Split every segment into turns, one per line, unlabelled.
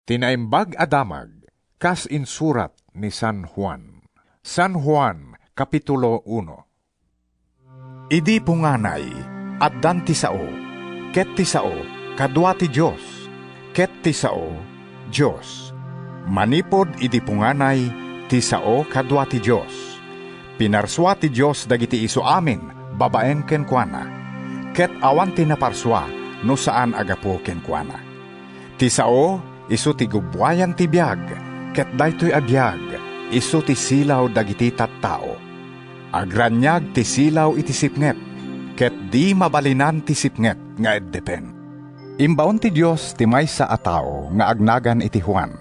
Tinaimbag adamag, kas insurat ni San Juan. San Juan, Kapitulo 1. Idi punganay, addan ti sao, ket ti sao, kadwa ti Diyos, ket ti sao, Diyos. Manipod idi punganay, ti sao kadwa ti Diyos. Pinarswa ti Diyos dagiti iso amin, babaen ken kuana, ket awan ti naparswa, no saan agapo ken kuana. Ti sao, isu ti gubwayan ti biyag, ket daytoy abiyag, isu ti silaw dagiti tattao. Agranyag ti silaw iti sipnget, ket di mabalinan ti sipnget nga eddepen. Imbaon ti Dios ti maysa a tao nga agnagan iti Juan.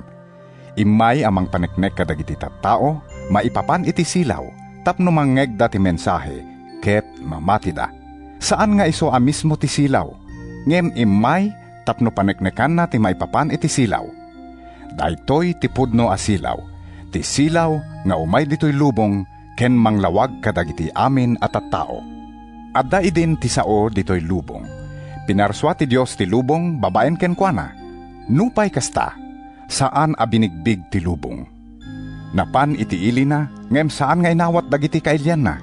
Immay amang paneknek kadagiti tattao, maipapan iti silaw, tapno mangegda ti mensahe, ket mamatida. Saan nga isu a mismo ti silaw? Ngem immay tapno paneknekan na ti maipapan iti silaw. Daytoy ti pudno a silaw, ti silaw nga umay ditoy lubong, ken manglawag kadagiti amin at tattao. Adda idin ti sao ditoy lubong. Pinarswa ti Dios ti lubong, babaen ken kuana. Nupay kasta, saan a binigbig ti lubong? Napan iti ili na, ngem saan nga inawat dagiti kailyan na?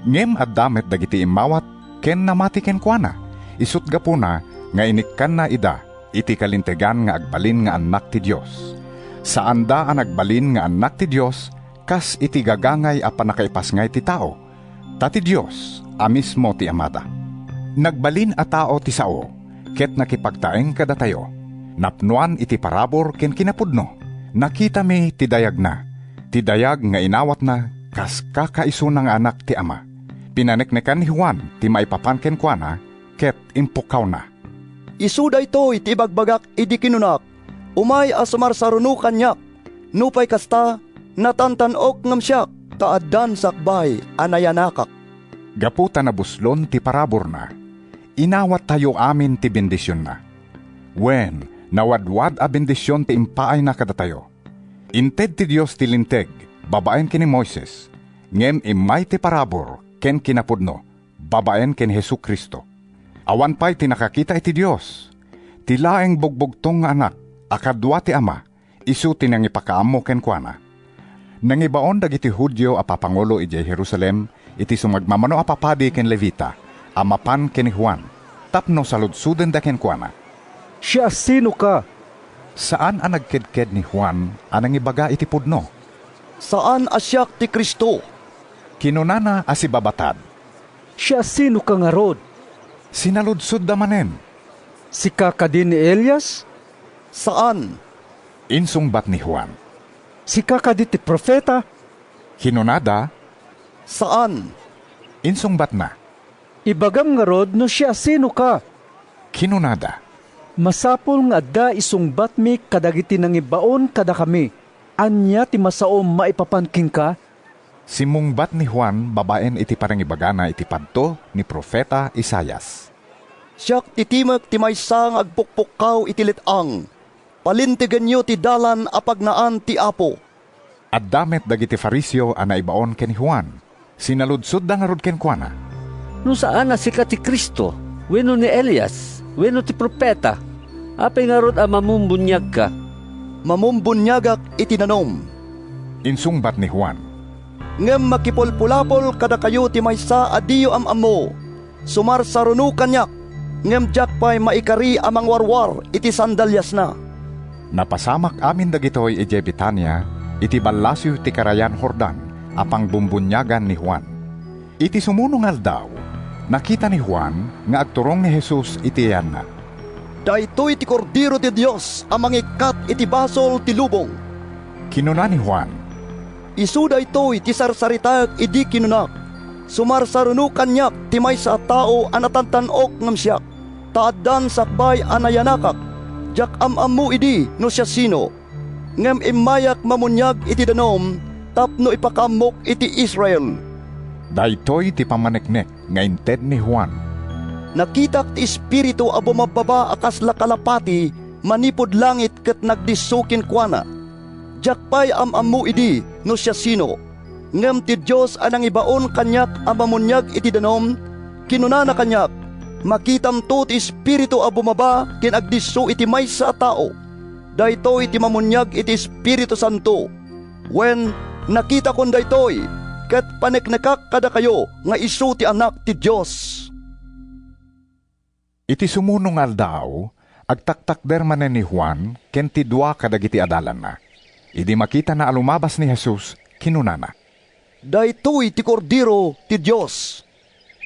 Ngem addamet dagiti imawat, ken namati ken kuana. Isut gapuna, nga inikkan na ida, iti kalintegan nga agbalin nga anak ti Dios. Saan da ang agbalin nga anak ti Dios, kas iti gagangay a panakaipasngay ti tao. Tati Dios, a mismo ti amada. Nagbalin a tao ti sao, ket nakipagtaeng kada tayo. Napnuan iti parabor ken kinapudno. Nakita mi ti dayag na. Ti dayag nga inawat na, kas kakaiso ng anak ti ama. Pinaneknekan ni Juan ti maipapan ken kuana, ket impukaw na.
Isu daytoy ti bagbagak idi kinunak, umay asumar saruno kanyak, nupay kasta, natantanok ngam siyak, taaddan sakbay anayanakak.
Gaputa na buslon ti parabor na, inawat tayo amin ti bendisyon na. Wen, nawadwad a bendisyon ti impaay na kada tayo. Inted ti Dios ti linteg, babaen ken ni Moises, ngem imay ti parabor, ken kinapudno, babaen ken Hesu Kristo. Awan pa'y tinakakita iti Diyos. Tilaeng bugbugtong nga anak, akadwa ti ama, isu tinang ipakaamo ken kuana. Nangibaon dagiti Hudyo a papangulo iti Jerusalem, iti sumagmamano a papadi ken Levita, amapan ken ni Juan, tapno saludsuden da ken kuana.
Siya sino ka?
Saan ang nagkedked ni Juan anang ibaga iti pudno?
Saan asyak ti Kristo?
Kinunana a si babatad.
Siya sino ka nga rod?
Sinaludsod da manen.
Si kakadin ni Elias?
Saan?
Insungbat ni Juan.
Si kakadit ti propeta?
Hinunada.
Saan?
Insungbat na.
Ibagam nga rod no siya sino ka?
Kinunada.
Masapol nga adda isungbat mi kadagiti nang ibaon kada kami. Anya ti masaom maipapanking ka?
Simungbat ni Juan babaen iti parangibagana iti padto ni Profeta Isayas.
Siyak titimek ti maysa nga agpukpukaw iti litang. Palintigan nyo ti dalan apagnaan ti Apo.
At damet dagiti Fariseo a naibaon ken Juan. Sinaludsod da nga rod ken kuana.
No saan na sika ti Kristo? Wenno ni Elias? Wenno ti propeta? Apay nga rod a mamumbunyag ka?
Mamumbunyagak iti nanom.
Insungbat ni Juan.
Ngem makipulpulapol kada kayo ti maysa adiyo amamo. Sumar saruno kanyak, ngem jakpay maikari amang warwar iti sandalyas na.
Napasamak amin dagitoy iti Betania, iti ballasyo ti karayan Jordan, apang bumbunyagan ni Juan. Iti sumunungal daw, nakita ni Juan nga agturong ni Jesus iti yan na.
Daytoy ti Kordero ti Dios amang ikat iti basol ti lubong.
Kinuna ni Juan.
Isu daytoy ti sarsaritag idi kinunak. Sumarsaruno kanyak ti maysa a tao a natantanok ngem siak. Taaddan sakbay anayanakak. Jak amammo idi no siya sino. Ngem imayak mamunyag iti danom tapno ipakamok iti Israel.
Daytoy ti pamaneknek nga inted ni Juan.
Nakitak ti espiritu a bumababa akas lakalapati manipod langit ket nagdisukin kuana. Jakpay amammo idi no siya sino. Ngem ti Diyos anang ibaon kanyak a mamunyag iti danom, kinunana kanyak, makitam to ti espiritu a bumaba kin agdisso iti maysa a tao. Daytoy ti mamunyag iti Espiritu Santo. When nakita kon daytoy, ket paneknekak kada kayo nga isu ti anak ti Dios.
Iti sumunong aldaw, agtaktakder manen ni Juan, ken ti dua kadagiti adalan na. Idi makita na alumabas ni Jesus, kinunana.
Daytoy ti kordero ti Dios.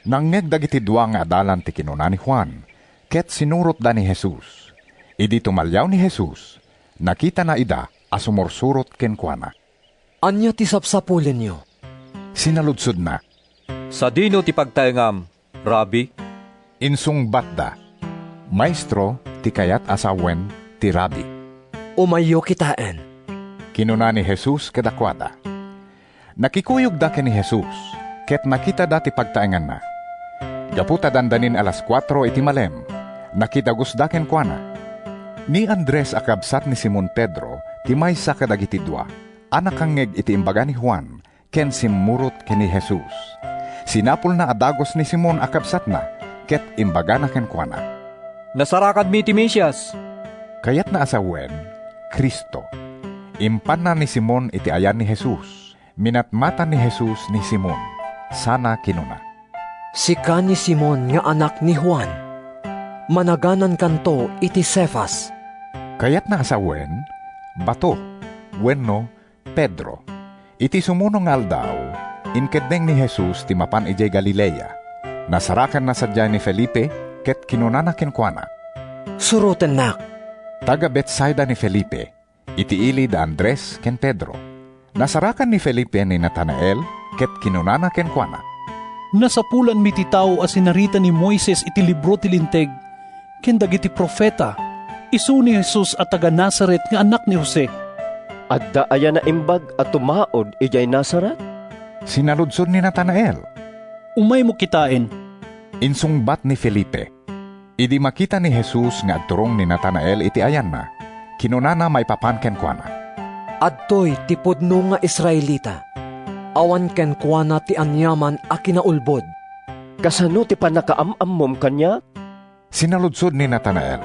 Nangngeg dagiti dua nga adalan ti kinuna ni Juan, ket sinurot da ni Jesus. Idi tumalyaw ni Jesus, nakita na ida asumursurot kenkuana.
Anya ti sapsapulen nyo?
Sinaludsod na,
Sa dino ti pagtaengam, Rabbi?
insungbat da, Maestro, ti kayat asawen ti Rabbi.
Umayo kitaen.
Kinuna ni Jesus kadakwada. Nakikuyog da ken ni Jesus, ket nakita da ti pagtaengan na. Gaputa dandanin alas 4 iti malem, nakita gusdaken kuana. Ni Andres akabsat ni Simon Pedro, ti maysa kadagiti dua, anak kangeg iti imbaga ni Juan, ken simmurot ken ni Jesus. Sinapol na adagos ni Simon akabsat na, ket imbaga na ken kuana.
Nasarakad mi ti Mesias.
Kayat na asawen, Kristo. Impan na ni Simon iti ayan ni Jesus. Minatmata ni Jesus ni Simon. Sana kinuna.
Sika ni Simon nga anak ni Juan. Managanan kanto iti Cefas.
Kayat na asawen, bato, wenno, Pedro. Iti sumunong aldaw, inkedeng ni Jesus ti mapan ijay Galilea. Nasarakan na sadya ni Felipe, ket kinunana kenkuana.
Suroten nak.
Taga Betsaida ni Felipe, iti ili da Andres ken Pedro. Nasarakan ni Felipe ni Natanael, ket kinunana kenkuana.
Nasapulan mi ti tao as sinarita ni Moises iti libro ti linteg, ken dagiti profeta, isu ni Jesus at taga Nazaret nga anak ni Jose.
Adda aya na imbag at tumaod ijay Nazaret?
Sinaludsod ni Natanael.
Umay mo kitain.
Insungbat ni Felipe. Idi makita ni Jesus nga agturong ni Natanael iti ayan na, kinunana may papanken kuana.
Adtoy ti pudno nga Israelita. Awan ken kuana ti anyaman a kinaulbod.
Kasano ti panakaamammom kanya?
Sinaludsod ni Natanael.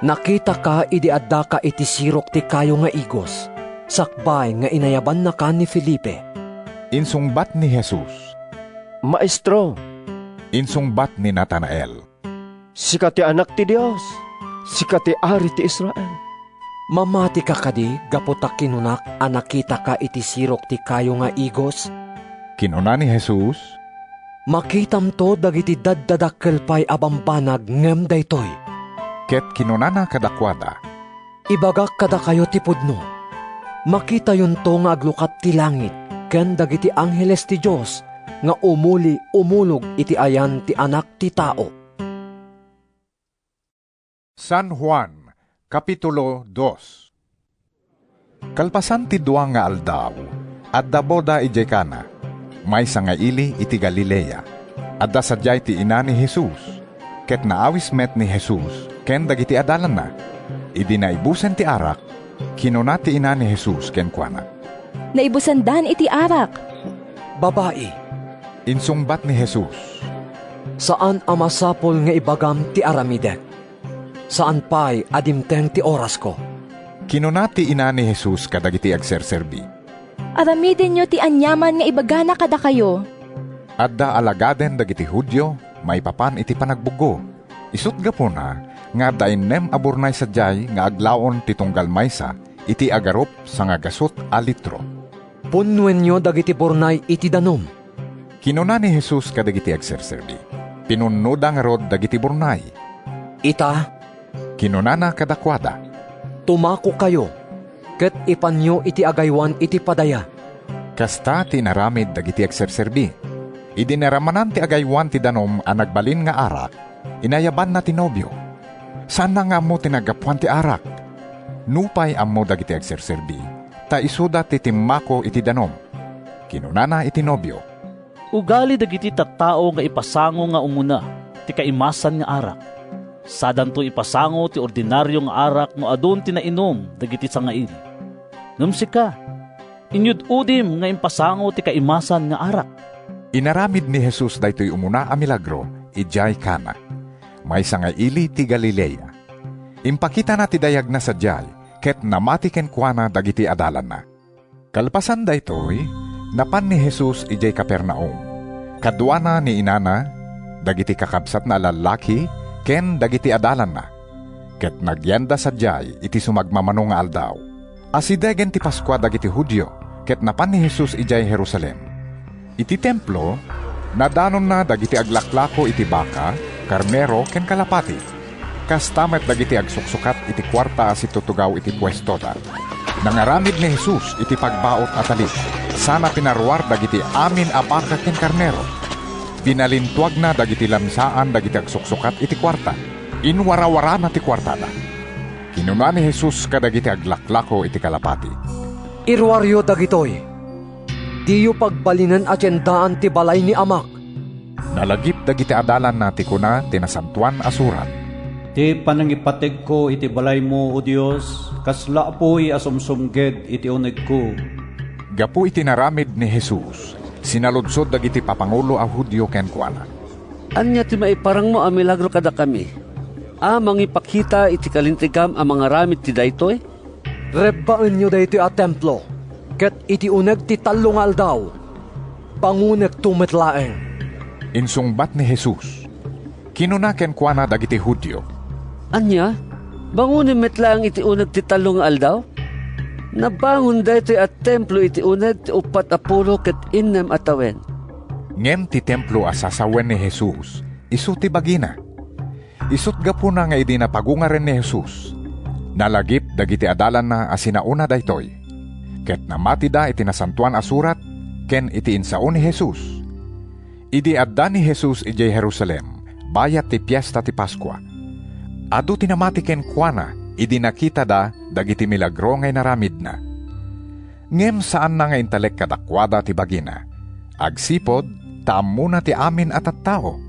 Nakita ka idi adda ka iti sirok ti kayo nga igos. Sakbay nga inayaban na ka ni Felipe.
Insungbat ni Jesus.
Maestro,
Insungbat ni Natanael.
sika ti anak ti Dios, sika ti ari ti Israel.
Mamati ka kadi gaputak kinunak a nakita ka iti sirok ti kayo nga igos.
Kinuna ni Jesus.
Makitam to dagiti daddadakkel pay abambanag ngem daytoy.
Ket kinunana kadakwada.
Ibagak kada kayo ti pudno. Makita yun to nga aglukat ti langit ken dagiti angheles ti Dios nga umulog iti ayan ti anak ti tao.
San Juan, Kapitulo 2. Kalpasan ti duwa nga aldaw, adda boda ijay kana, may nga ili iti Galilea, adda sadyay ti ina ni Jesus, ket naawis met ni Jesus, ken dagiti adalan na, idi naibusen ti arak, kinuna ti ina ni Jesus ken kuana.
Naibusan dan iti arak.
Babae,
Insungbat ni Jesus.
saan amasapol nga ibagam ti aramidek? Saan pay adimteng ti oras ko?
Kinuna ti ina ni Jesus kadagiti agserserbi.
Aramidin nyo ti anyaman nga ibagana kada kayo.
Adda alagaden dagiti Hudyo, may papan iti panagbugo. Isut gapuna, nga dainem aburnay sadyay nga aglaon ti tunggal maysa, iti agarop sa nga gasot a litro.
Punwen nyo dagiti burnay iti danom.
Kinuna ni Jesus kadagiti agserserbi. Pinunoda nga rod dagiti burnay.
Ita,
Kinuna na kadakwada.
tumako kayo, ket ipanyo iti agaywan iti padaya.
Kasta tinaramid dagiti agserserbi. Idinaramanan ti agaywan ti danom a nagbalin nga arak, inayaban na ti nobyo. Saan na nga mo tinagapuan ti arak? Nupay ammo dagiti agserserbi, ta isuda ti timmako iti danom. Kinunana iti nobyo.
Ugali dagiti tattao nga ipasango nga umuna, ti kaimasan nga arak. Sadan to ipasango ti ordinaryo nga arak no adon ti nainom dagiti sangaili. Ngem sika, inyud udim nga impasango ti kaimasan nga arak.
Inaramid ni Jesus daytoy umuna a milagro, ijay kana. May sangaili ti Galilea. Impakita na ti dayag na sadyay, ket namati ken kuana dagiti adalan na. Kalpasan daytoy, napan ni Jesus ijay Capernaum. Kadwana ni inana, dagiti kakabsat na lalaki, ken dagiti adalan na. Ket nagyanda sadyay iti sumagmamano nga aldaw. Asidegen ti Paskwa dagiti Hudyo, ket napan ni Jesus ijay Jerusalem. Iti templo, nadanon na dagiti aglaklako iti baka, karnero ken kalapati. Kastamet dagiti agsuksukat iti kwarta as itutugaw iti pwestota. Nangaramid ni Jesus iti pagbaot at alit. Sana pinarwar dagiti amin a baka ken karnero. Binalintuag na dagiti lamsaan dagiti agsuksukat iti kwarta. Inwarawara na ti kwartada. Kinuna ni Jesus kadagiti aglaklako iti kalapati.
Irwaryo dagitoy. Diyo pagbalinan atyendaan ti balay ni amak.
Nalagip dagiti adalan na ti kuna tinasantuan asurat.
Ti panangipatig ko iti balay mo, O Diyos, kasla po'y asumsumged iti uneg ko.
Gapu iti naramid ni Jesus, sinaludsod dagiti papangulo a Hudyo ken kuana.
Anya ti maiparang mo a milagro kada kami. Amang ipakita iti kalintigam a mga ramid ti daytoy.
Rebbaan nyo daytoy a templo, ket iti uneg ti talungal daw. Panguneg tumetlaeng.
Insungbat ni Jesus, kinuna ken kuana dagiti Hudyo.
Anya, bangunin metlang iti uneg ti talong aldaw? Nabangon daytoy at templo iti uneg ti 40 ket 6 atawen.
Ngem ti templo asasawen ni Jesus, isu ti bagina. Isut gapuna nga idi napagungaren ni Jesus. Nalagip dagiti adalan na asinauna daytoy. Ket namati da iti nasantuan asurat, ken iti insaon ni Jesus. Idi adda ni Jesus ijay Jerusalem, bayat ti piyesta ti Paskwa. Adu tinamati ken kuana, idi nakita da dagiti milagro ngay naramid na. Ngem saan na nga intalek kadakwada ti bagina. Agsipod, taamuna ti amin at tao.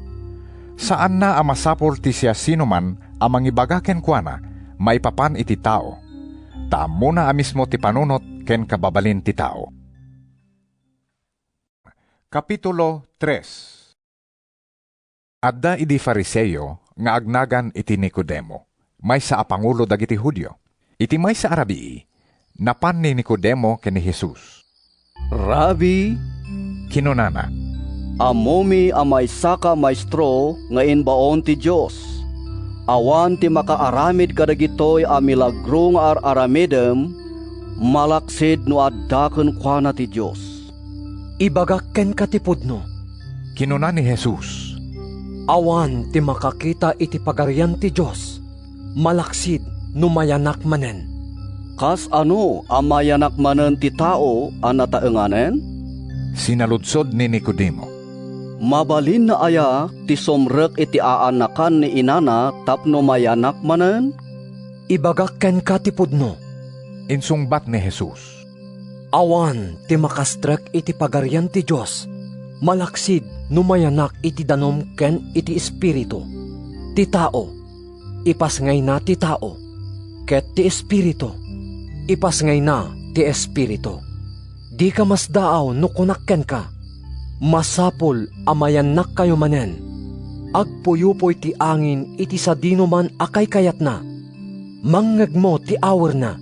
Saan na amasapol ti siya sinuman amang ibaga ken kuana, maipapan iti tao. Taamuna amismo ti panunot ken kababalin ti tao. Kapitulo 3. Adda idi Fariseo nga agnagan iti Nicodemo, may sa apangulo dagiti Hudyo. Iti may sa arabii, napan ni Nicodemo ken ni Jesus.
Rabi,
Kinunana,
amomi amay saka maestro nga inbaon ti Diyos. Awan ti makaaramid kadagitoy a milagro nga aramidem, malaksid no addaken kuana ti Diyos.
Ibagak ken katipudno.
kinuna ni Jesus.
Awan ti makakita iti pagarian ti Diyos, malaksid numayanak manen.
Kas ano amayanak manen ti tao anataenganen?
Sinaludsod ni Nicodemo.
Mabalin na aya ti somrek iti aanakan ni inana tapno mayanak manen?
Ibagak ken katipudno.
Insungbat ni Jesus.
Awan ti makastrek iti pagarian ti Diyos, malaksid numayanak iti danom ken iti espiritu. Ti tao, ipasngay na ti tao, ket ti espiritu, ipasngay na ti espiritu. Di ka masdaaw no kunakken ka, masapol amayanak kayo manen. Agpuyupoy ti angin iti sadino man akay kayat na, mangeg mo ti awer na,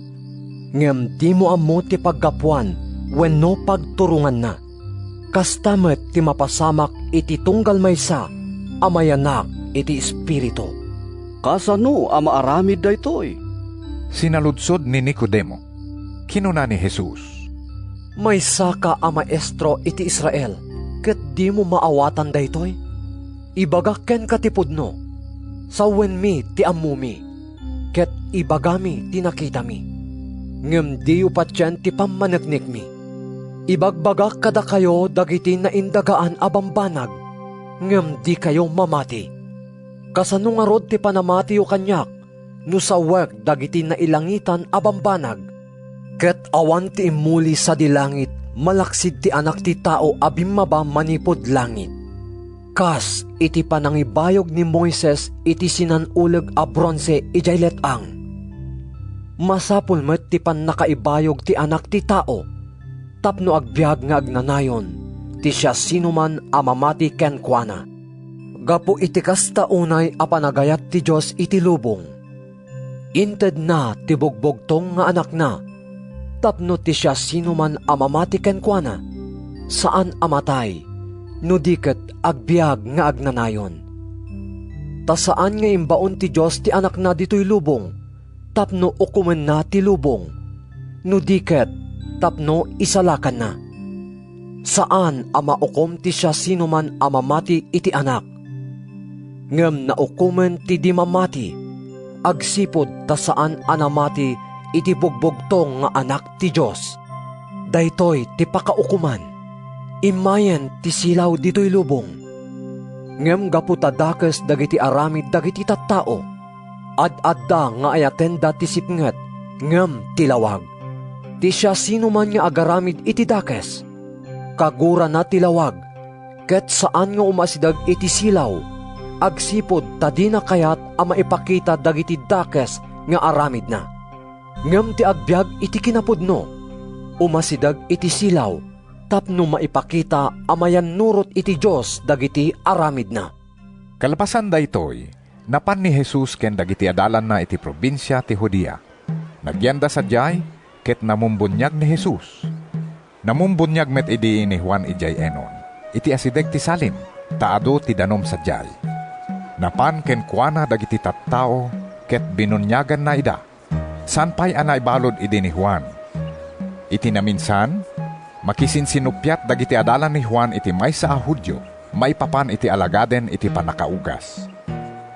ngem di mo ammo ti paggapuan wenno pagturungan na. Kastamet ti mapasamak iti tunggal maysa, amayanak iti espiritu.
Kasano amaaramid daytoy?
Sinaludsod ni Nicodemo. Kinuna ni Jesus.
Maysa ka a maestro iti Israel, ket di mo maawatan daytoy? Ibagak ken katipudno, sawen mi ti ammumi, ket ibagami ti nakitami. Ngem di upatyan ti pammanagnik mi. Ibagbagak kada kayo dagiti na indagaan abambanag, ngem di kayo mamati. Kasano nga rod ti panamati yu kanyak, no saweg dagiti na ilangitan abambanag. Ket awan ti imuli sa dilangit, malaksid ti anak ti tao abimmaba manipod langit. Kas iti panangibayog ni Moises iti sinanuleg a bronze ijay letang. Masapul met ti pannakaibayog ti anak ti tao, tapno agbyag nga agnanayon, ti siya sinuman amamati ken kuana. Gapo iti kasta unay a panagayat ti Diyos iti lubong. Inted na ti bugbogtong nga anak na, tapno ti siya sino man amamati ken kuana, saan amatay, no diket agbiag nga agnanayon. Ta saan nga imbaon ti Diyos ti anak na dito'y lubong, tapno ukumen na ti lubong, no diket tapno isalakan na. Saan amaukom ti siya sino man amamati iti anak, ngem na ukumen ti di mamati, agsipod ta saan anamati iti bugbogtong nga anak ti Diyos. Daytoy ti pakaukuman, imayen ti silaw dito'y lubong. Ngem gaputa dakes dagiti aramid dagiti tattao, ad-adda nga ayatenda ti sipnget, ngem tilawag. Ti siya sino man nga agaramid iti dakes, kagura na tilawag, ket saan nga umasidag iti silaw, agsipod ta di na kayat a maipakita dagiti dakes nga aramid na. Ngem ti agbyag iti kinapudno, umasidag iti silaw, tapno maipakita amayan nurot iti Diyos dagiti aramid na.
Kalpasan daytoy, napan ni Jesus ken dagiti adalan na iti probinsya ti Judea. Nagyanda sadyay, ket namumbunyag ni Jesus. Namumbunyag met idi ni Juan ijay enon, iti asideg ti salim, taado ti danom sadyay. Napan ken kuana dagiti tattao, ket binunyagan na ida. San pay anay balod idi ni Juan? Iti naminsan, makisinsinupyat dagiti adalan ni Juan iti maysa a Hudyo, maipapan iti alagaden iti panakaugas.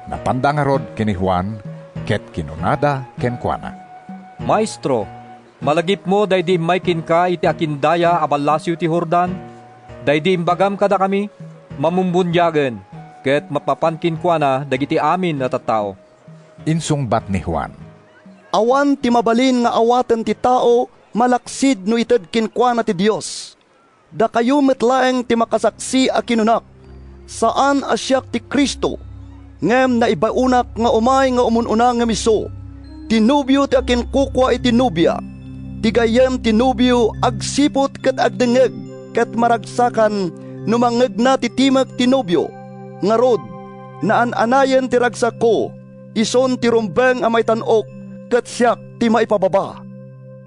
Napanda nga rod kini Juan, ket kinunada ken kuana.
Maestro, malagip mo daydi maykin ka iti akindaya abalasyo ti Jordan, daydi imbagam kada kami, mamumbunyagen, ket mapapankin kuana dagiti amin na tattao.
Insungbat ni Juan,
Awan ti mabalin nga awaten ti tao, malaksid no ited kinkwana ti Dios. Da kayo metlaeng ti makasaksi a kinunak, saan asyak ti Kristo, ngem na ibaunak nga umay nga umununa nga miso, tinubyo ti akin kukwa iti nubya, tigayem ti nubyo agsipot ket agdengeg, ket maragsakan numangeg na ti timek ti nubyo, ngarod, naan-anayen ti ragsak ko, ison ti rumbeng amay tanok, ket siyak ti maipababa.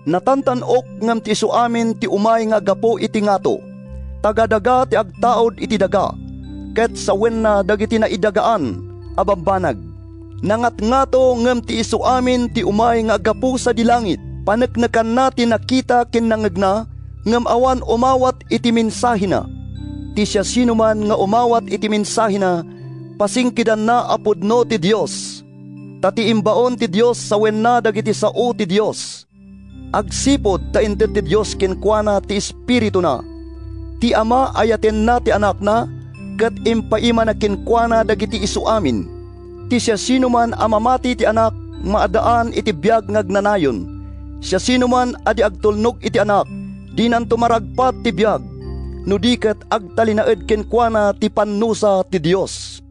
Natantanok ngam ti isu amin ti umay nga gapo iti ngato, tagadaga ti agtaod iti daga, ket sawen na dagiti na idagaan, abambanag. Nangat ngato ngam ti isu amin ti umay nga gapo sa dilangit, paneknekan na ti nakita kinangeg na, ngam awan umawat iti mensahe na. Ti siya sinuman nga umawat iti mensahe na, pasingkidan na apudno ti Dios. Tati imbaon ti Dios sawen na dagiti sao ti Dios. Agsipod ta inted ti Dios kenkwana ti Espiritu na. Ti Ama ayaten na ti anak na, ket impaima na kenkwana dagiti isu amin. Ti siya sinuman amamati ti anak, maadaan iti biag ngagnanayon. Siya sinuman adi agtulnog iti anak, di nan tumaragpat ti biag, no diket agtalinaed kenkwana ti pannusa ti Dios.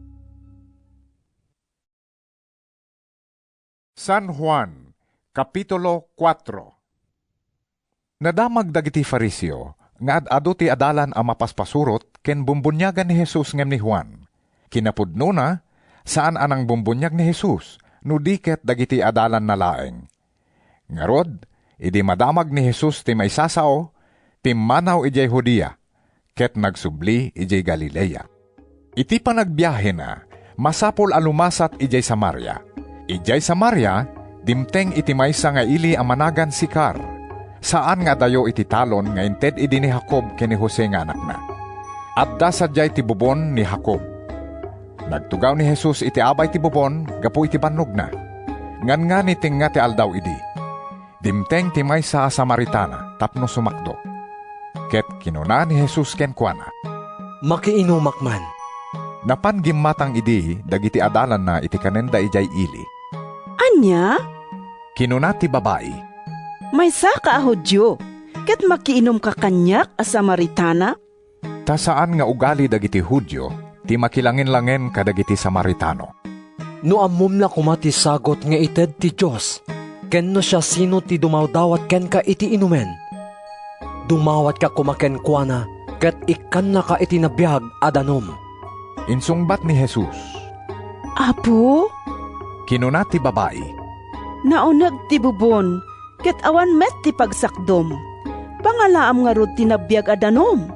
San Juan, Kapitulo 4. Nadamag dagiti Fariseo, nga ad-ado ti adalan a mapaspasuron ken bumbunyagan ni Jesus ngem ni Juan. Kinapudno na, saan anang bumbunyag ni Jesus, no diket dagiti adalan na laeng. Ngarod, idi madamag ni Jesus ti maysasao, timmanaw ijay Judea, ket nagsubli ijay Galilea. Iti panagbiyahe na, masapol alumasat ijay Samaria. Ijay Samaria, dimteng iti maysa nga ili a managan Sikar, saan nga dayo iti talon nga inted idi ni Jacob ken ni Jose nga anak na. Adda sadyay ti bubon ni Jacob. Nagtugaw ni Jesus iti abay ti bubon, gapu iti bannog na. Ngan nga ni tinga ti aldaw idi. Dimteng ti maysa a Samaritana, tapno sumakdo. Ket kinuna ni Jesus ken kuana,
Makiinumak man.
napan gimmatang idi, dagiti adalan na iti kanenda ijay ili.
Anya?
Kinuna ti babae,
Maysa ka a Hudyo, ket makiinom ka kanyak a Samaritana?
ta saan nga ugali dagiti Hudyo, ti makilangin-langin kadagiti Samaritano.
No ammom na kumati sagot nga ited ti Diyos, ken no siya sino ti dumawdawat ken ka iti inumen. Dumawat ka kumaken kuana, ket ikan na ka iti nabiyag adanom.
Insungbat ni Jesus,
Apo?
kinuna ti babae,
Naunag ti bubon, ket awan met ti pagsakdom. Pangalaam nga rod tinabiyag adanom.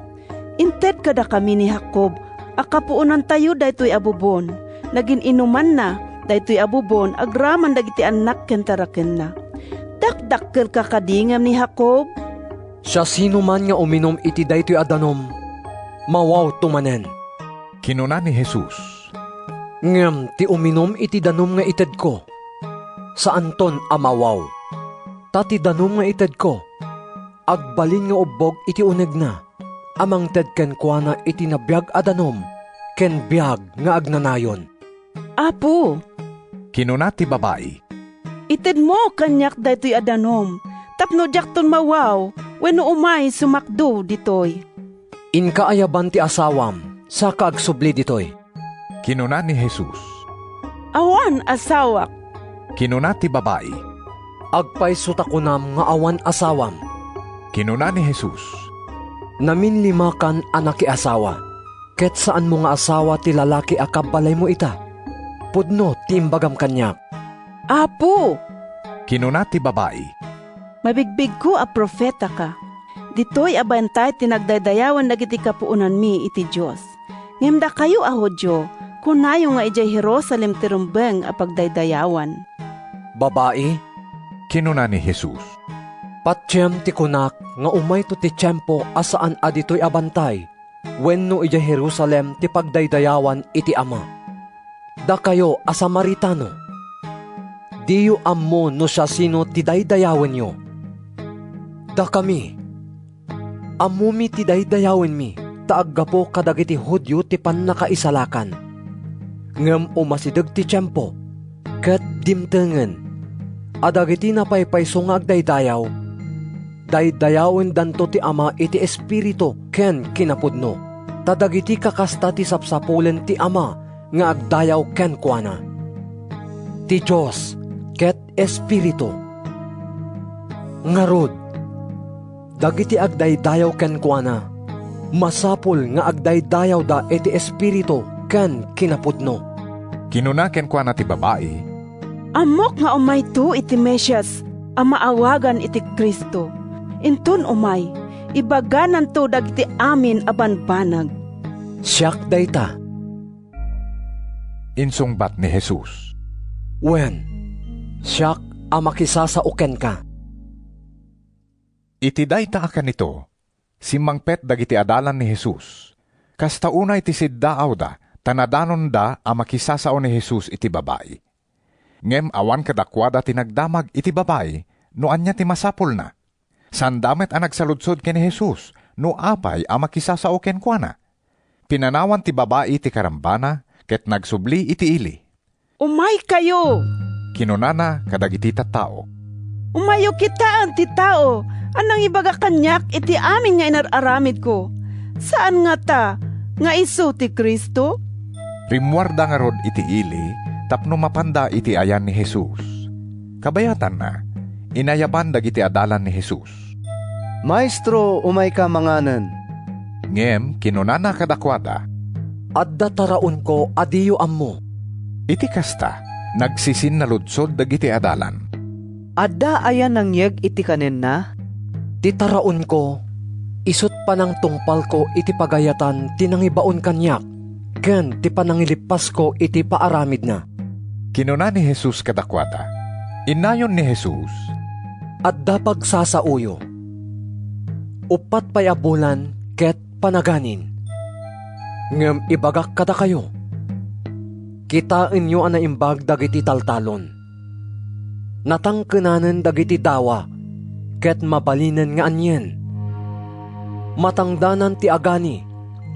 Inted kada kami ni Jacob, akapuunan tayo daytoy abubon. Nagin inuman na, daytoy abubon, agraman dagiti anak ken taraken na. Dakdakkel ka kadingam ni Jacob?
Siya sino man nga uminom iti daytoy adanom, mawaw tumanen.
Kinuna ni Jesus,
Ngem ti uminom iti danom nga ited ko, saan ton amawaw. Tati danom nga ited ko, agbalin nga ubog iti uneg na, amang ted ken kuana iti nabiyag adanom, ken biyag nga agnanayon.
Apo,
kinuna ti babae,
ited mo kanyak daytoy adanom, tapno jakton mawaw, wenno umay sumakdo ditoy.
Inkaayaban ti asawam, sa kaagsubli ditoy.
kinuna ni Jesus.
Awan asawak,
Kinuna ti babae,
Agpay sutakunam nga awan asawam.
kinuna ni Jesus.
Naminlimakan anak ki asawa, ket saan mo nga asawa ti lalaki akabalay mo ita. Pudno ti imbagam kanyak.
Apo,
Kinuna ti babae,
mabigbig ko a profeta ka. Ditoy abantay tinagdaydayawan dagiti kapuunan mi iti Dios. Ngem kayo a Hudyo, kunayo nga ijay Jerusalem ti rumbeng a pagdaydayawan.
Babae,
kinuna ni Jesus.
patsyem ti kunak nga umay to ti tiyempo asaan aditoy abantay, wenno ija Jerusalem ti pagdaydayawan iti Ama. Da kayo a Samaritano, diyo ammo no siya sino ti daydayawen yo. Da kami, amumi ti daydayawen mi, taaggapo kadagiti Hudyo ti pannakaisalakan. Ngem umasidag ti tiyempo, ket dimtengen, adagiti napaypayso nga agdaydayaw, daydayawen danto ti Ama iti Espiritu ken kinapudno. Tadagiti kakasta ti sapsapulen ti Ama nga agdayaw ken kuana. Ti Diyos ket Espiritu. Ngarod, dagiti agdaydayaw ken kuana, masapul nga agdaydayaw da iti Espiritu ken kinapudno.
Kinuna ken kuana ti babae,
Amok nga umay to iti Mesyas, ang maawagan iti Kristo. Intun umay, ibaganan to dagiti amin abanbanag.
Siyak dayta.
insungbat ni Jesus.
Wen, siyak ang makisasauken ka.
Iti dayta akan nito, simmangpet dagiti adalan ni Jesus. Kasta una iti siddaaw da, tanadanon da ang makisasao ni Jesus iti babae. Ngem awan kadakwada tinagdamag iti babae, no anya ti masapul na. Sandamet ang nagsaludsod ken ni Jesus, no apay ang makisasao ken kuana. Pinanawan ti babae ti karambana, ket nagsubli iti ili.
Umay kayo!
Kinunana kadagiti tattao.
Umayo kitaan ti tao, anang ibaga kanyak iti amin nga inararamid ko. Saan nga ta, nga iso ti Kristo?
Rimwarda nga rod iti ili, tapno mapanda iti ayan ni Jesus. Kabayatan na, inayaban dagiti adalan ni Jesus.
Maestro, umay ka manganan.
Ngem, kinunana kadakwada.
Adda taraon ko adiyo ammo.
Iti kasta, nagsisin na ludsod dagiti adalan.
Adda ayan nangyeg iti kanen na?
Ti taraon ko, isut pa ng tungpal ko iti pagayatan tinangibaon kanyak, ken ti panangilipas ko iti paaramid na.
Kinuna ni Jesus kadakwada. Inayon ni Jesus,
Adda pagsasauyo. Upat payabulan ket panaganin. Ngem ibagak kada kayo. Kitain nyo ang naimbag dagiti taltalon. Natangkenanen dagiti dawa, ket mabalinen nga anyen. Matangdanan ti agani,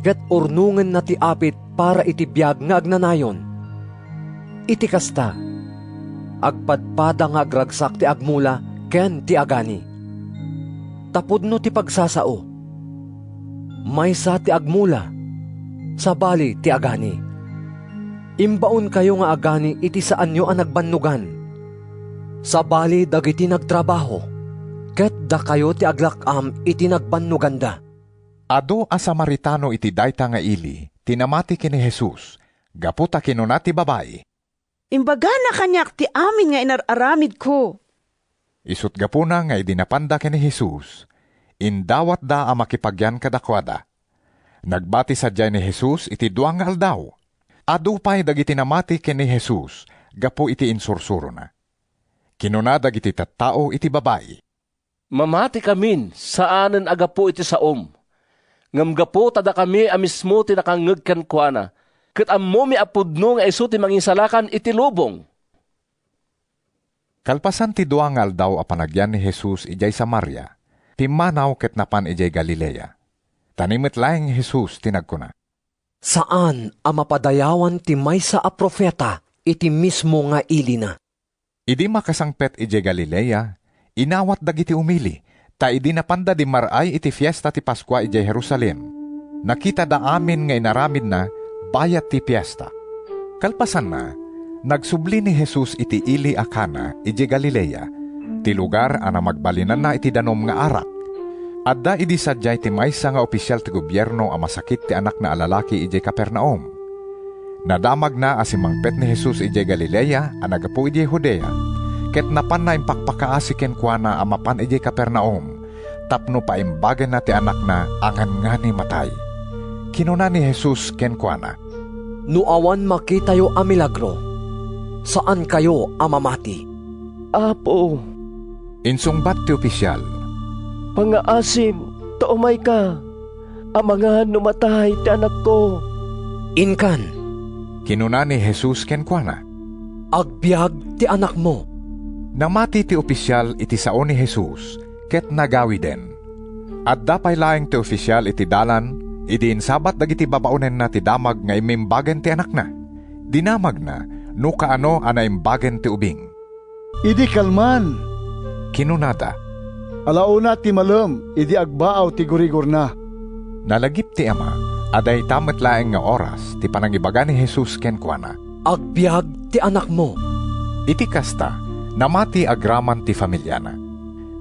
ket urnungen na ti apit para iti biyag nga agnanayon. Iti kasta, agpadpada nga agragsak ti agmula, ken ti agani. Tapudno ti pagsasao. Maysa ti agmula, sabali ti agani. Imbaon kayo nga agani iti saan nyo ang nagbannugan. Sabali dagiti nagtrabaho, ket da kayo ti aglakam iti nagbannugan da.
ado a Samaritano iti dayta nga ili, tinamati kini Jesus, gaputa kinuna ti babae.
Imbaga na kanyak ti amin nga inararamid ko.
Isut gapuna nga idinapanda ken ni Jesus, indawat da a makipagyan kadakwada. Nagbati sadya ni Jesus iti duang nga aldaw. Adupay dagiti namati ken ni Jesus, gapo iti insursuro na. Kinuna dagiti tattao iti babayi.
Mamati kamin, saanen agapo iti saom. Ngam gapo tada kami amismo tinakangeg ken kuana. Ket ammo mi apudno nga isu ti mangisalakan iti lubong.
Kalpasan ti duang nga aldaw a panagyan ni Jesus ijay Samaria, pimmanaw ket napan ijay Galilea. Tanimet laeng Jesus tinagkuna.
Saan a mapadayawan ti maysa a profeta iti mismo nga ilina?
Idi makasangpet ijay Galilea, inawat dagiti umili, ta idi napanda di maray iti fiesta ti Paskwa ijay Jerusalem. Nakita da amin nga inaramid na bayat ti fiesta. Kalpasan na, nagsubli ni Jesus iti ili a Cana ijay Galilea, ti lugar ana magbalinan na iti danom nga arak. Adda idi sadyay ti maysa nga opisyal ti gobyerno a masakit ti anak na alalaki ijay Capernaum. Nadamag na asimangpet ni Jesus ijay Galilea a nagapu ijay Judea, ket napan na impakpakaasi ken kuana a mapan ijay Capernaum, tapno paimbagan na ti anak na angan nga ni matay. Kinuna ni Jesus ken kuana,
Nuawan makitayo a milagro, saan kayo a mamati?
Apo,
insungbat ti opisyal,
pangaasim, taumay ka. Amangan numatay ti anak ko.
Inkan,
kinuna ni Jesus ken kuana,
agbiag ti anak mo.
namati ti opisyal iti sao ni Jesus, ket nagawi den. At dapay laeng ti opisyal iti dalan, idiin sabat dagiti babaunen na ti damag nga imimbagen ti anak na. Dinamag na, no kaano ana imbagen ti ubing.
Idi kalman.
Kinunada,
alauna ti malem, idi agbaaw ti gurigor na.
Nalagip ti ama, aday tamet laeng nga oras, ti panangibaga ni Jesus ken kuana,
agbiag ti anak mo.
iti kasta, namati agraman ti familyana.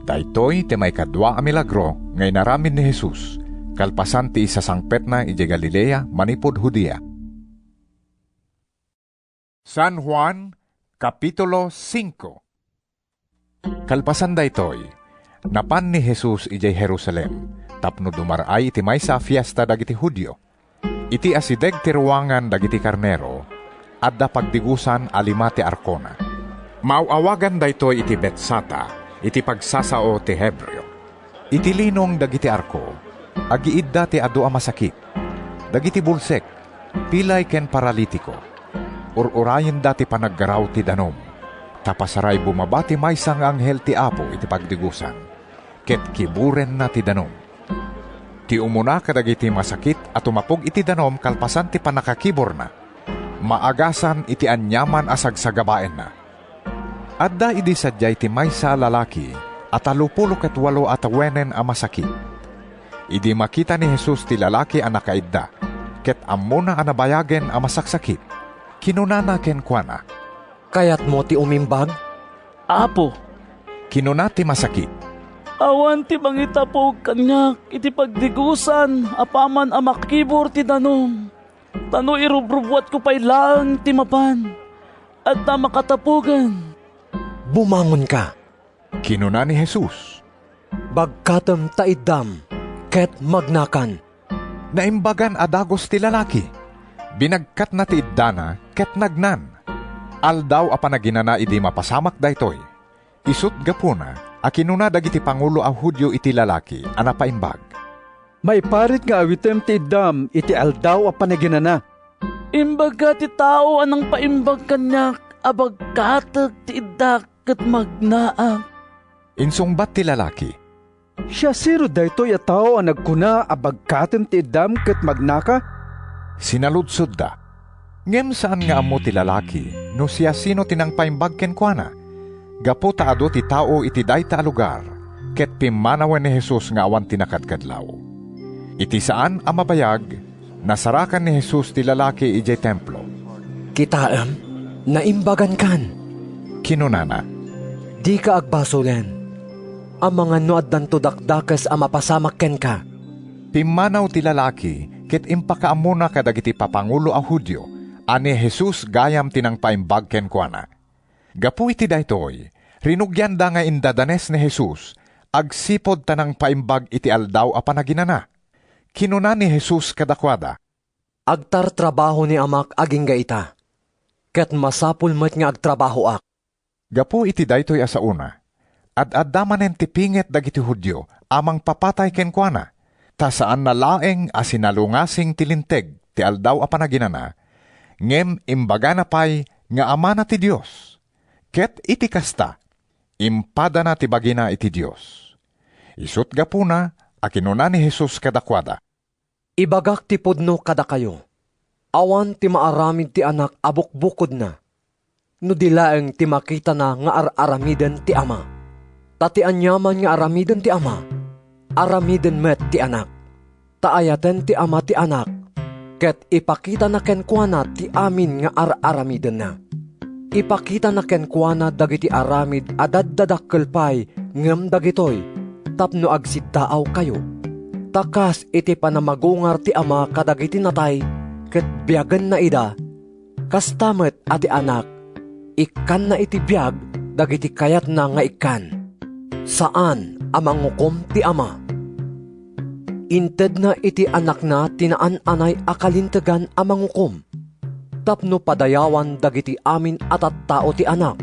Daytoy ti may kadwa a milagro ngay naramin ni Jesus, kalpasan ti isasangpet na iti Galilea manipod Judea. San Juan, Kapitulo 5. Kalpasan daytoy, napan ni Jesus iti Jerusalem, tapno dumaray iti maysa fiesta dagiti Hudyo. Iti asideg ti ruwangan dagiti karnero, adda pagdigusan alima ti arkona. Mauawagan daytoy iti Betsata, iti pagsasao ti Hebreo. Iti linong dagiti arko, agiidda ti adu a masakit, dagiti bulsek, pilay ken paralitiko, ururayen dati panaggaraw ti danom, tapasaray bumabati maysang anghel ti Apo iti pagdigusan, ket kiburen na ti danom. Ti umuna kadagiti masakit at umapog iti danom kalpasan ti panakakibor na, maagasan iti anyaman asagsagabaen na. Adda idi sadyay ti maysa lalaki at 28 at wenen a masakit. Idi makita ni Jesus ti lalaki a nakaidda, ket ammo na anabayagen a masaksakit. Kinunana ken kuana,
kayat mo ti umimbag?
Apo,
kinuna ti masakit,
awan ti mangitapog kanyak iti pagdigusan apaman a makibor ti danom. Tano irubrubwat ko pa'y lang ti mapan at ta makatapugan.
Bumangon ka.
kinuna ni Jesus,
Bagkatem taidam, ket magnakan.
naimbagan adagos ti lalaki. Binagkat na ti iddana, ket nagnan. Aldaw a panaginana idi mapasamak daytoy. Isut gapuna, a kinuna dagiti pangulo a Hudyo iti lalaki, a napaimbag.
May parit nga awitem ti iddam, iti aldaw a panaginana.
Imbaga ti tao anang paimbag kanyak, abagkatag ti iddak ket magnaak.
Insungbat ti lalaki,
Siya siro daytoy a tao a nagkuna abagkatem ti iddam ket magnaka.
sinaludsod da. Ngem saan nga amo ti lalaki, no siya sino tinang paimbag ken kuana? Gapo taado ti tao iti dayta a lugar, ket pimmanawen ni Jesus nga awan tinakadkadlaw. Iti saan a mabayag, nasarakan ni Jesus ti lalaki ijay templo.
Kitaem, naimbagan kan.
Kinunana,
Di ka agbasolen. Ang mga nuaddan to dakdakas a mapasamak ken ka.
pimmanaw ti lalaki, ket impakaamuna kadagiti papangulo a Hudyo, Ani Jesus gayam tinang paimbag ken kuana. Gapu iti daytoy, rinugyan da nga indadanes ni Jesus, agsipod tanang paimbag iti aldaw a panaginana. Kinuna ni Jesus kadakwada,
Agtar trabaho ni amak aging gaita, ket masapul met nga agtrabaho ak.
Gapu iti daytoy asauna, ad-adamanen ti pinget dagiti Hudyo, amang papatay ken kuana, ta saan nalaeng asinalungasing tilinteg ti aldaw a panaginana, ngem imbaga na pay nga ama na ti Dios. Ket iti kasta, impada na ti bagina iti Dios. Isut gapuna, akinuna ni Jesus kadakwada,
Ibagak ti pudno kada kayo. Awan ti maaramid ti anak abukbukod na. No dilaeng ti makita na nga aramiden ti ama. Tati anyaman nga aramiden ti ama. Aramiden met ti anak. Taayaten ti ama ti anak. Ket ipakita na kenkwana ti amin nga aramiden na. Ipakita na kenkwana dagiti aramid adaddadakkel pay ngem dagitoy tapno agsiddaaw kayo. Takas iti panamagungar ti ama kadagiti natay, ket biyagan na ida, kastamet ati anak, ikan na iti biyag, dagiti kayat na nga ikan. Saan amang hukom ti ama? Inted na iti anak na tinaan-anay akalintegan amang hukom. Tapno padayawan dagiti amin at tao ti anak,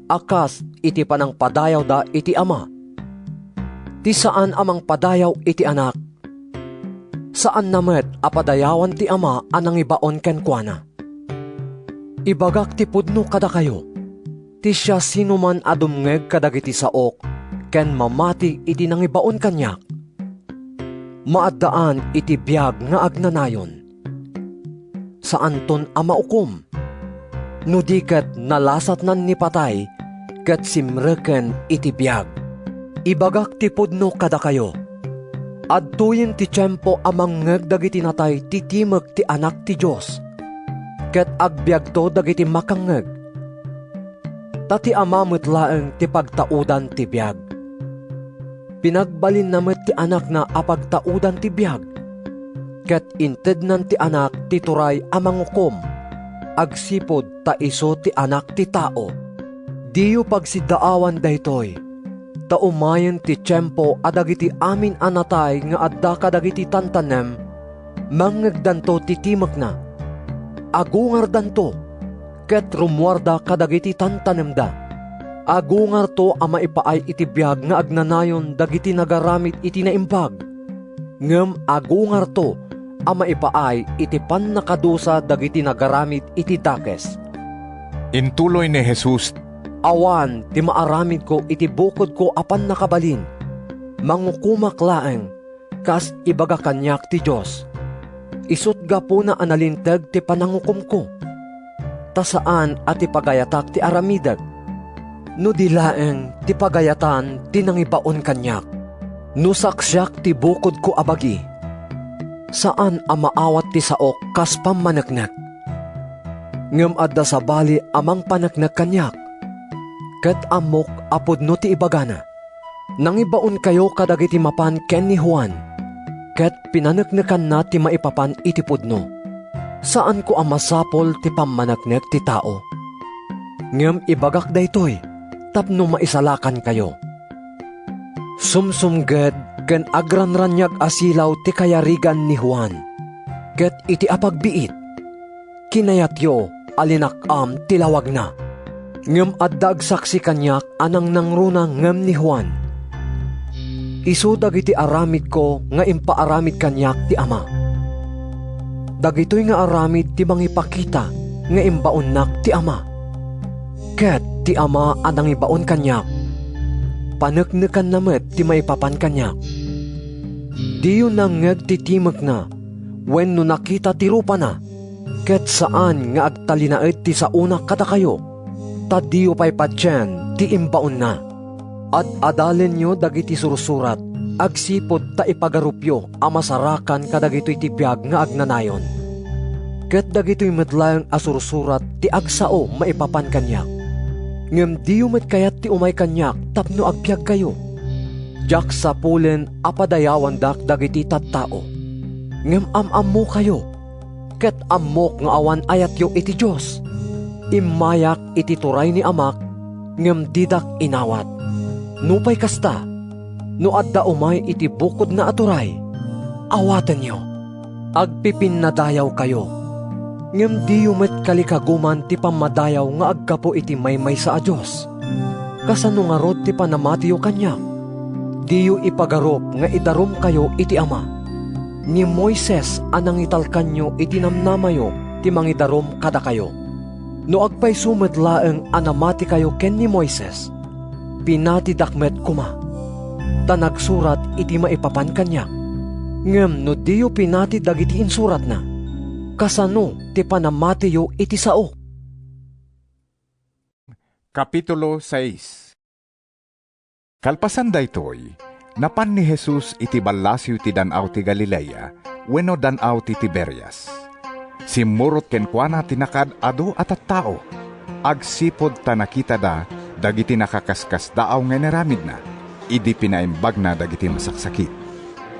akas iti panang padayaw da iti ama. Ti saan amang padayaw iti anak? Saan namet apadayawan ti ama anang ibaon ken kuana? Ibagak ti pudno kada kayo. Ti siya sinuman adumngeg kadagiti saok ken mamati iti nang ibaon kanyak. Maaddaan iti biyag nga agnanayon. Saan ton ama ukom? No di ket nalasat nan ni patay ket simreken iti biyag. Ibagak ti pudno kada kayo. Adtuyin ti tiyempo amang ngeg dagiti natay titimeg ti anak ti Diyos. Ket agbiagto dagiti makangngeg. Tati ama met laeng ti pagtaudan ti biyag. Pinagbalin na met ti anak na apagtaudan ti biyag. Ket inted nan ti anak ti turay amang hukom. Agsipod ta iso ti anak ti tao. Diyo pagsidaawan daytoy. Ta umayen ti tiyempo adagiti amin anatay nga adda kadagiti tantanem, mangegdanto titimek na. Agungar danto, ket rumwarda kadagiti tantanem da. Agungar to ama ipaay iti biyag nga agnanayon dagiti nagaramit iti naimbag. Ngem agungar to ama ipaay iti pannakadusa dagiti nagaramit iti dakes.
Intuloy ni Jesus,
Awan, ti maaramid ko iti bukod ko apan nakabalin. Mangukumak laeng, kas ibaga kanyak ti Diyos. Isut gapo na analinteg ti panangukum ko. Ta saan at ipagayatak ti aramidag. No dilaeng ti pagayatan ti nangibaon kanyak. No saksyak ti bukod ko abagi. Saan amaawat ti saok kas pamanagnak. Ngem adda sa bali amang panagnak kanyak. Ket amok apod no ti ibagana. Nangibaon kayo kadagiti mapan ken ni Juan. Ket pinaneknekan na ti maipapan iti pudno. Saan ko amasapol ti pamaneknek ti tao? Ngem ibagak daytoy, tapno maisalakan kayo. Sumsumged ken agranranyag asilaw ti kayarigan ni Juan. Ket iti apagbiit. Kinayatyo alinakam tilawag na. Ngem addag saksi kanyak anang nangruna ngem ni Juan. Isu dagiti aramid ko nga impaaramid kanyak ti ama. Dagitoy nga aramid ti mangipakita nga imbaonnak ti ama. Ket ti ama anang ibaon kanyak. Paneknekan namet ti maipapan kanyak. Diyo nangeg ti timek na wenno nakita ti rupa na. Ket saan nga agtalinaed ti sauna kada kayo. Tadiyo pa'y patyen, ti imbaon na. At adalen nyo dagiti sursurat, agsipod ta ipagarupyo, amasarakan kadagito'y ti biyag nga agnanayon. Ket dagito'y medlayang asursurat, ti agsao maipapan kanyak. Ngem diyo met kayat ti umay kanyak, tapno agbyag kayo. Jak sapulen apadayawan dak dagiti tattao. Ngem amam mo kayo. ket ammok nga awan ayatyo iti Diyos. Imayak iti turay ni amak, ngem didak inawat. Nupay kasta, no adda umay iti bukod na aturay, awaten nyo. Agpipinadayaw kayo. Ngem di yumet kalikaguman ti pamadayaw nga aggapo iti maymay sa Diyos. Kasano nga rod ti panamatiyo kanya? Diyo ipagarop nga idarom kayo iti ama. Ni Moises anang italkan nyo iti namnamayo ti mangidarom kada kayo. No agpay sumet laeng anamati kayo ken ni Moises, pinati dakmet kuma. Tanagsurat iti maipapan kanya. Ngem no diyo pinati dagiti insurat na, kasano ti panamatiyo iti sao?
Kapitulo 6. Kalpasan daytoy, napan ni Jesus iti ballasyo ti Danaw ti Galilea, wenno Danaw ti Tiberias. Simurot kenkwana tinakad adu at tao, agsipod ta nakita da, dagiti nakakaskas daaw nga naramid na, idi pinaimbag na dagiti masaksakit.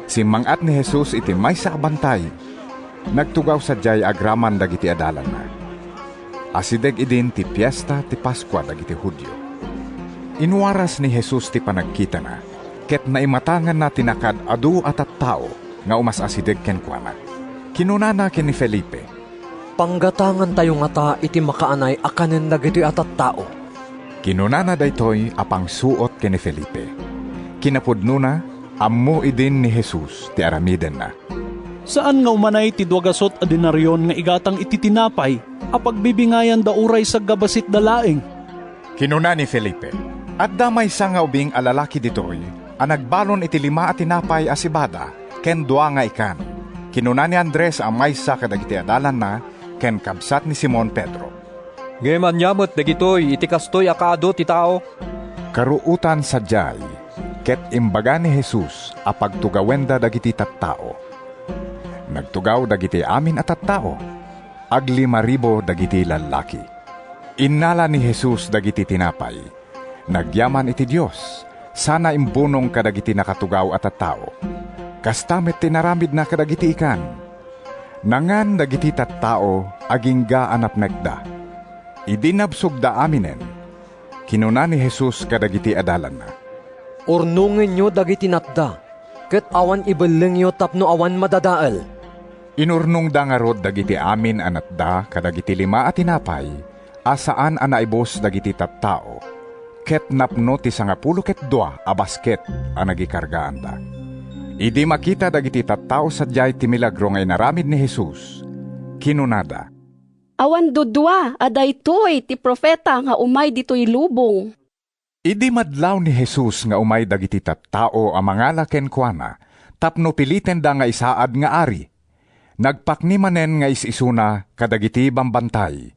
Simangat ni Jesus iti maysa a bantay, nagtugaw sadyay agraman dagiti adalan na. Asideg idin ti piyesta ti Paskwa dagiti Hudyo. Inwaras ni Jesus ti panagkita na, ket naimatangan na tinakad adu at tao nga umas asideg kenkwana. Kinunana ken ni Felipe,
panggatangan tayo nga ta iti makaanay akanen dagiti at tao.
Kinunana daytoy apang suot ken ni Felipe. Kinapudno na, ammo idin ni Jesus ti aramiden na.
Saan nga umanay ti 20 denaryon nga igatang iti tinapay, apagbibingayan da uray sa gabasit dalaeng?
Kinuna ni Felipe, at damay sa nga ubing alalaki ditoy, ang nagbalon iti 5 tinapay asibada, ken 2 nga ikan. Kinuna ni Andres ang maysa kadagiti adalan na, ken kabsat ni Simon Pedro.
Ngayon nyamot dagitoy iti kastoy akaado ti tao.
Karuutan sadyay, ket imbaga ni Jesus apagtugawenda dagiti tattao. Nagtugaw dagiti amin at tattao, ag 5,000 dagiti lalaki. Innala ni Jesus dagiti tinapay, nagyaman iti Dios, sana imbunong kadagiti nakatugaw at tattao. Kastamet tinaramid na kadagiti ikan. Nangan dagiti tattao agingga anapnekda. Idinabsog da aminen. Kinuna ni Jesus kadagiti adalan na.
Urnungin nyo dagiti natda, ket awan ibeling nyo tapno awan madadaal.
Inurnong da nga rod dagiti amin anatda kadagiti 5 at tinapay, asaan anaibos dagiti tattao, ket napno ti 10 ket 2 a basket ang nagikargaan da. Idi makita dagiti tattao sadyay ti milagro nga inaramid ni Jesus. Kinunada,
awan dudwa aday toy ti profeta nga umay ditoy lubong.
Idi madlaw ni Jesus nga umay dagiti tattao a mangala kenkwana, tapno piliten da nga isaad nga ari. Nagpaknimanen nga isisuna kadagiti bambantay.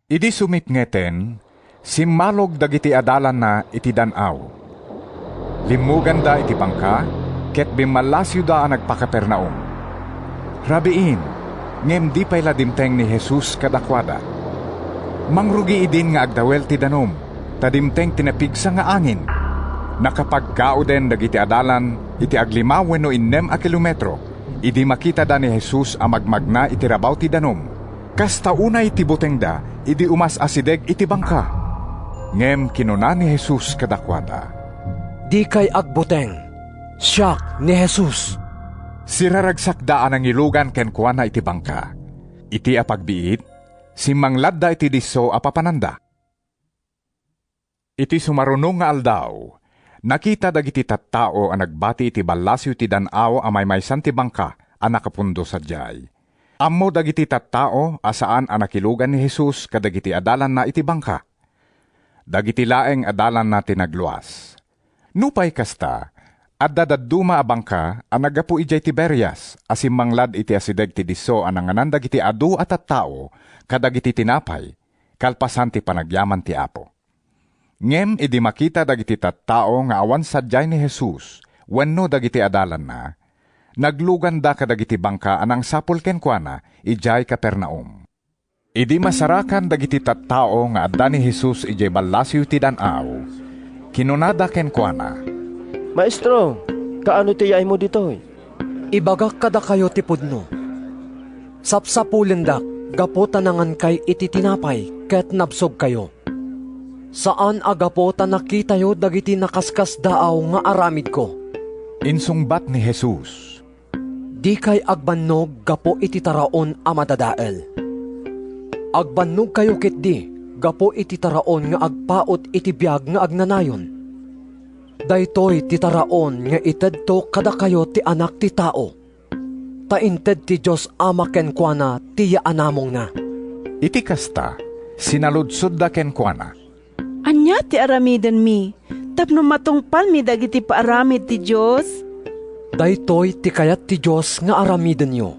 Idi sumipngeten, simmalog dagiti adalan na iti Danaw. Limugan da iti bangka, ket bimalasyo da ang nagpakapernaum. Rabiin, ngem di pay ladimteng ni Jesus kadakwada. Mangrugi idin nga agdawel ti danom, tadimteng tinapigsa nga angin. Nakapagkao den dagiti adalan iti aglima wenno 6 kilometro. Idi makita da ni Jesus ang magmagna iti rabaw ti danom. Kastauna iti buteng da, idi umas asideg iti bangka. Ngem kinuna ni Jesus kadakwada,
di kay agbuteng, siyak ni Jesus.
Siraragsak daan ang ilugan ken kuana iti bangka. Iti apagbiit, simanglad da iti diso apapananda. Iti sumarunong nga aldaw, nakita dagiti tattao ang nagbati iti ballasyo ti Danaw a maymaysan ti bangka a nakapundo sadyay. Ammo dagiti tattao asaan ang nakilugan ni Jesus kadagiti adalan na iti bangka. Dagiti laeng adalan na tinagluas. Nupay kasta, adda dadduma a bangka ang nagapu ijay Tiberias asimanglad iti asideg ti diso ang nanganan dagiti adu at tattao kadagiti tinapay, kalpasan ti panagyaman ti Apo. Ngem idi makita dagiti tattao nga awan sadyay ni Jesus, wenno dagiti adalan na, naglugan da kadagiti bangka anang sapul kenkwana, ijay Capernaum. Idi masarakan dagiti tattao nga adda ni Jesus ijay ballasyo ti Danaw, kinunada kenkwana,
Maestro, kaano tiyay mo ditoy?
Ibagak kada kayo ti pudno. Sapsapulendak, gapo tanangan kay iti tinapay, ket nabsog kayo. Saan agapo ta nakitayo dagiti nakaskas daaw nga aramid ko?
Insungbat ni Jesus,
Di kay agbannog gapo iti taraon a madadael. Agbannog kayo ket di, gapo iti taraon nga agpaot iti biag nga agnanayon. Daytoy ti taraon nga itedto kada kayo ti anak ti tao. Tainted ti Diyos ama kenkwana ti yaanamong na.
iti kasta, sinaludsod da kenkwana.
Anya ti aramiden mi, tapno matungpal mi dagiti paaramid ti Diyos?
Daytoy ti kayat ti Diyos nga aramiden nyo.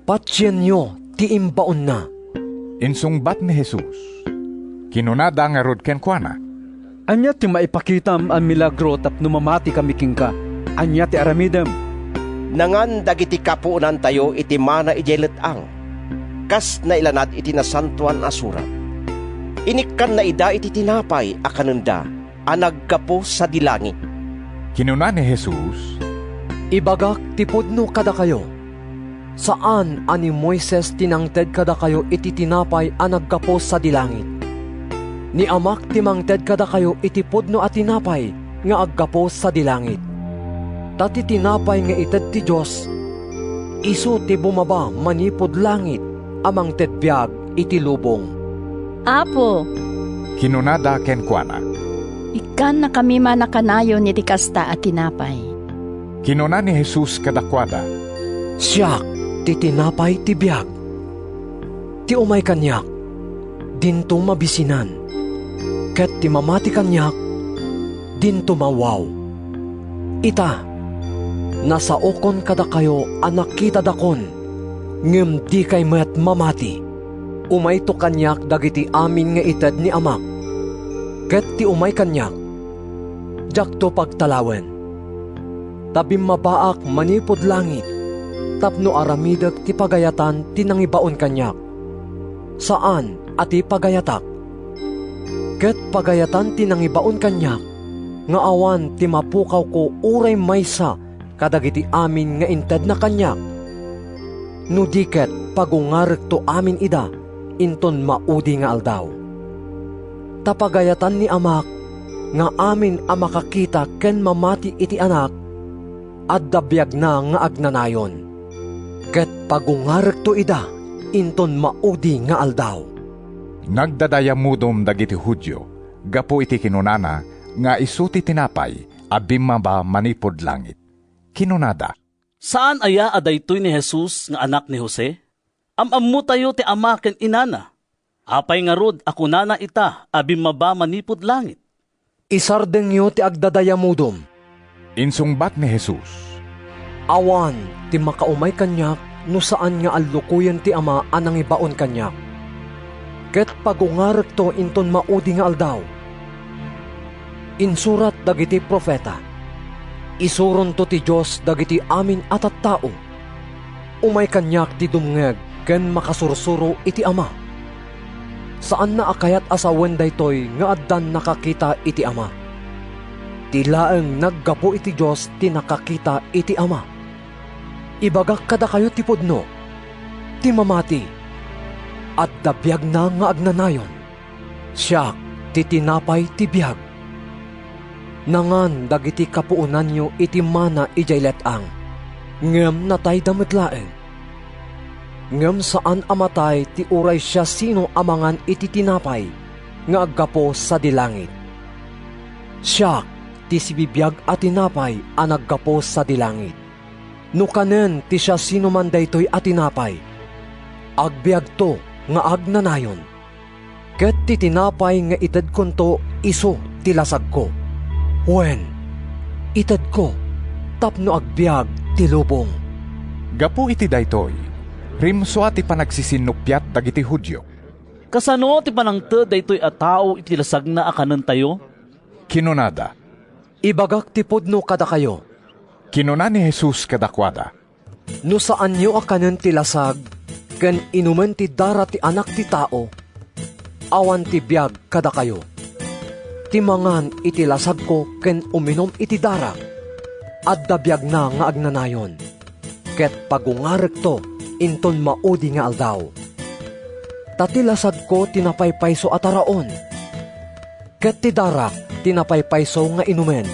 Patsyen nyo ti imbaon na.
Insungbat ni Jesus, kinunada nga rod kenkwana.
Anya ti maipakitam ang milagro tapno mamati kami kingka. Anya ti aramidem.
Nangan dagiti kapuunan tayo iti mana ijelet ang. Kas na ilanad iti nasantuan asurat. Inikkan na ida iti tinapay akanunda, anaggapo sa dilangit.
Kinuna ni Jesus,
Ibagak ti pudno kada kayo. Saan ani Moises tinangted kada kayo iti tinapay anaggapo sa dilangit? Ni amak timangted kada kayo iti pudno at tinapay nga aggapo sa dilangit. Tati tinapay nga ited ti Diyos, iso ti bumaba manipod langit amang tedbyag iti lubong.
Apo,
kinunada kenkwana.
ikan na kami manakanayon iti kasta at tinapay.
Kinuna ni Jesus kadakwada,
Siyak ti tinapay ti biyag. Ti umay kanyak, dinto mabisinan. Ket ti mamati kanyak, dinto mawaw. Ita, nasa okon kada kayo anak kita dakon, ngem di kay mayat mamati. Umay to kanyak dagiti amin nga ited ni amak. Ket ti umay kanyak, jak to pagtalawen. Tabim mabaak manipod langit, tapno aramidag ti pagayatan tinangibaon kanyak. Saan ati pagayatak? Ket pagayatan tinangibaon kanyak, nga awan ti mapukaw ko uray maysa kadagiti amin nga inted na kanyak. No diket pagungarek to amin ida, inton maudi nga aldaw. Tapagayatan ni amak, nga amin a makakita ken mamati iti anak, at dabiyag na nga agnanayon. Ket pagungarek to ida, inton maudi nga aldaw.
Nagdadayamudom dagiti Hudyo, gapo iti kinunana, nga isuti tinapay, abim maba manipod langit. Kinunada,
Saan aya adaytoy ni Jesus nga anak ni Jose? Amammo tayo ti ama ken inana. Apay nga rod ako nana ita, abim maba manipod langit.
Isardeng yo ti agdadayamudom.
insungbat ni Jesus,
Awan ti makaumay kanyak no saan nga allukuyan ti ama anang ibaon kanyak. Ket pagungarek to inton maudi nga aldaw. Insurat dagiti profeta, isuron to ti Diyos dagiti amin at tao. Umay kanyak ti dumngeg ken makasursuro iti ama. Saan na akayat asawen daytoy nga addan nakakita iti ama? Tilaeng naggapo iti Diyos ti nakakita iti ama. Ibagak kada kayo ti pudno, ti mamati, at dabiyag na nga agnanayon. Siya ti tinapay ti biyag. Nangan dagiti kapuunan nyo iti mana ijaylet ang, ngem natay dametlaeng. Ngem saan amatay ti uray siya sino amangan iti tinapay, nga aggapo sa dilangit. Siya ti sibibiyag at tinapay a naggapo sa dilangit. No kanen ti siya sino man daytoy at tinapay, agbiag to nga agnanayon. Ket ti tinapay nga ited konto iso ti lasag ko. Wen, ited ko, tapno agbiag ti lubong.
gapo iti daytoy, rimso ati panagsisinupyat dagiti Hudyo.
Kasano ti panangted daytoy a tao iti lasag na akanan tayo?
Kinunada,
Ibagak ti pudno kada kayo.
kinuna ni Jesus kadakwada,
No saan nyo akanan ti lasag, ken inumen ti dara ti anak ti tao, awan ti biag kada kayo. Timangan iti lasag ko ken uminom iti dara, at dabiag na nga agnanayon. Ket pagungarek to, inton maudi nga aldaw. Tatilasad ko tinapaypayso ataraon. Ket ti darak tinapaypayso nga inumen.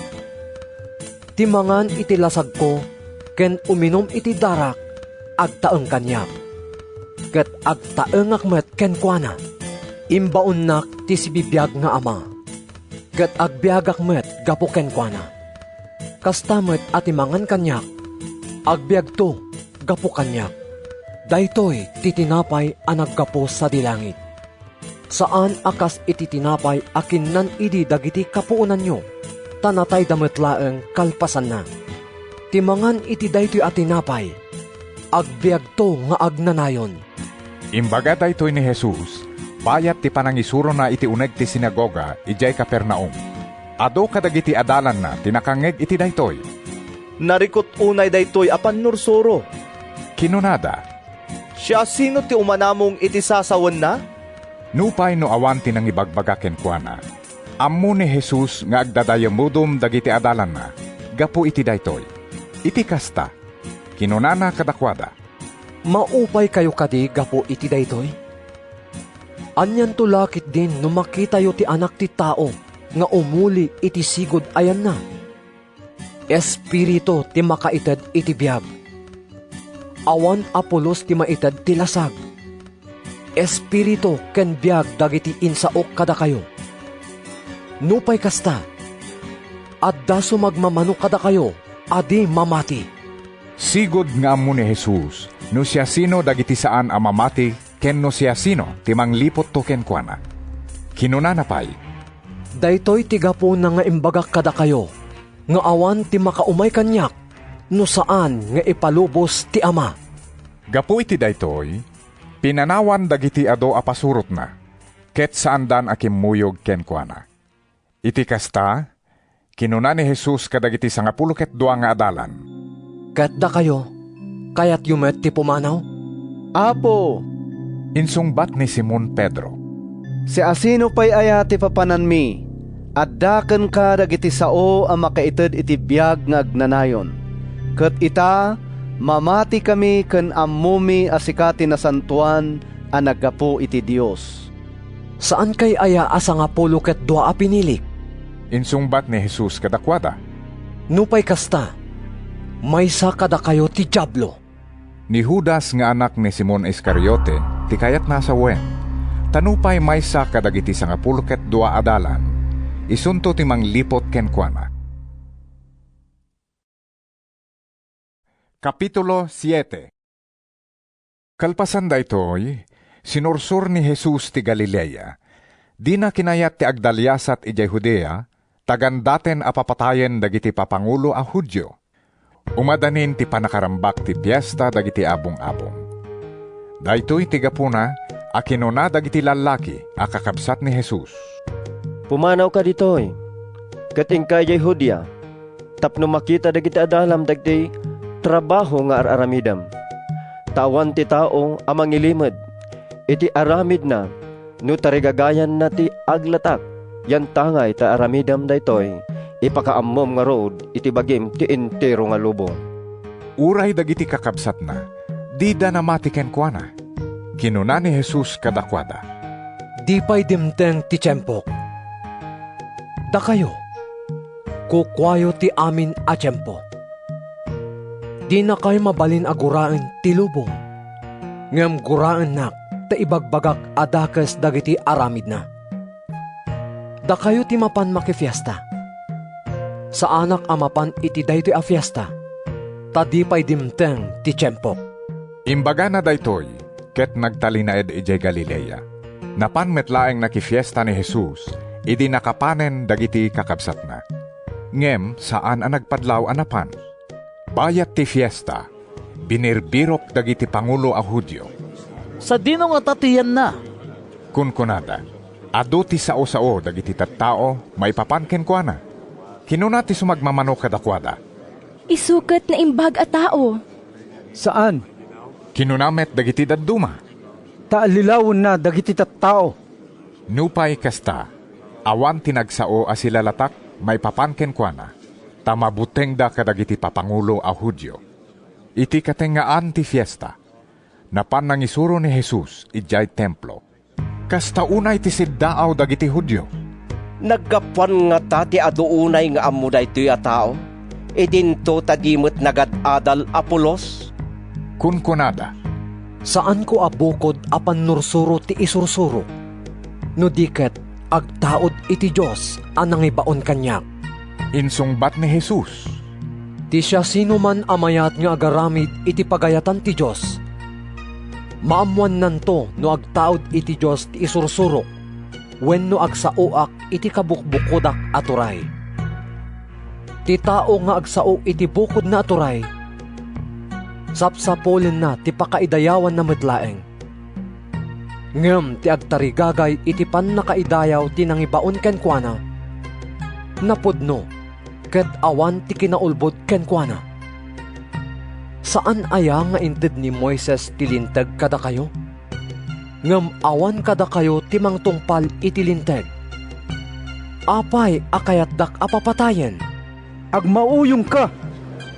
Timangan iti lasag ko, ken uminom iti darak, agtaeng kanyak. Ket agtaeng akmet ken kuana. Imbaon nak ti sibibiyag nga ama. Ket agbiag akmet gapo ken kuana. Kastamet at timangan kanyak, agbiag to gapo kanyak. Daytoy titinapay ang naggapo sa dilangit. Saan akas iti tinapay akin nan idi dagiti kapuunan nyo, tanatay dametlaeng kalpasan na. Timangan iti daytoy at tinapay, agbiag to nga agnanayon.
Imbaga daytoy ni Jesus, bayat ti panangisuro na iti uneg ti sinagoga, ijay Capernaum. Ado kadagiti adalan na tinakangeg iti daytoy.
Narikot unay daytoy apan nursuro.
Kinunada,
siya sino ti umanamong iti sasawan na?
Nupay no awan ti nang ibagbaga kenkwana. Ammo ni Jesus nga agdadayamudom dagiti adalan na, gapo iti daytoy. Iti kasta, kinunana kadakwada.
Maupay kayo kadi gapo iti daytoy? Anyan tulakit din no makita yo ti anak ti tao nga umuli iti sigod ayan na. Espiritu ti makaited iti biyag. Awan Apolos ti maited ti lasag. Espiritu ken biyag dagiti insaok kada kayo. Nupay kasta, adda sumagmamano kada kayo, adi mamati.
Sigod nga ammo ni Jesus, no siya sino dagiti saan a mamati, ken no siya sino ti manglipot to kenkwana. Kinunana pay,
daytoy ti gapo na nga imbagak kada kayo, nga awan ti makaumay kanyak, no saan nga ipalubos ti ama.
Gapo iti daytoy, pinanawan dagiti ado a pasurot na, ket saan dan akimuyog kenkwana. Iti kasta, kinuna ni Jesus kadagiti 12 nga adalan.
Ket da kayo, kayat yumet ti pumanaw?
Apo,
insungbat ni Simon Pedro.
Si asino pay aya ti papananmi, addaken ka dagiti sao a makaited iti biag nga agnanayon. Ket ita, mamati kami ken ammumi asikati na santuan a naggapo iti Dios.
Saan kay aya asa nga 12 a pinilik?
Insungbat ni Jesus kadakwada.
Nupay kasta, maysa kada kayo ti Diablo.
Ni Judas nga anak ni Simon Iscariote, ti kayat nasa wen. Tanupay maysa kadagiti 12 adalan, isunto ti manglipot kenkwana. Kapitulo 7. Kalpasan daytoy, sinursur ni Jesus ti Galilea. Di na kinayat ti agdalyasat ijay Judea, tagandaten a papatayen dagiti papangulo a Hudyo. Umadanin ti panakarambak ti piyesta dagiti abong-abong. Daytoy ti gapuna, a kinuna dagiti lalaki a kakabsat ni Jesus.
Pumanaw ka ditoy, kating kayay Hudya, tapno makita dagiti adalam dagiti trabaho nga araramidam. Tawan ti taong amang ilimad, iti aramid na, no tarigagayan na ti aglatak, yan tangay ta aramidam daytoy, ipakaammom nga road, iti bagim ti entero nga lubong.
Uray dagiti kakabsat na, di da namati kenkwana. Kinuna ni Jesus kadakwada.
Di pa'y dimteng ti tiyempok. Da kayo, kukwayo ti amin a tiyempo. Di na kayo mabalin aguraan ti lubong. Ngem guraan nak, ta ibagbagak adakes dagiti aramid na. Da kayo ti mapan makifiesta. Sa anak amapan iti daytoy a fiesta, ta di pa'y dimteng ti tiyempok.
Imbaga na daytoy, ket nagtalinaed ijay Galilea. Napan metlaeng nakifiesta ni Jesus, idi nakapanen dagiti kakabsat na. Ngem saan ang nagpadlaw anapan? Bayat ti fiesta, binirbirok dagiti pangulo a Hudyo.
Sa dino nga tatiyan na?
Kunkunada, adu ti sao-sao dagiti tattao, may papanken kwa na. Kinuna ti sumagmamano kadakwada.
Isukat na imbag a tao.
Saan?
Kinunamet dagiti dadduma.
Taalilawon na dagiti tattao.
Nupay kasta, awan tinagsao a silalatak, may papanken kwa na. Tamabuteng da kadagiti papangulo a Hudyo. Iti katengaan ti fiesta. napan nangisuro ni Jesus ijay templo. Kas taunay ti siddaaw dagiti Hudyo.
Naggapuan nga ta ti aduunay nga ammo daytoy a tao. Idinto tagimot nagadadal Apolos.
Kunkunada.
Saan ko abukod apan nursuro ti isursuro? No diket agtaod iti Diyos anang ibaon kanyak.
Insungbat ni Jesus.
Ti siya sino man amayat nga agaramid iti pagayatan ti Diyos. Maamuan nanto no agtaod iti Diyos ti isursurok, wenno agsauak iti kabukbukodak aturay. Ti tao nga agsao iti bukod na aturay, sapsapolin na ti pakaidayawan na metlaeng. Ngem ti agtarigagay iti pan nakaidayaw ti nangibaon kenkwana, napudno ket awan ti kinaulbod kenkwana. Saan aya nga inted ni Moises tilinteg kada kayo? Ngem awan kada kayo timang tungpal iti linteg. Apay akayatdak apapatayen.
Agmauyong ka.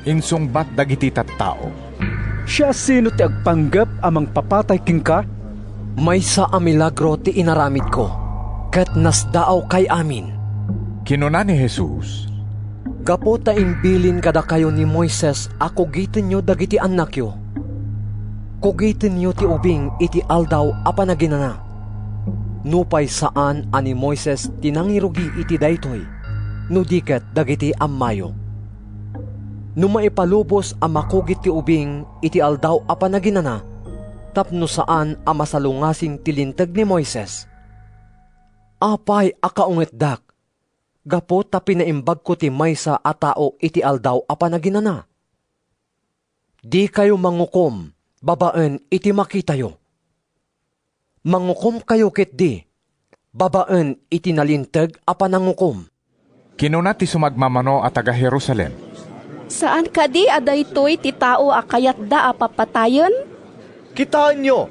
Insungbat dagiti tattao.
Siya sino ti agpanggap amang papatay king ka?
May sa amilagro ti inaramid ko, ket nasdaaw kay amin.
Kinuna ni Jesus.
Gapo ta imbilin kada kayo ni Moises a kugitin nyo dagiti anak yo. Kugitin nyo ti ubing iti aldaw a panaginana. Nupay saan ani Moises tinangirugi iti daytoy, no diket dagiti ammayo. No maipalubos a makugit ti ubing iti aldaw a panaginana, tapno saan a masalungasing tilintag ni Moises. Apay akaungetdak, gapo ta pinaimbag ko ti maysa a tao iti aldaw a panaginana. Di kayo mangukom, babaen iti makitayo. Mangukom kayo ket di, babaen iti nalinteg a panangukom.
Kinuna ti sumagmamano at taga Jerusalem.
Saan ka di adaytoy ti tao akayat da a papatayon?
Kitaan nyo,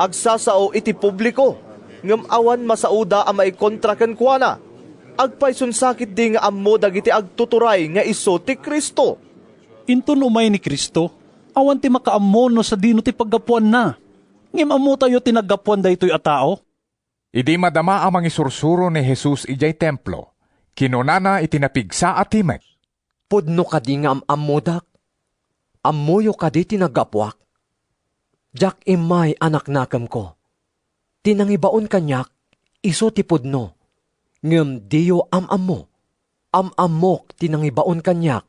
agsasao iti publiko, ngem awan masauda a maikontra kenkwana. Agpayson sakit di nga ammo dagiti agtuturay nga iso ti Kristo.
Inton umay ni Kristo, awan ti makaammo no sa dino ti paggapuan na. Ngem ammo tayo tinaggapuan daytoy a tao.
Idi madama amang isursuro ni Jesus ijay templo. Kinunana itinapigsa at timek.
Pudno ka di nga ammodak, ammoyo ka di tinaggapuak. Jak imay anak nakam ko. Tinangibaon kanyak, iso ti pudno. Ngem diyo amammo, amamok tinangibaon kanyak,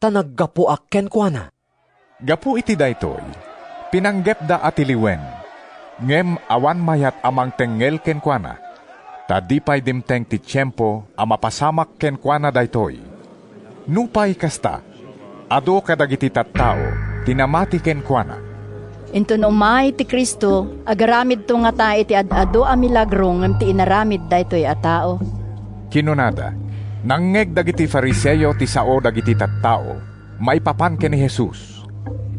tanaggapuak kenkwana.
Gapu iti daytoy, pinanggep da atiliwen, ngem awan mayat amang tengel kenkwana, tadipay dimteng ti tiyempo amapasamak kenkwana daytoy. Nupay kasta, ado kadagiti tattao, tinamati kenkwana.
Inton umay ti Kristo, agaramid to nga ta iti ad-ado a milagro ngem ti inaramid daytoy a tao.
Kinunada, nangngeg dagiti Fariseyo ti sao dagiti tattao, maipapan ken ni Jesus.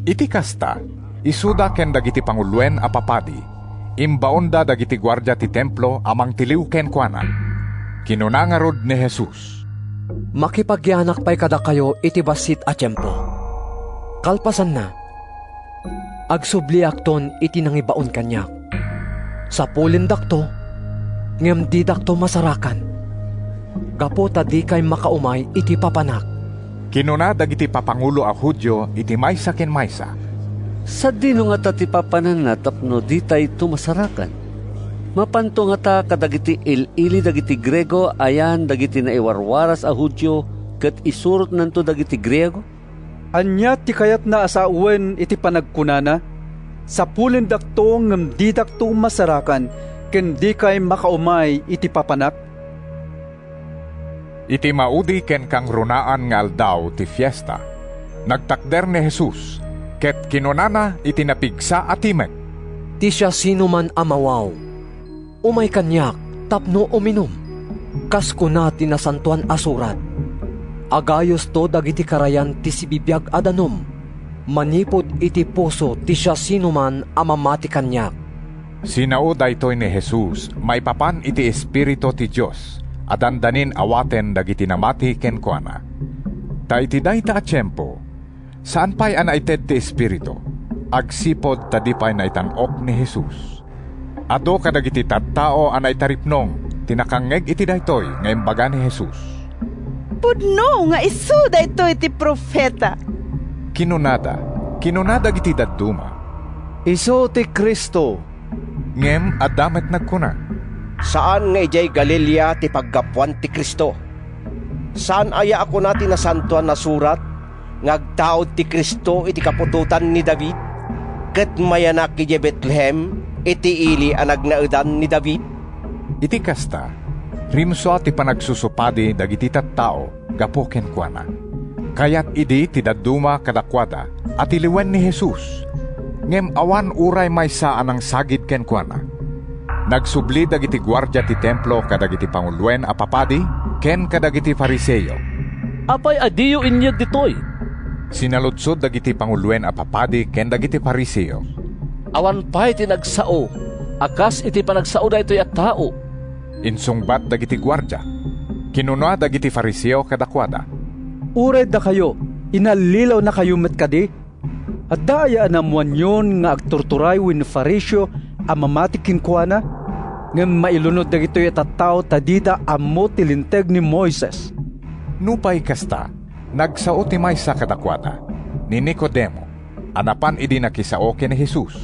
Iti kasta, isuda ken dagiti panguluen a papadi, imbaonda dagiti gwardya ti templo amang tiliw kenkwana. Kinunangarod ni Jesus.
Makipagyanak pay kada kayo iti basit a tiyempo. Kalpasan na, agsubli akton iti nangibaon kanyak. Sa pulin dakto, ngem di dakto masarakan. Gapo ta di kay makaumay iti papanak.
Kinuna dagiti papangulo a Hudyo iti maysa ken maysa.
Sa dino nga ta ti papanan na tapno di tay tumasarakan. Mapanto nga ta kadagiti ili dagiti Grego ayan dagiti naiwarwaras a Hudyo ket isurot nanto dagiti Grego.
Anya ti kayat na asauwen iti panagkunana, sa pulin dakto ngem di dakto masarakan, ken di kay makaumay iti papanak.
Iti maudi ken kang runaan nga aldaw ti fiesta. Nagtakder ni Jesus, ket kinunana iti napigsa at timek.
Ti siya sino man amawaw, umay kanyak tapno uminom. Kas kuna tinasantuan asurat. Agayos to dagiti karayan ti sibibiyag adanom. Manipod iti puso ti siya sino man amamati kanyak.
Sinao daytoy ni Jesus, maipapan iti Espiritu ti Diyos, adandanin awaten dagiti namati kenkwana. Ta iti dayta a tiyempo, saan pa'y anaited ti Espiritu? agsipod tadipay na itanok ni Jesus. Ado kadagiti tattao anay taripnong, tinakangeg iti daytoy nga imbaga ni Jesus.
Pudno nga isu daytoy ti profeta.
Kinunada giti dadduma.
Isu ti Kristo.
Ngem adamet nagkuna.
Saan nga ijay Galilea ti paggapuan ti Kristo? Saan aya ako natin na santuan na surat? Ngagtaod ti Kristo iti kapututan ni David? Ket mayanak iti Bethlehem iti ili anag naedan ni David?
Iti kasta, rimso ti panagsusupadi dagiti tattao gapo kenkuana. Kayat idi ti dadduma kadakwada at iliwen ni Jesus. Ngem awan uray maysa anang sagid kenkuana. Nagsubli dagiti gwardya ti templo kadagiti pangulwen a papadi ken kadagiti fariseyo.
Apay adiyo inyag ditoy.
Sinaludsod dagiti pangulwen a papadi ken dagiti fariseyo.
Awan pa'y tinagsao, akas iti panagsao da ito'y at tao.
Insungbat dagiti gwardya. Kinuna dagiti fariseyo kadakwada.
Uray da kayo, inalilaw na kayo met kadi. At daya namuan yun nga agturturay win farisyo amamatikin kuana, nga mailunod dagitoy at tao tadida amo tilinteg ni Moises.
Nupay kasta, nagsao ti maysa kadakwada, ni Nicodemo, anapan idi nakisao ken ni Jesus.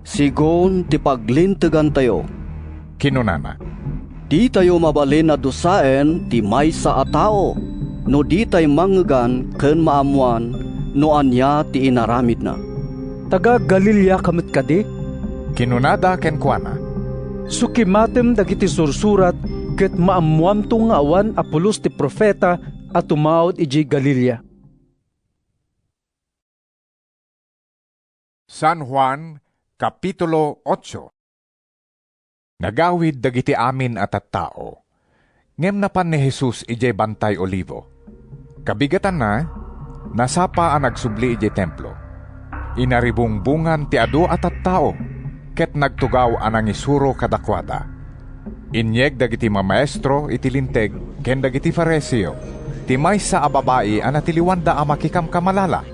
Sigon ti paglintegan tayo.
Kinunana.
Di tayo mabalin na dusaen ti maysa a tao, no di tay mangegan ken maamuan no anya ti inaramid na.
Taga Galilea kamet kadi?
Kinunada ken kuana.
Sukimatem dagiti sursurat ket maamuam to nga awan apulos ti profeta at tumawd iji Galilea.
San Juan, Kapitulo 8. Nagawid dagiti amin at tattao. Ngem napan ni Jesus ijay Bantay Olivo. Kabigatan na, nasapa ang nagsubli ijay templo. Inaribungbungan ti adu at tattao, ket nagtugaw anang isuro kadakwada. Inyeg dagiti mamaestro iti linteg ken dagiti fariseo. Ti maysa a babae a natiliwanda a makikam kamalala.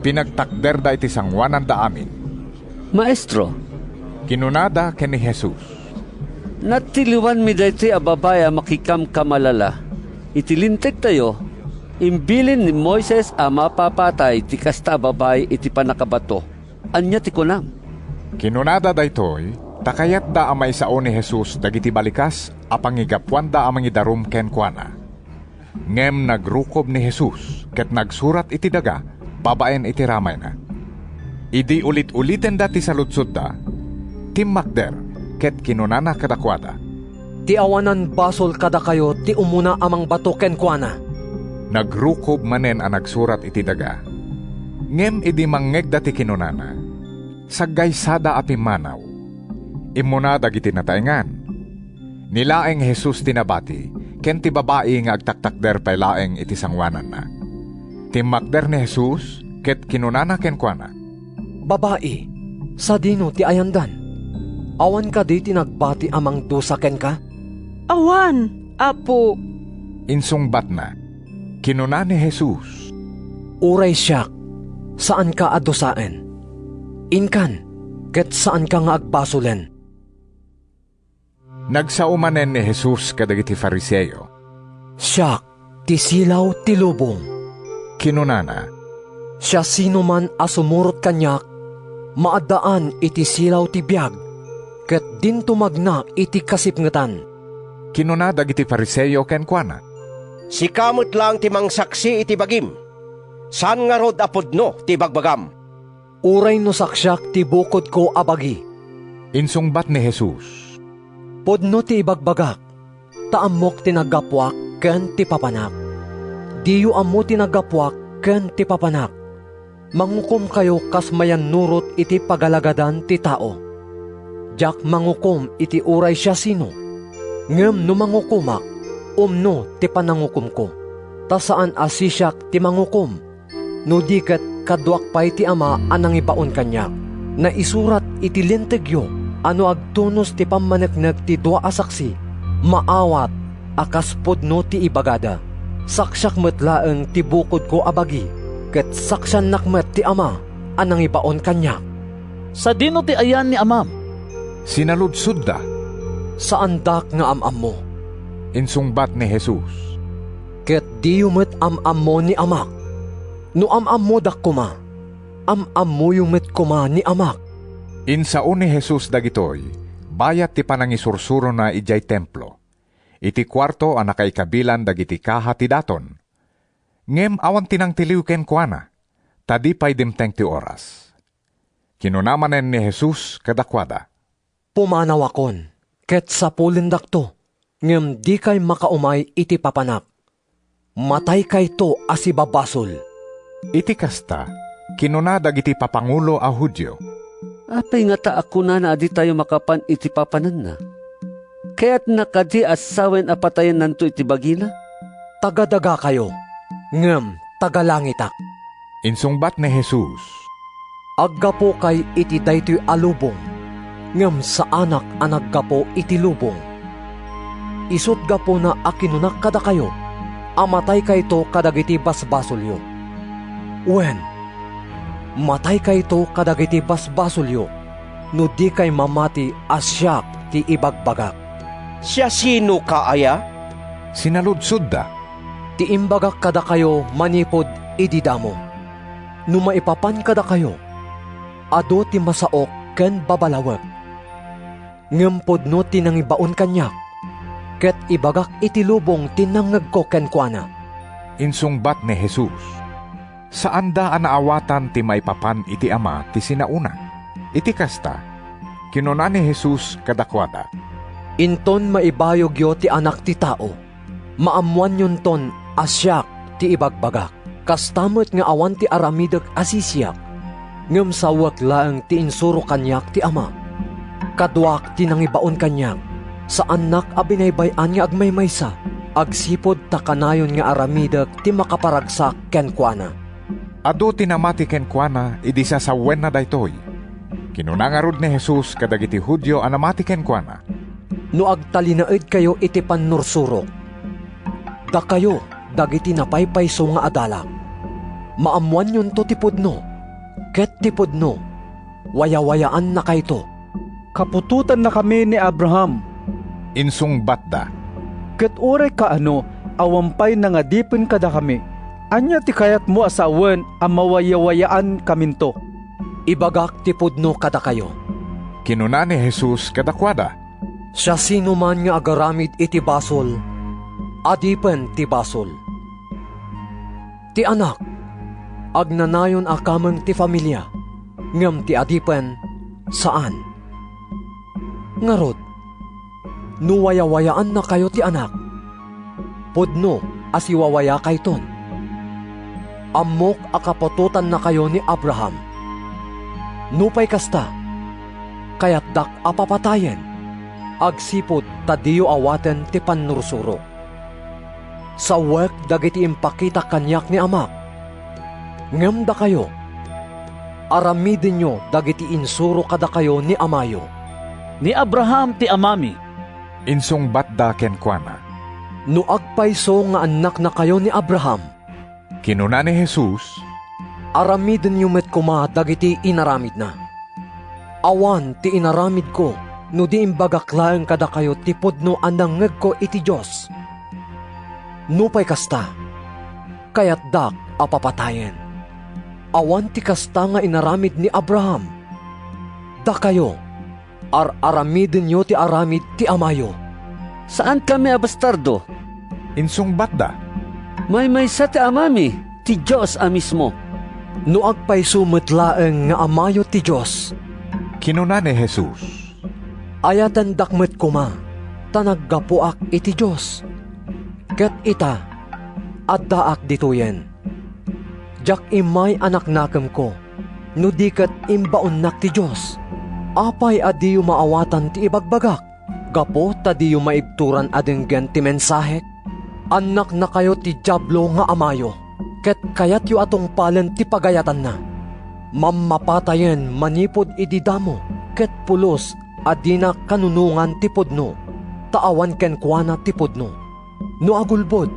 Pinagtakder da iti sangwanan da amin.
Maestro,
kinunada ken ni Jesus.
Natiliwan mi dayti a babae a makikam kamalala. Itilinteg tayo, imbilin ni Moises a mapapatay ti kasta babae iti panakabato. Anya ti kunam.
Kinunada daytoy, takayat da amay sao ni Jesus dagiti balikas a pangigapuan da amang idarum ken kuana. Ngem nagrukob ni Jesus ket nagsurat iti daga, babaen iti ramay na. Idi ulit-uliten da ti saludsod da, timmakder ket kinunana kadakwada.
Ti awanan basol kada kayo ti umuna amang bato ken kuana.
Nagrukob manen a nagsurat iti daga. Ngem idi mangeg da ti kinunana, sagay sada api manaw. Imuna dagiti nataengan. Nilaeng Jesus tinabati, ken ti babae nga agtaktakder pay laeng iti sangwanan na. Timmakder ni Jesus, ket kinunana ken kuana.
Babae, sa dino ti ayandan? Awan ka di tinagbati amang dusa ken ka?
Awan, apo.
Insungbat na, kinuna ni Jesus.
Uray siyak, saan ka adusaen? Inkan, ket saan ka nga agbasolen?
Nagsaumanen ni Jesus kadagiti fariseyo.
Siyak, ti silaw ti lubong.
Kinunana.
Siya sino man asumurot kanyak, maadaan iti silaw ti biyag, ket din tumagna iti kasipngetan.
Kinuna dagiti fariseyo ken kuana.
Si kamot lang ti mangsaksi iti bagim. San nga rod apodno ti bagbagam?
Uray no saksyak ti bukod ko abagi.
Insungbat ni Jesus.
Podno ti ibagbagak, taamok tinagapwak ken ti papanak. Diyo ammo tinagapwak ken ti papanak. Mangukom kayo kas mayan nurot iti pagalagadan ti tao. Jak mangukom iti uray siya sino. Ngem no mangukumak, umno ti panangukom ko. Ta saan asisyak ti mangukom. No diket kadwak pay ti ama anang ibaon kanyak. Na isurat iti lintegyo, ano agtunos ti pammaneknek ti dua asaksi. Maawat, akas podno ti ibagada. Saksyak metlaeng ti bukod ko abagi. Ket saksyan nakmet ti ama, anang ibaon kanya.
Sa dino ti ayan ni amam?
Sinaludsod da.
Sa andak nga amam mo.
Insungbat ni Jesus.
Ket di yumet amam mo ni amak. No amam mo dak kuma, amam mo yumet kuma ni amak.
Insaon ni Jesus dagitoy, bayat ti panangisursuro na ijay templo. Iti kwarto ang nakaikabilan dagiti kaha ti daton. Ngem awan tinang tiliw ken kuana, tadi pay dimteng ti oras. Kinunamanen ni Jesus kadakwada.
Pumanawakon, ket sa pulindak to, ngem di kay makaumay iti papanak. Matay kay to asibabasol.
Iti kasta, kinuna dagiti papangulo a Hudyo.
Apay nga ta ako na adi tayo makapan iti papanan na. Kaya't nakadi asawen apatayan nanto iti bagina?
Tagadaga kayo, ngem tagalangitak.
Insungbat ni Jesus.
Aggapo kay iti daytoy alubong, ngem sa anak anaggapo iti lubong. Isut gapo na akinunak kada kayo, amatay kay to kadagiti basbasolyo. Wen, matay kay to kadagiti basbasolyo, no di kay mamati asyak ti ibagbagak.
Siya sino kaaya?
Sinaludsod da.
Ti imbagak kada kayo manipod ididamo. No maipapan kada kayo, ado ti masaok ken babalawag. Ngempod no tinangibaon kanyak, ket ibagak iti lubong tinangag ko ken kuana.
Insungbat ni Jesus. Saan da anaawatan ti maipapan iti ama ti sinauna? Iti kasta, kinuna ni Jesus kadakwada.
Inton maibayog yo ti anak ti tao, maamuan yun ton asyak ti ibagbagak. Kastamot nga awan ti aramidag asisyak, ngem sawak laeng ti insuro kanyak ti ama. Kadwak ti nangibaon kanyak, sa anak a binaybayan nga agmaymaysa, agsipod takanayon nga aramidag ti makaparagsak ken kuana.
Ado tinamati ken kuana idi sasawen na daytoy. Kinunangarod ni Jesus kadagiti Hudyo anamati ken kuana.
No agtalinaed kayo iti panursurok, da kayo dagiti napaypayso nga adalak. Maamuan yun to tipudno, ket tipudno, wayawayaan na kayto.
Kapututan na kami ni Abraham.
Insungbat da.
Ket uray kaano, awampay na nga dipin kada kami. Anya ti kayat mo asawen ang mawayawayaan kaminto.
Ibagak tipudno kada kayo.
Kinuna ni Jesus kadakwada.
Siya sino man nga agaramid iti basol, adipen ti basol. Ti anak, agnanayon akameng ti familia, ngem ti adipen, saan? Ngarod, nuwayawayaan na kayo ti anak, pudno asiwawaya kayton. Amok akapotutan na kayo ni Abraham. Nupay kasta, kayat dak apapatayen, agsipod tadiyo awaten ti pannursuro. Sa wek dagiti impakita kanyak ni amak. Ngem da kayo, aramidin nyo dagiti insuro kada kayo ni amayo.
Ni Abraham ti amami.
Insungbat da ken kuana.
No agpayso nga anak na kayo ni Abraham.
Kinuna ni Jesus.
Aramidin nyo met kuma dagiti inaramid na. Awan ti inaramid ko, no di imbagaklaeng kada kayo tipod no anangeg ko iti Diyos. Nupay kasta, kayat dak apapatayen. Awan ti kasta nga inaramid ni Abraham. Da kayo, aramidin nyo ti aramid ti amayo.
Saan kami abastardo?
Insungbat da.
May-maysa ti amami, ti Diyos a mismo.
No agpayso metlaeng nga amayo ti Diyos.
Kinuna ni Jesus.
Ayatan dakmet kuma, tanaggapuak iti Diyos. Ket ita, addaak ditoyen. Jak imay anak nakam ko, no dikat imbaon nak ti Diyos. Apay adiyo maawatan ti ibagbagak, gapo tadiyo maibturan adenggen ti mensahek. Anak na kayo ti Diablo nga amayo, ket kayat yu atong palen ti pagayatan na. Mammapatayen manipod ididamo, ket pulos adina kanunungan ti pudno, taawan ken kuana ti pudno. No agulbod,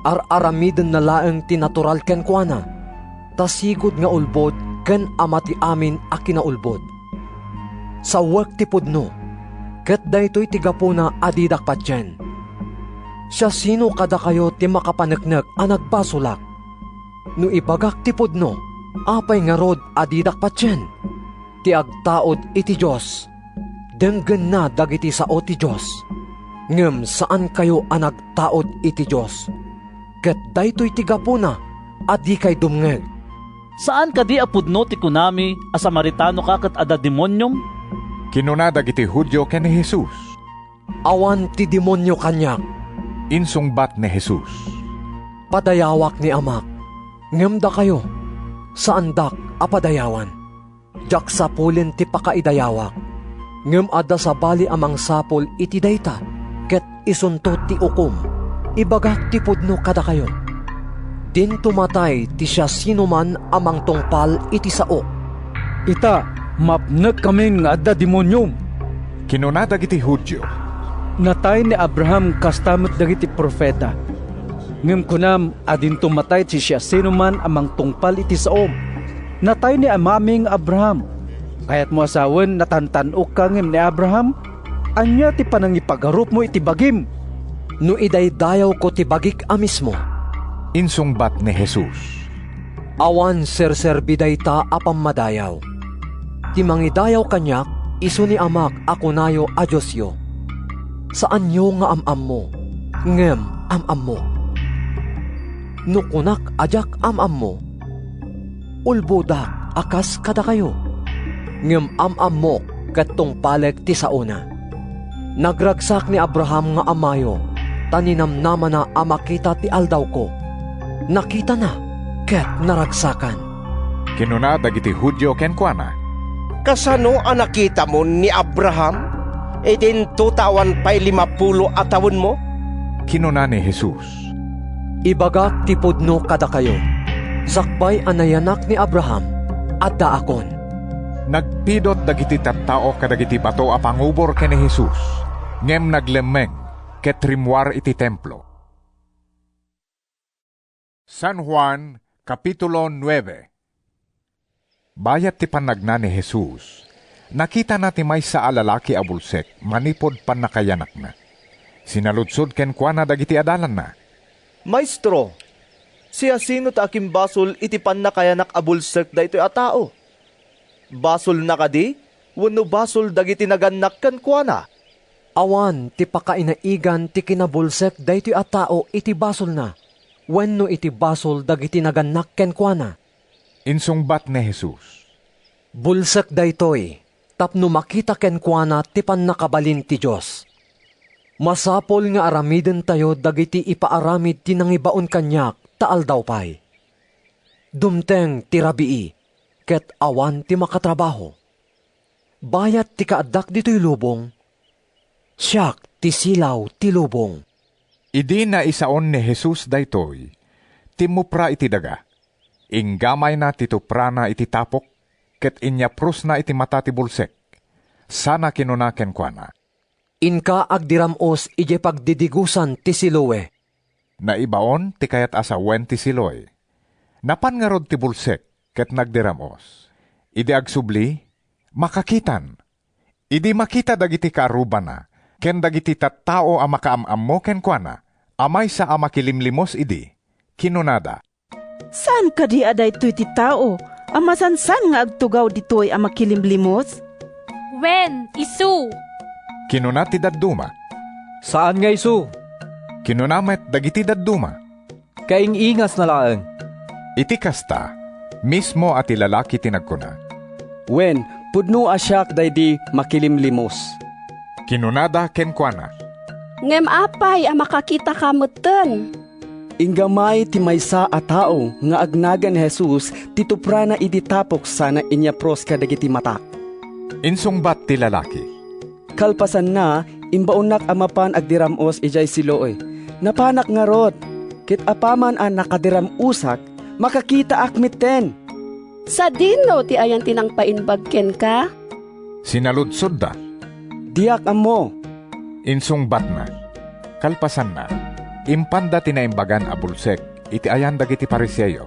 aramiden na laeng ti natural ken kuana, tasigod nga ulbod ken ama ti amin a kinaulbod. Sawek ti pudno, ket daytoy ti gapuna adidak patyen. Siya sino kada kayo ti makapaneknek a nagbasulak. No ibagak ti pudno, apay nga rod adidak patyen. Ti agtaod iti Diyos, denggen na dagiti sao ti Diyos. Ngem saan kayo ang nagtaod iti Diyos? Ket daytoy ti gapuna, adi kay dumngeg.
Saan ka di apudno ti kunami a Samaritano ka ket ada demonyom?
Kinuna dagiti Hudyo ken ni Jesus.
Awan ti demonyo kanyak.
Insungbat ni Jesus.
Padayawak ni amak, ngem da kayo, saan dak apadayawan? Jak sapulin ti pakaidayawak, ngem ada sa bali amang sapol iti dayta, ket isuntot ti ukom, ibagak ti pudno kada kayo. Din tumatay ti siya sinuman amang tungpal iti sao.
Ita, mapnek kamin nga adda demonyom.
Kinuna dagiti Hudyo.
Natay ni Abraham kastamot dagiti profeta. Ngem kunam adin tumatay ti siya sinuman amang tungpal iti saom. Natay ni amaming Abraham. Kayat mo asawen natantanok ka ngem ni Abraham, anya ti panangipagarup mo iti bagim.
No idaydayaw ko ti bagik a mismo.
Insungbat ni Jesus.
Awan serserbiday ta apam madayaw. Ti mangidayaw kanyak, iso ni amak ako nayo a Diyosyo. Saan nyo nga amam mo? Ngem amam mo. Nukunak ajak amam mo. Ulbodak akas kada kayo. Ngem amam mo katong paleg ti sauna. Nagragsak ni Abraham nga amayo, taninam naman na amakita ti aldaw ko. Nakita na, ket naragsakan.
Kinuna dagiti Hudyo ken kuana.
Kasano ang nakita mo ni Abraham? E din tutawan pa'y 50 atawon mo?
Kinuna ni Jesus.
Ibagak ti pudno kada kayo. Sakbay anayanak ni Abraham, adda akon.
Nagpidot dagiti tattao kadagiti bato a pangubor ken ni Jesus. Ngem naglemeng ket rimwar iti templo. San Juan, Kapitulo 9. Bayat ti panagna ni Jesus, nakita na ti maysa a lalaki a bulsek, manipod pan nakayanak na. Sinaludsod ken kuana dagiti adalan na.
Maestro, siya sino ta aking basol iti pan nakayanak a bulsek daytoy a tao? Basol na kadi, wenno basol dagiti naganak ken kuana?
Awan ti pakainaigan ti kinabulsek daytoy a tao iti basol na. Wenno iti basol dagiti naganak ken kuana.
Insungbat ni Jesus.
Bulsek daytoy, tapno makita ken kuana ti pannakabalin ti Dios. Masapol nga aramiden tayo dagiti ipaaramid ti nangibaon kanyak taal daw pay. Dumteng ti rabii, ket awan ti makatrabaho. Bayat ti kaadak dito'y lubong, siyak ti silaw ti lubong.
Idi na isaon ni Jesus daytoy, timupra iti daga. Inggamay na titupra na iti tapok, ket inyapros na iti mata ti bulsek. Sana kinunaken kuana.
Inka agdiramos ije pagdidigusan ti silowe.
Naibaon ti kayat asawen ti siloy. Napan nga rod ti bulsek, ket nagdiramos. Idi agsubli, makakitan. Idi makita dagiti kaaruban na, ken dagiti tattao a makaamam mo ken kuana. Amay sa amakilimlimos idi, kinunada.
Saan ka di aday to'y ti tao? Amasansan nga agtugaw dito'y amakilimlimos?
Wen, isu!
Kinuna ti dadduma.
Saan nga isu?
Kinunamet dagiti dadduma.
Kaing-ingas na laeng.
Iti kasta, mismo ati lalaki tinagkuna.
Wen, pudno asyak daydi makilimlimos.
Kinunada ken kuana.
Ngem apay a makakita kameten.
Inggamay ti maysa a tao nga agnagan Jesus titupra na iditapok sana inyapros kadagiti mata.
Insungbat ti lalaki.
Kalpasan na, imbaunak amapan agdiramos ijay siloy. Napanak nga rod, kit apaman ang nakadiramusak, makakita akmiten.
Sa dino ti ayan tinang painbagken ka?
Sinaludsod da.
Diak amo.
Insungbat na. Kalpasan na. Impanda tinaimbagan a bulsek, iti ayan dagiti pariseyo.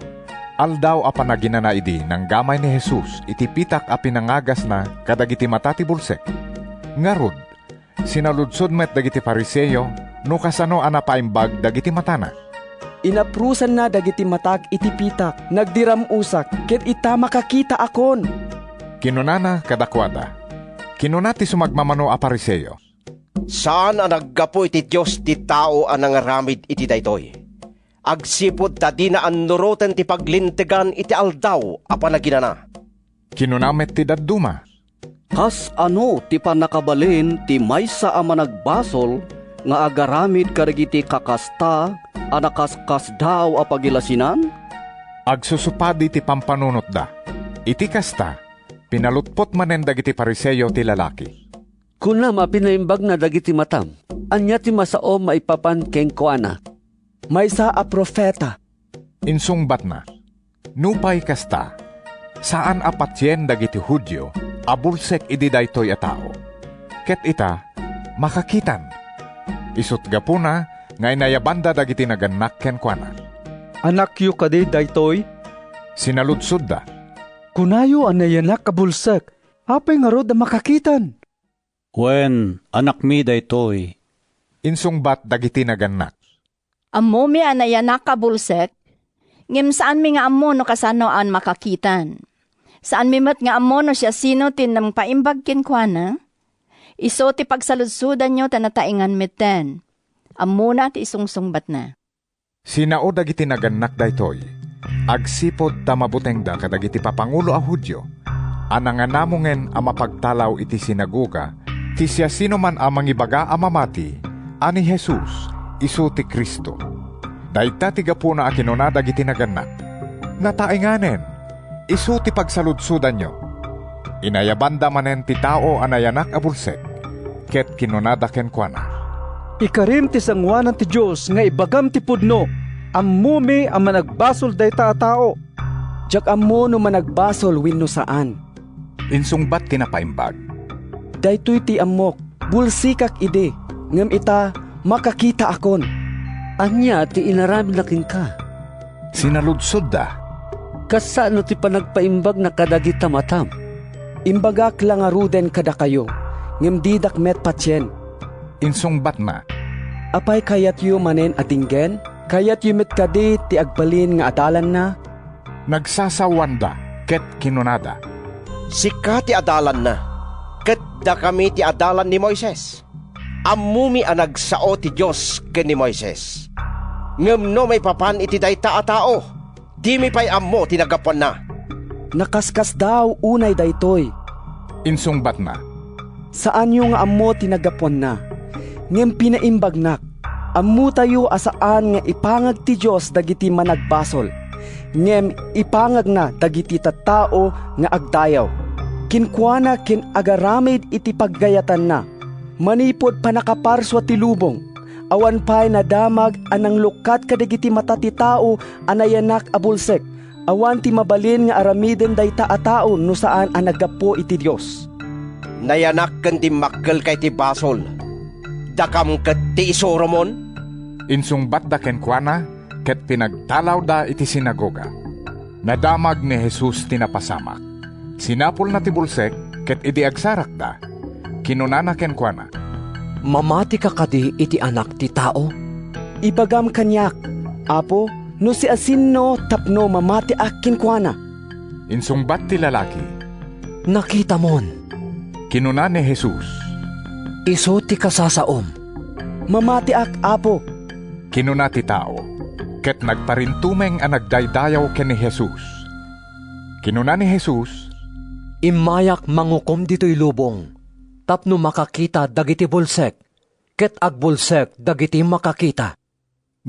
Aldaw a panaginana idi ng gamay ni Jesus iti pitak a pinangagas na kadagiti mata ti bulsek. Ngarud, sinaludsod met dagiti Pariseyo no kasano a napaimbag dagiti matana.
Inaprusan na dagiti matag iti pitak, nagdiram-usak, ket ita makakita akon.
Kinunana kadakwada. Kinuna ti sumagmamano a Pariseyo.
Saan ang naggapo iti Diyos ti tao ang nangaramid iti daytoy? Agsipod ta di na annuroten ti paglintigan iti aldaw a panaginana.
Kinunamet ti dadduma.
Kas ano ti panakabalin ti maysa a managbasol nga agaramid kadagiti kakasta anakaskas daw a pagilasinan?
Agsusupadi ti pampanunot da. Iti kasta, pinalutpot manen dagiti Pariseyo ti lalaki.
Kuna mapinaimbag na dagiti matam, anya ti masao maipapan keng kuana.
Maysa a profeta.
Insungbat na, nupay kasta, saan apatyen dagiti Hudyo, abulsek idi daytoy a tao. Ket ita, makakitan. Isut gapuna, ngay nayabanda dagiti naganak ken kuana.
Anak yu kadi daytoy?
Sinaludsod da.
Kunayo anayanak kabulsek, apay nga rod na makakitan.
Wen, anak mi daytoy.
Insungbat dagiti naganak.
Ammo mi anayanak kabulsek, ngem saan mi nga ammo no kasano an makakitan. Saan mi mat nga ammo no siya sino tin nang paimbag kinkwana? Iso ti pagsaludsudan nyo tanataingan mitten. Ammo na ti isungsungbat na.
Sinao dagiti naganak daytoy. Agsipod tamabuteng da kadagiti papangulo a Hudyo. Ananganamungen a mapagtalaw iti sinagoga, ti siya sino man amang ibaga amamati, ani Jesus, isu ti Kristo. Dayta ti gapuna a kinuna dagiti naganak. Natainganen, isu ti pagsaludsudan nyo. Inayabanda manen ti tao anayanak abulsek, ket kinunada ken kuana.
Ikarim ti sangwanan ti Diyos nga ibagam ti pudno, ammo mi ang managbasol dayta a tao.
Jak ammo no managbasol wenno saan.
Insungbat tinapaimbag.
Daytoy ti ammok, bulsikak ide, ngem ita makakita akon.
Anya ti inaramid laking ka.
Sinaludsod da.
Kasano ti panagpaimbag na kadagita matam?
Imbagak lang aruden kada kayo, ngem didak met patyen.
Insungbat na.
Apay kayat yu manen atinggen? Kayat yu met kadi ti agbalin nga adalan na?
Nagsasawanda, ket kinunada.
Sika ti adalan na, ket da kami ti adalan ni Moises. Ammumi a nagsao ti Diyos ken ni Moises. Ngem no may papan iti dayta a tao, di mi pay ammo ti nagapuan na.
Nakaskas daw unay daytoy.
Insungbat na.
Saan yu nga ammo ti nagapuan na? Ngem pinaimbagnak, ammo tayo asaan nga ipangag ti Diyos dagiti managbasol. Ngem ipangag na dagiti tattao nga agdayaw. Kinkuana kin agaramid iti paggayatan na. Manipod panakaparswa ti lubong. Awan pa'y nadamag anang lukat kadagiti mata ti tao anayanak abulsek. Awan ti mabalin nga aramiden dayta a tao no saan ang naggapo iti Diyos.
Nayanak ken ti makkel kay ti basol. Dakam ket ti isoromon.
Insungbat da ken kuana, ket pinagtalaw da iti sinagoga. Nadamag ni Jesus tinapasamak. Sinapol na ti bulsek, ket idi agsarak da. Kinunana ken kuana.
Mamati ka kadi iti anak ti tao?
Ibagam kanyak, Apo, no si asinno tapno mamati akin kuana.
Insungbat ti lalaki.
Nakita mon.
Kinuna ni Jesus.
Iso ti kasasaom.
Mamati ak, Apo.
Kinuna ti tao. Ket nagparintumeng ang nagdaydayaw ken ni Jesus. Kinuna ni Jesus.
Imayak mangukom dito'y lubong. Tapno makakita dagiti bulsek. Ket agbulsek dagiti makakita.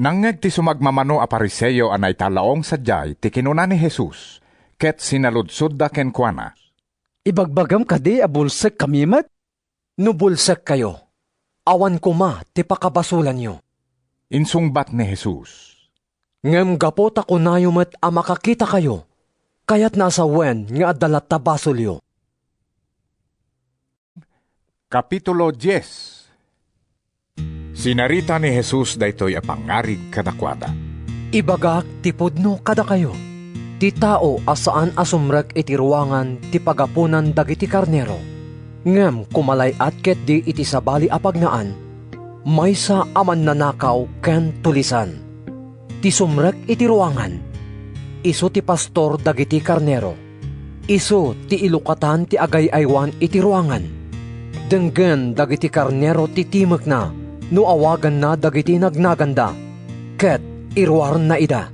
Nangeg ti sumagmamano a Pariseyo anay talaong sadyay ti kinuna ni Jesus. Ket sinaludsod da ken kuana.
Ibagbagam kadi a bulsek kamimat?
No bulsek kayo, awan kuma ti pakabasulan nyo.
Insungbat ni Jesus.
Ngem gapot ako nayo met a makakita kayo, kayat nasa wen nga adalat tabasolyo.
Kapitulo 10. Sinarita ni Jesus daytoy a pangarig kadakwada.
Ibagak ti pudno kada kayo. ti tao asaan asumrek iti ruangan ti pagapunan dagiti karnero. Ngem kumalayat ket di iti sabali apagnaan, maysa aman nanakaw ken tulisan. Ti sumrek iti ruangan, iso ti pastor dagiti karnero. Iso ti ilukatan ti agay-aywan iti ruangan. Denggen dagiti karnero ti timek na, no awagan na dagiti nagnaganda, ket irwar na ida.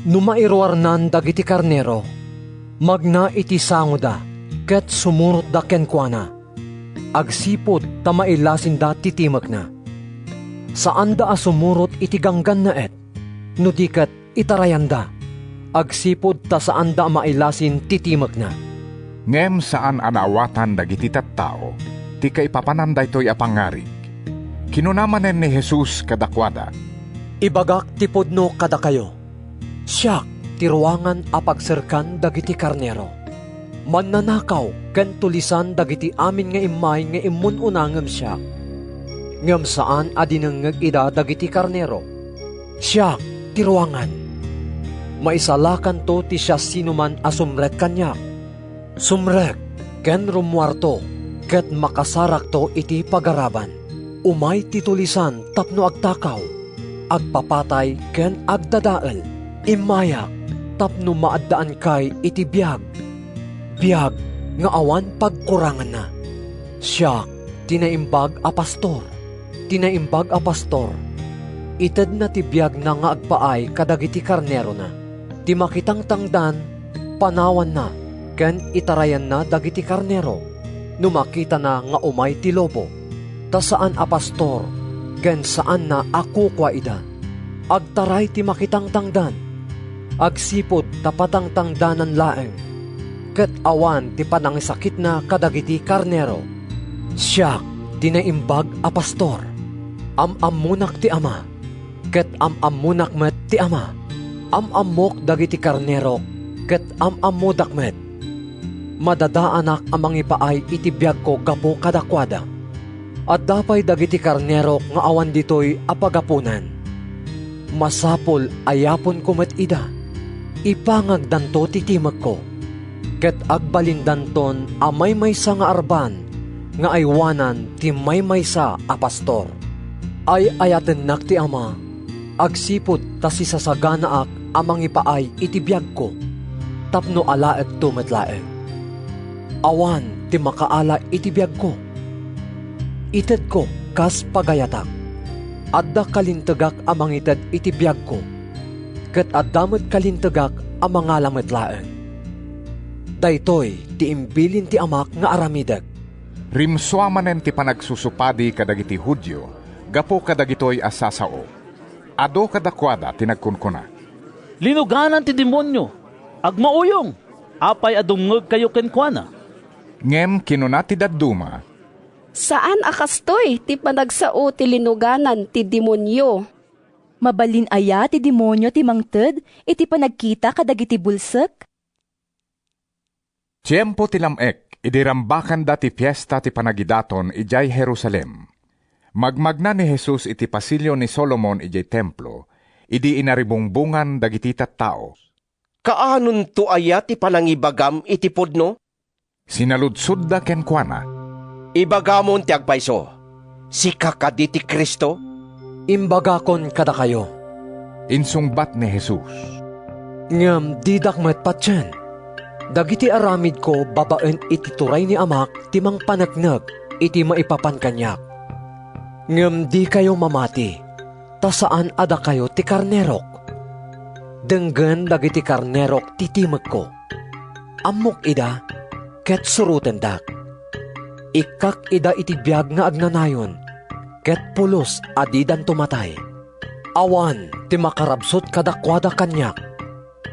Numairwarnan dagiti karnero, magna iti sangoda, ket sumurot da kenkwana. Agsipod ta mailasin da titimek na. Saan da asumurot iti ganggan na et, no diket itarayan da. Agsipod ta saan da mailasin titimek na.
Ngem saan anawatan dagiti tattao, ti kaipapanan daytoy apangarig. Kinunamanen ni Jesus kadakwada,
ibagak ti pudno kada kayo. Siyak ti ruangan apagserkan dagiti karnero. Mannanakaw ken tulisan dagiti amin nga imay nga immununangem siya. Ngem saan adinengeg ida dagiti karnero. Siyak ti ruangan. Maisalakan to ti siya sinuman asumrek kanya. Sumrek ken rumwarto ket makasarak to iti pagaraban. Umay ti tulisan tapno agtakaw. Agpapatay ken agdadael. Imayak tapno maaddaan kay iti biyag. Biyag nga awan pagkurangan na. Siya tinaimbag a pastor. Tinaimbag a pastor. Ited na ti biyag na nga agpaay kadagiti karnero na. Ti makitang tangdan, panawan na, ken itarayan na dagiti karnero. Numakita na nga umay ti lobo. Ta saan a pastor, ken saan na ako kwa ida. Agtaray ti makitang tangdan. Agsipod tapatang tangdanan laeng. Ket awan ti panangisakit na kadagiti karnero. Siya tinaimbag a pastor. Amamunak ti ama. Ket amamunak met ti ama. Amamok dagiti karnero. Ket amamudak met. Madadaanak amang ipaay iti biyag ko gapo kadakwada. At dapay dagiti karnero nga awan ditoy apagapunan. Masapol ayapon ko met ida. Ipangagdanto titimek ko. Ket agbalindanton amay maysa nga arban, nga aywanan ti may maysa a pastor. Ay ayaten nak ti ama, agsipod ta si sasaganaak amang ipaay iti biyag ko, tapno alaet tumetlaeng. Awan ti makaala iti biyag ko. Ited ko kas pagayatak. Adda kalintagak amang ited iti biyag ko. Ket addamet kalintagak amang alamet laeng. Daytoy ti imbilin ti amak nga aramidek.
Rimsuamanen ti panagsusupadi kadagiti Hudyo, gapo kadagitoy asasao. Ado kadakwada tinagkunkuna.
Linuganan ti demonyo, agmauyong, apay adungeg kayo kenkwana.
Ngem kinuna ti dadduma,
saan akastoy ti panagsao ti linuganan ti demonyo?
Mabalin aya ti demonyo ti mangted, iti panagkita kadagiti bulsek?
Tiyempo ti lamek, idirambakan da ti fiesta ti panagidaton ijay Jerusalem. Magmagna ni Jesus iti pasilyo ni Solomon ijay templo, idi inaribungbungan dagiti tattao.
Kaanon to aya ti panangibagam iti pudno?
Sinaludsud da kenkwana,
ibagamon ti agpayso, si kakaditi Kristo?
Imbagakon kada kayo.
Insungbat ni Jesus,
ngem didak met patyen. Dagiti aramid ko babaen iti turay ni amak timang panagnag iti maipapan kanyak. Ngem di kayo mamati, ta saan ada kayo ti karnerok. Denggen dagiti karnerok ti timek ko. Amok ida, ket suruten dak. Ikak ida iti biyag nga agnanayon, ket pulos adidan tumatay. Awan ti makarabsot kadakwada kanyak.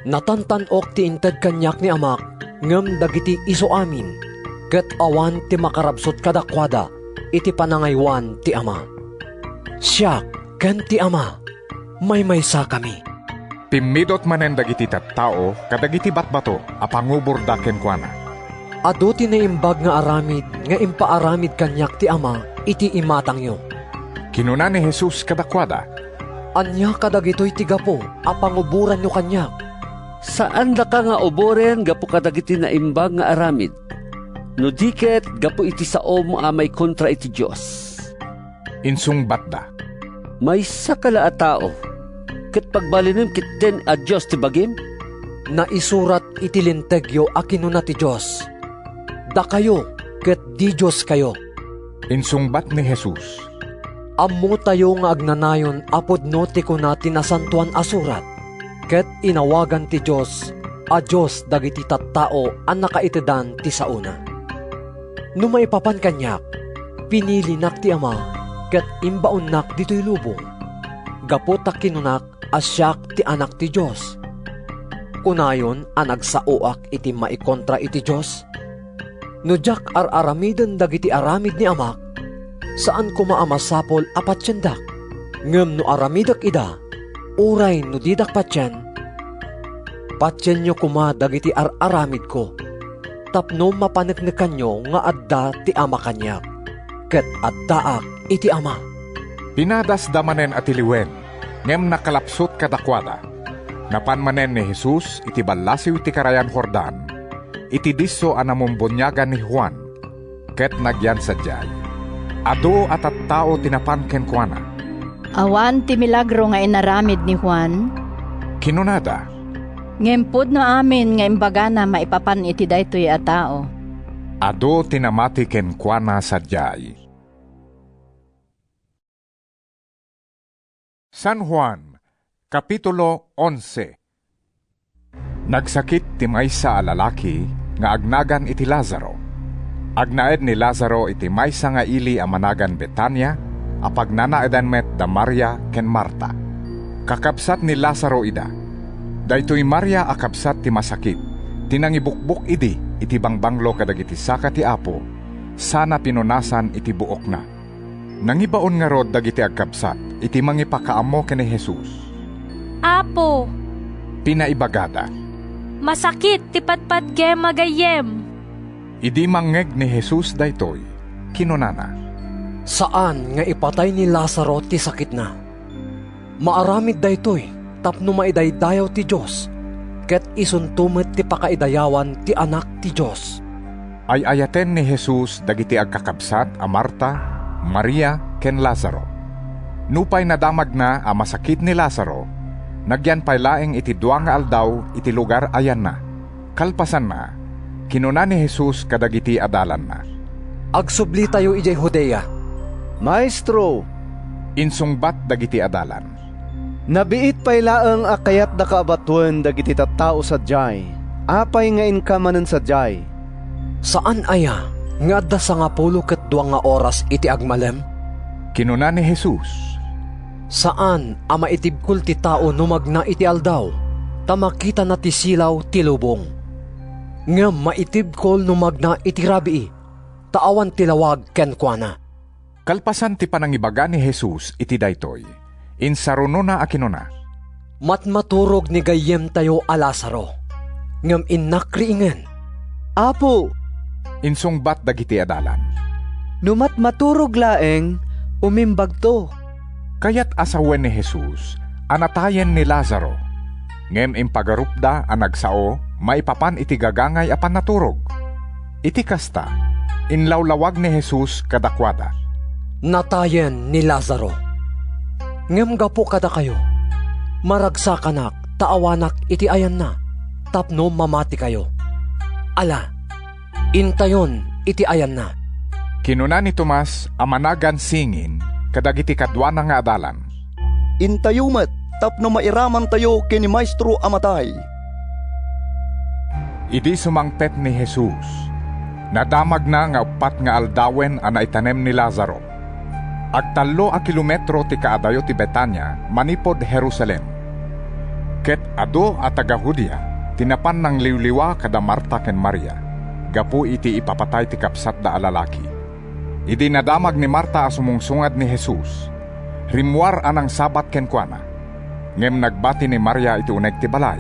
Natantanok ti inted kanyak ni amak, ngem dagiti iso amin, ket awan ti makarabsot kadakwada, iti panangaywan ti ama. Siyak ken ti ama, maymaysa kami.
Pimmidot manen dagiti tattao, kadagiti batbato, apangubor da kenkwana.
Ado ti naimbag nga aramid, nga impaaramid kanyak ti ama, iti imatang yo.
Kinuna ni Jesus kadakwada,
anya kadagitoy tigapo, apanguburan nyo kanyak.
Saan da ka nga oboren gapo kadagiti na imbag nga aramid? No diket gapo iti saom may kontra iti Diyos.
Insungbat da.
May sakala a tao. Ket pagbalinim kitten a Diyos ti bagim?
Naisurat iti lintegyo a kinuna ti Diyos. Da kayo, ket di Diyos kayo.
Insungbat ni Jesus.
Ammo tayo nga agnanayon apod no ti kuna tinasantuan a surat. Ket inawagan ti Diyos, a Diyos dagiti tattao ang nakaitedan ti sauna. Numaipapan kanyak, pinili nak ti ama, ket imbaon nak dito'y lubong. Gaputak kinunak asyak ti anak ti Diyos. Kunayon ang nagsauak iti maikontra iti Diyos. Nudyak ar-aramiden dagiti aramid ni amak, saan ko maamasapol apat siyendak. Ngem no aramidak ida, uray no didak patyan, patyan nyo kuma dagiti ar-aramid ko, tapno mapanagnakan nyo nga adda ti ama kanyak, ket addaak iti ama.
Pinadas damanen at iliwen, ngem nakalapsot kadakwada. Napanmanen ni Jesus iti balasiw ti karayan Jordan, iti disso anamumbunyagan ni Juan, ket nagyan sadyay. Ado at tao tinapan ken kuana.
Awan ti milagro nga inaramid ni Juan.
Kinunada.
Ngempod no amin nga imbaga na maipapan iti daytoy a tao.
Ado tinamati ken kuana sadyay. San Juan, Kapitulo 11. Nagsakit ti maysa a lalaki nga agnagan iti Lazaro. Agnaed ni Lazaro iti maysa nga ili a managan Betania, apag nanaedan met da Maria ken Marta. Kakabsat ni Lazaro ida. Daytoy Maria akabsat ti masakit. Tinangibukbuk idi iti bangbanglo kadagiti saka ti Apo. Sana pinunasan iti buok na. Nangibaon nga rod dagiti agkabsat iti mangipakaammo ken ni Jesus.
Apo,
Pinaibagada.
masakit ti patpatgem magayem.
Idi mangeg ni Jesus daytoy. Kinunana.
Saan nga ipatay ni Lazaro ti sakit na? Maaramid daytoy, tapno maidaydayaw ti Diyos, ket isuntumet ti pakaidayawan ti anak ti Diyos.
Ay ayaten ni Jesus dagiti agkakabsat a Marta, Maria, ken Lazaro. Nupay nadamag na a masakit ni Lazaro, nagyan pay laeng iti dua nga aldaw iti lugar ayan na. Kalpasan na, kinuna ni Jesus kadagiti adalan na.
Agsubli tayo ijay Judea.
Maestro,
Insungbat dagiti adalan.
nabiit pay laeng akayat da kaabatuan dagiti tattao sadyay. Apay nga inkamanen sadyay.
Saan aya nga adda sa nga pulo ket dua nga oras iti agmalem?
Kinuna ni Jesus.
Saan a maitibkol ti tao no magna iti aldaw, ta makita na ti silaw ti lubong. Ngem maitibkol no magna iti rabii, taawan tilawag ken kuana.
Kalpasan ti panangibaga ni Jesus iti daytoy. Insaruno na akinuna.
Matmaturog ni gayem tayo a Lazaro. Ngem innakriingen.
Apo,
Insungbat dagiti adalan.
Numat maturog laeng, umimbag to.
Kayat asawen ni Jesus, anatayen ni Lazaro. Ngem impagarupda ang nagsao, maipapan iti gagangay apan naturog. Iti kasta, inlawlawag ni Jesus kadakwada.
Natayen ni Lazaro. Ngem gapo kada kayo. Maragsakanak, taawanak iti ayan na, tapno mamati kayo. Ala, intayon iti ayan na.
Kinuna ni Tomas amanagan singin kadagiti kadwa na nga adalan.
Intayumet, tapno mairaman tayo kini Maestro amatay.
Idi sumangpet ni Jesus. Nadamag na nga upat nga aldawen ang naitanem ni Lazaro. Agtalo a kilometro ti kaadayo ti Betania, manipod Jerusalem. Ket ado a taga Judea, tinapan ng liwliwa kada Marta ken Maria. Gapu iti ipapatay ti kapsat da alalaki. Idi nadamag ni Marta a sumungsungad ni Jesus. Rimwar anang sabat ken kuana. Ngem nagbati ni Maria iti uneg ti balay.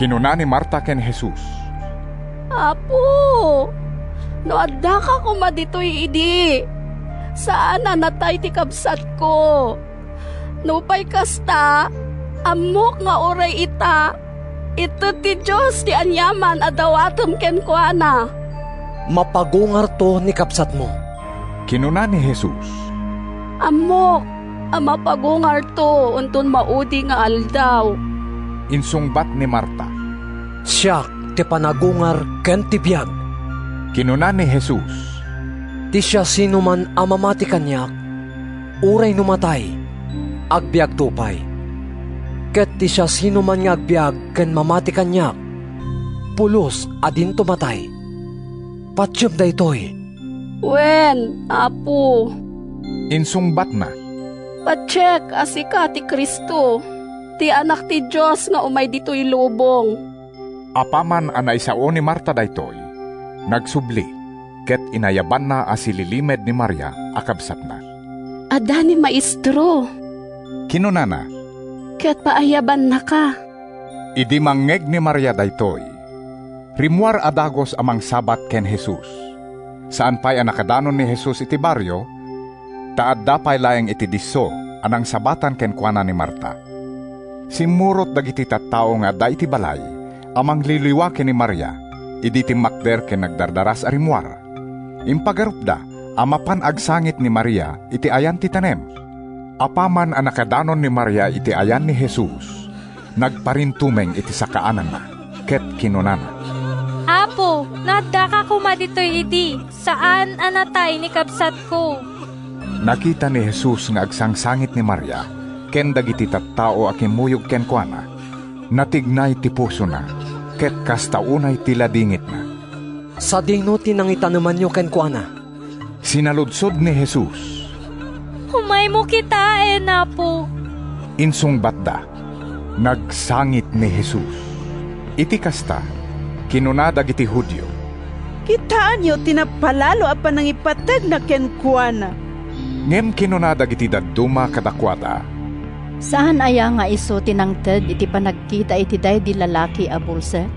Kinuna ni Marta ken Jesus.
Apo, no adda ka kuma ditoy idi. Saan na natay ti kabsat ko? Nupay kasta, amok nga oray ita. Ito ti Diyos ti anyaman adawatom ken kuana.
Mapagungar to ni kapsat mo.
Kinuna ni Jesus.
Amok, ama pagungar to, untun maudi nga aldaw.
Insungbat ni Marta.
Siyak ti panagungar ken ti biyag.
Kinuna ni Jesus.
Ti siya sino man amamati kanyak, uray numatay, agbiag tupay. Ket ti siya sino man nga agbiag ken mamati kanyak, pulos adin tumatay. Patyem daytoy.
Wen, apo.
Insungbat na.
Pacheck asika ti Kristo, ti anak ti Diyos nga umay dito'y lubong.
Apaman anay sao ni Marta daytoy, nagsubli. Ket inayaban na asililimed ni Maria akabsat na.
Ada ni maestro.
Kinunana.
Ket paayaban na ka.
Idi mangeg ni Maria daytoy. Rimwar adagos amang sabat ken Jesus. Saan pa'y anakadanon ni Jesus iti baryo, taad dapay laeng iti disso anang sabatan ken kuana ni Marta. Simurot dagiti tattao nga da iti balay, amang liliwaken ni Maria, idi timmakder ken nagdardaras a rimwar. Impagarupda, amapan agsangit ni Maria iti ayan ti tanem. Apaman ang nakadanon ni Maria iti ayan ni Jesus, nagparintumeng iti sakaanan na, ket kinunana.
Apo, nadda ka kuma dito'y idi, saan anatay ni kapsat ko?
Nakita ni Jesus nga agsangsangit ni Maria, ken dagiti tattao akimuyog ken kuana, natignay ti puso na, ket kastaunay tila dingit na.
Sa dino tinangita naman nyo ken kuana.
Sinaludsod ni Jesus.
Humay mo kita Apo.
Insungbat da, nagsangit ni Jesus. Iti kasta, kinunada giti Hudyo.
Kitaan nyo tinapalalo apa nang ipatag na ken kuana.
Ngem kinunada giti dadduma kadakwada.
Saan aya nga iso tinangted iti panagkita iti day di lalaki a bulsek?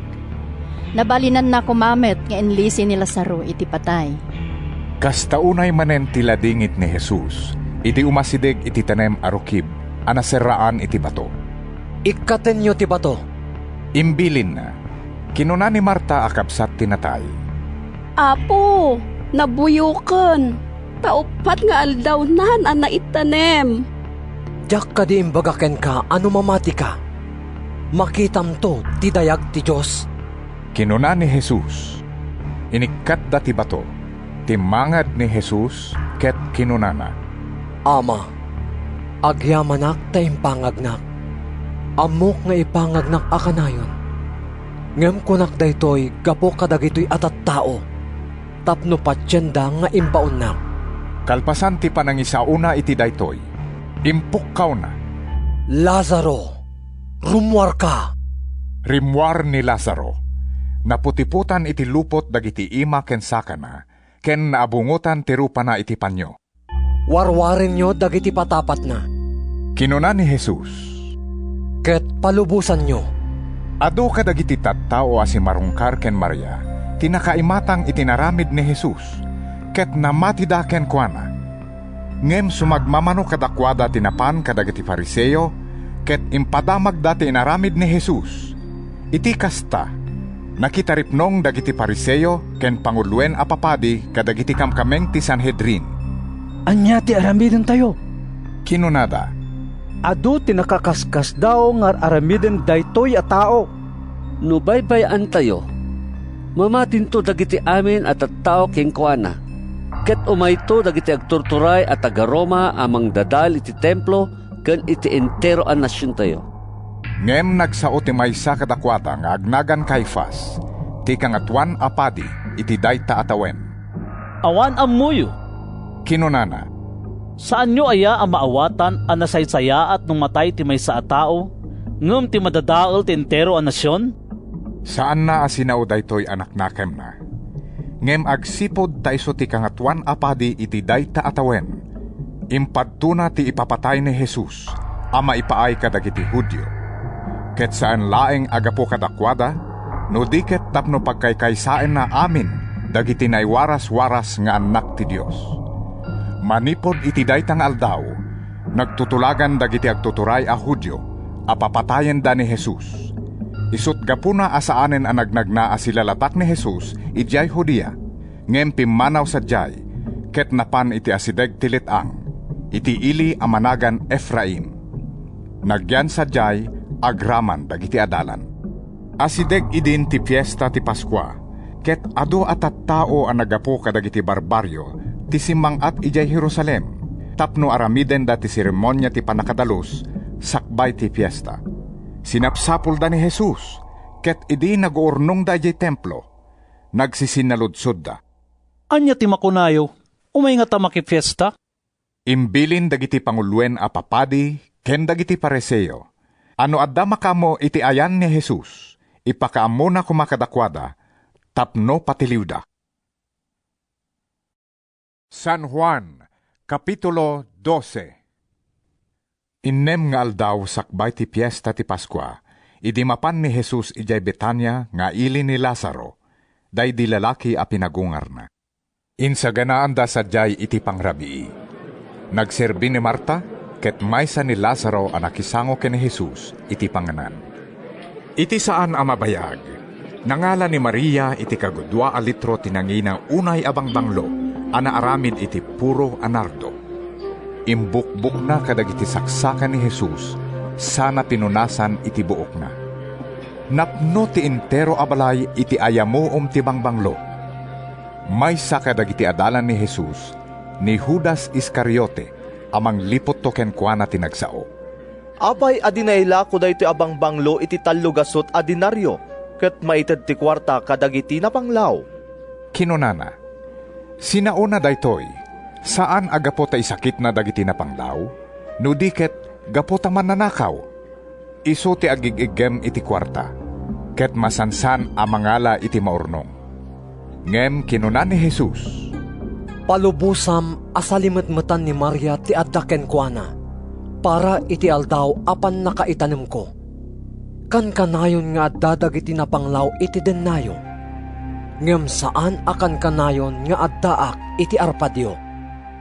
Nabalinan na kumamet nga enlisi ni Lazaro iti patay.
Kastaunay manen tila dingit ni Jesus, iti umasidig iti tanem arukib, anaserraan iti bato.
Ikaten nyo ti bato.
Imbilin na, kinuna ni Marta akabsat tinatay.
Apo, nabuyuken. Paupat nga aldaw nan ang naitanem.
Diyak ka di imbagaken ka, ano mamati ka. Makitam to, ti dayag ti Diyos.
Kinuna ni Jesus. Inikat da ti bato. Timangad ni Jesus, ket kinunana.
Ama, agyamanak ta impangagnak. Amok nga ipangagnak akanayon. Ngem kunak daytoy, gapo kadagitoy atat tao. Tapno patyenda nga imbaon na.
Kalpasan ti panangisauna iti daytoy. Impukkaw na.
Lazaro, rumwar ka.
Rimwar ni Lazaro. Naputiputan iti lupot dagiti ima ken sakana, ken naabungutan ti rupa na iti panyo.
Warwarin nyo dagiti patapat na.
Kinuna ni Jesus.
Ket palubusan nyo.
Adu ka dagiti tattao asi marungkar ken Maria, tinakaimatang itinaramid ni Jesus, ket namatida ken kuana. Ngem sumagmamano kadakwada tinapan kadagiti Fariseo, ket impadamag dati inaramid ni Jesus. Iti kasta, nakitaripnong dagiti Fariseo ken panguluen a papadi kadagiti kamkameng ti Sanhedrin.
Anya ti aramiden tayo?
Kinunada.
Adu ti nakakaskas daw nga aramiden daytoy a tao.
No baybayan tayo, mamatin to dagiti amin at tao king kuana. Ket umayto dagiti agturturay at taga-Roma amang dadal iti templo ken iti entero a nasyon tayo.
Ngem nagsao ti maysa kadakwada nga agnagan Caifas, ti kangatuan apadi iti dayta atawen.
Awan amuyo.
Kinunana.
Saan nyo aya ang maawatan ang nasaysayaat nung matay ti maysa a tao, ngem ti madadaol ti entero a nasyon?
Saan na asinao daytoy anak nakem na? Ngem agsipod taiso ti kangatuan apadi iti dayta atawen. Impadtuna ti ipapatay ni Jesus, ama ipaay kadagiti Hudyo. Ket saan laeng agapo kadakwada, no diket tapno pagkaykaysaen na amin, dagiti naiwaras-waras nga anak ti Dios. Manipod iti daytang aldaw, nagtutulagan dagiti agtuturay a Hudyo, apapatayen da ni Jesus. Isut gapuna asaanen ang nagnagnaa sila latak ni Jesus, ijay Judea, ngem pimanaw sa jay, ket napan iti asideg tilit ang, iti ili amanagan Ephraim. Nagyan sa jay, agraman dagiti adalan. Asideg idin ti fiesta ti Paskwa, ket adu atat tao ang nagapo kadagiti barbaryo, ti simangat ijay Jerusalem, tapno aramiden da ti seremonya ti panakadalos, sakbay ti fiesta. Sinapsapul da ni Jesus, ket idi nag-uurnong da ijay templo, nagsisinalodsod da.
Anya ti makunayo, umay nga ta makifiesta?
Imbilin dagiti panguluen a papadi, ken dagiti pareseo. Ano adda makamo iti ayan ni Jesus, ipakaamo na kumakadakwada, tapno patiliwda. San Juan, Kapitulo 12. Innem nga aldaw sakbay ti piesta ti Paskwa, idi mapan ni Jesus ijay Betania nga ili ni Lazaro, day di lalaki a pinagungar na. Insaganaan da sadyay iti pangrabii. Nagserbi ni Marta, ket maysa ni Lazaro a nakisango ken ni Jesus iti panganan. Iti saan a mabayag, nangala ni Maria iti kagudwa a litro tinanginang unay abang banglo, ana aramid iti puro anardo. Imbukbuk na kadagiti saksakan ni Jesus, sana pinunasan iti buok na. Napno ti intero abalay iti ayamo ti bangbanglo. May sa kadagiti adalan ni Jesus, ni Judas Iscariote, amang lipot to kenkwana tinagsao.
Apay adinayla ko da iti abang banglo iti tallugasot a dinaryo, ket maited ti kwarta kadagiti na panglaw.
Kinunana, sinauna daytoy, saan agapo ta isakit na dagiti na panglaw? No diket, gapo ta mananakaw. Iso ti agigigem iti kwarta, ket masansan amangala iti maurnong. Ngem kinunan ni Jesus,
palubusam asalimet-metan ni Maria ti adda kenkwana, para iti aldaw apan nakaitanem ko. Kan kanayon nga adda dagiti na panglaw iti dennayo. Ngem saan akan kanayon nga addaak iti arpadyo.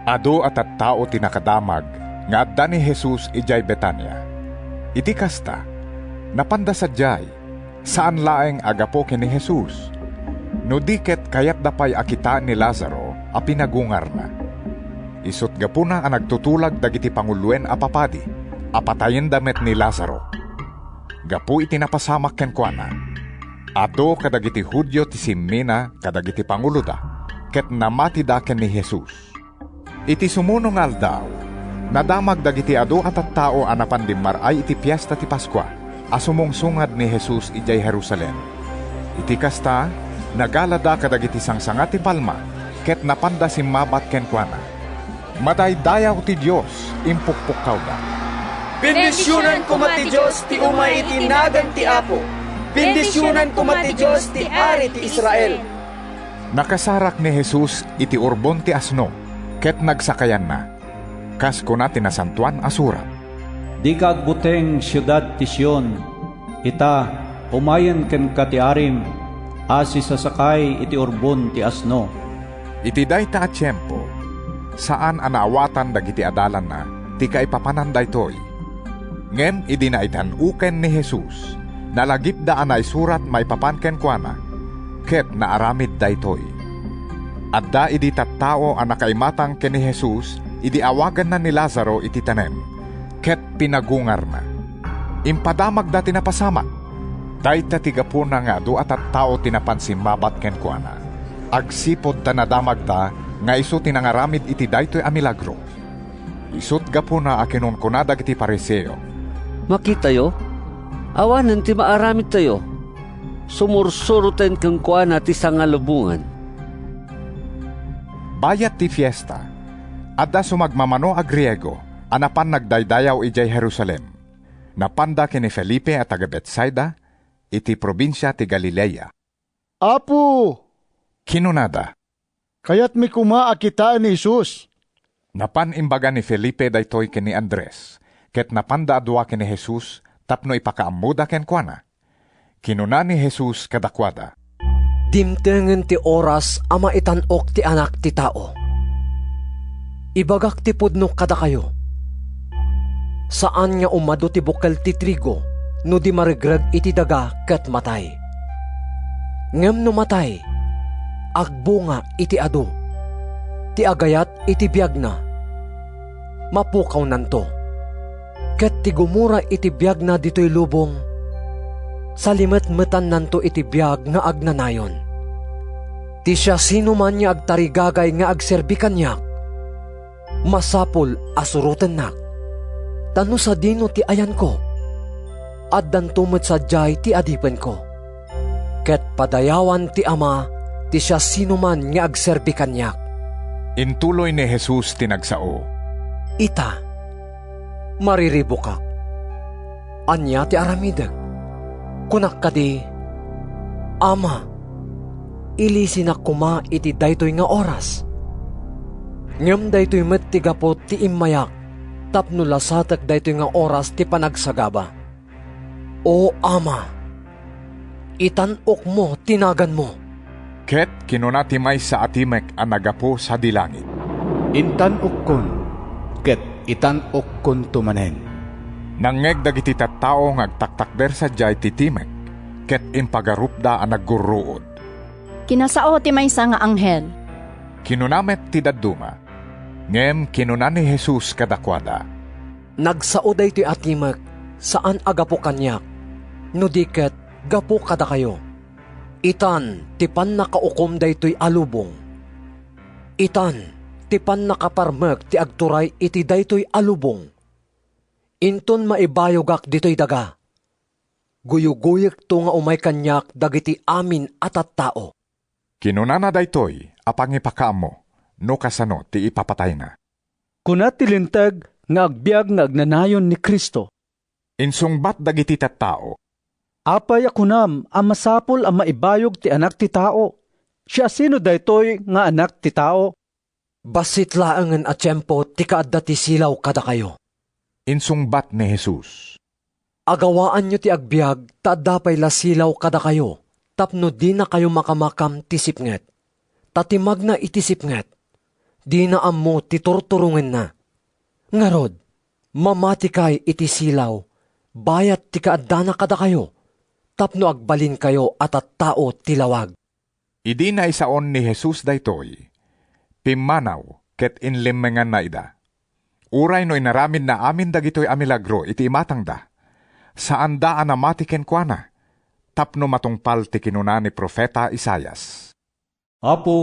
Ado at tao tinakadamag nga adda ni Jesus ijay Betania. Iti kasta, napanda sadyay, saan laeng agapo ken ni Jesus. No diket kayat dapay akita ni Lazaro a pinagungar na. Isut gapuna ang nagtutulag dagiti panguluen a papadi, apatayen damet ni Lazaro. Gapu iti napasamak kenkwana. Ado kadagiti Hudyo ti simmina kadagiti panguluda, ket namati daken ni Jesus. Iti sumunong aldaw, nadamag dagiti ado at tao anapan dimmaray iti piesta ti Paskwa, asumungsungad ni Jesus ijay Jerusalem. Iti kasta, nagalada kadagiti sangsanga ti palma, ket napanda simmabat kenkwana. Madaydayaw ti Diyos, impukpukaw da.
Bendisyonan ko ti Diyos ti umay iti nagan ti Apo. Bendisyonan ko ti Diyos ti Ari ti Israel.
Nakasarak ni Jesus iti urbon ti asno, ket nagsakayan na, kas kuna tinasantuan asurat.
Di kagbuteng siyudad ti Sion, ita umayen ken katiarim, asi sasakay iti urbon ti asno.
Iti dayta a tiyempo, saan anaawatan dagiti adalan na, ti kaipapanan daytoy. Ngem idinaitan uken ni Jesus, nalagip da anay surat may papanken kuana, ket naaramid daytoy. Adda idi tattao ang nakaimatang ken ni Jesus, idi awagan na ni Lazaro iti tanem, ket pinagungar na. Impadamag da tinapasamak, dayta tigapuna nga adu at tattao tinapansimmabat ken kuana. Agsipod ta nadamag da, nga iso tinangaramid iti daytoy a milagro. Isut gapuna a kinunkunada iti pariseo.
Makitayo, awanan ti maaramid tayo. Sumursuruten keng kuana ti sangalubungan.
Bayat ti fiesta, adda sumagmamano a Griego, anapan nagdaydayaw ijay Jerusalem. Napanda kini Felipe at taga Betsaida, iti probinsya ti Galilea.
Apo!
Kinunada,
kayat mi kumaakitaan ni Jesus.
Napan imbaga ni Felipe daytoy kini Andres, ket napanda adwa kini Jesus, tapno ipakaamuda ken kuana. Kinuna ni Jesus kadakwada,
dimtengen ti oras ama itanok ti anak ti tao. Ibagak ti pudno kada kayo. Saan nga umado ti bukal ti trigo, no di marigrag iti daga ket matay. Ngem no matay, agbunga iti adu, ti agayat iti biag na. Mapukaw nanto, ket ti gumura iti biag na dito'y lubong, salimet-metan nanto iti biag nga agnanayon. Ti siya sino man niya agtarigagay nga agserbikan niya, masapul asurutan nak. Tano sa dino ti ayan ko, at dantumot sa jay ti adipen ko. Ket padayawan ti ama, ti siya sino man nga agserbikan niya.
Intuloy ni Jesus tinagsao,
Ita, mariribukak. Anya ti aramideg, kunak kadi, Ama, ilisinak kuma iti daytoy nga oras. Ngem daytoy met ti gapot ti immayak, tapno lasatek daytoy nga oras ti panagsagaba. O Ama, itanok mo, tinagan mo.
Ket kinunatimay sa atimek ang nagapo sa dilangit.
Intanok kon, ket itanok kon tumanen.
Nangeg dagiti tattao nga agtaktakder sa jay titimek, ket impagarupda ang nagguruod.
Kinasao ti maysa nga anghel.
Kinunamet ti dadduma, ngem kinunan ni Jesus kadakwada.
Nagsao daytoy atimek, saan agapo kanyak, no diket gapo kada kayo. Itan, tipan nakaukom daytoy alubong. Itan, tipan nakaparmek ti agturay iti daytoy alubong. Inton maibayogak ditoy daga. Guyuguyek to nga umay kanyak dagiti amin at tao.
Kinunana daytoy, apangipakaam mo, no kasano ti ipapatay na.
Kunat tilintag nga agbiag nga agnanayon ni Kristo.
Insungbat dagiti tattao.
Apay akunam ang masapol ang maibayog ti anak ti tao. Siya sino daytoy nga anak ti tao?
Basit laangan at tiyempo ti kaadda ti silaw kada kayo.
Insungbat ni Jesus.
Agawaan nyo ti agbiag, taadapay la silaw kada kayo, tapno di na kayo makamakam ti sipnget. Tatimag na iti sipnget, di na ammo ti turturungen na. Ngarod, mamati kay iti silaw, bayat ti kaadda na kada kayo, tapno agbalin kayo at tao tilawag.
Idi na isaon ni Jesus daytoy, pimanaw ket inlimengan na ida. Uray no inaramid na amin dagitoy amilagro iti imatangda. Saan da anamatiken kwa na, tapno matungpal ti kinuna ni Profeta Isayas.
Apo,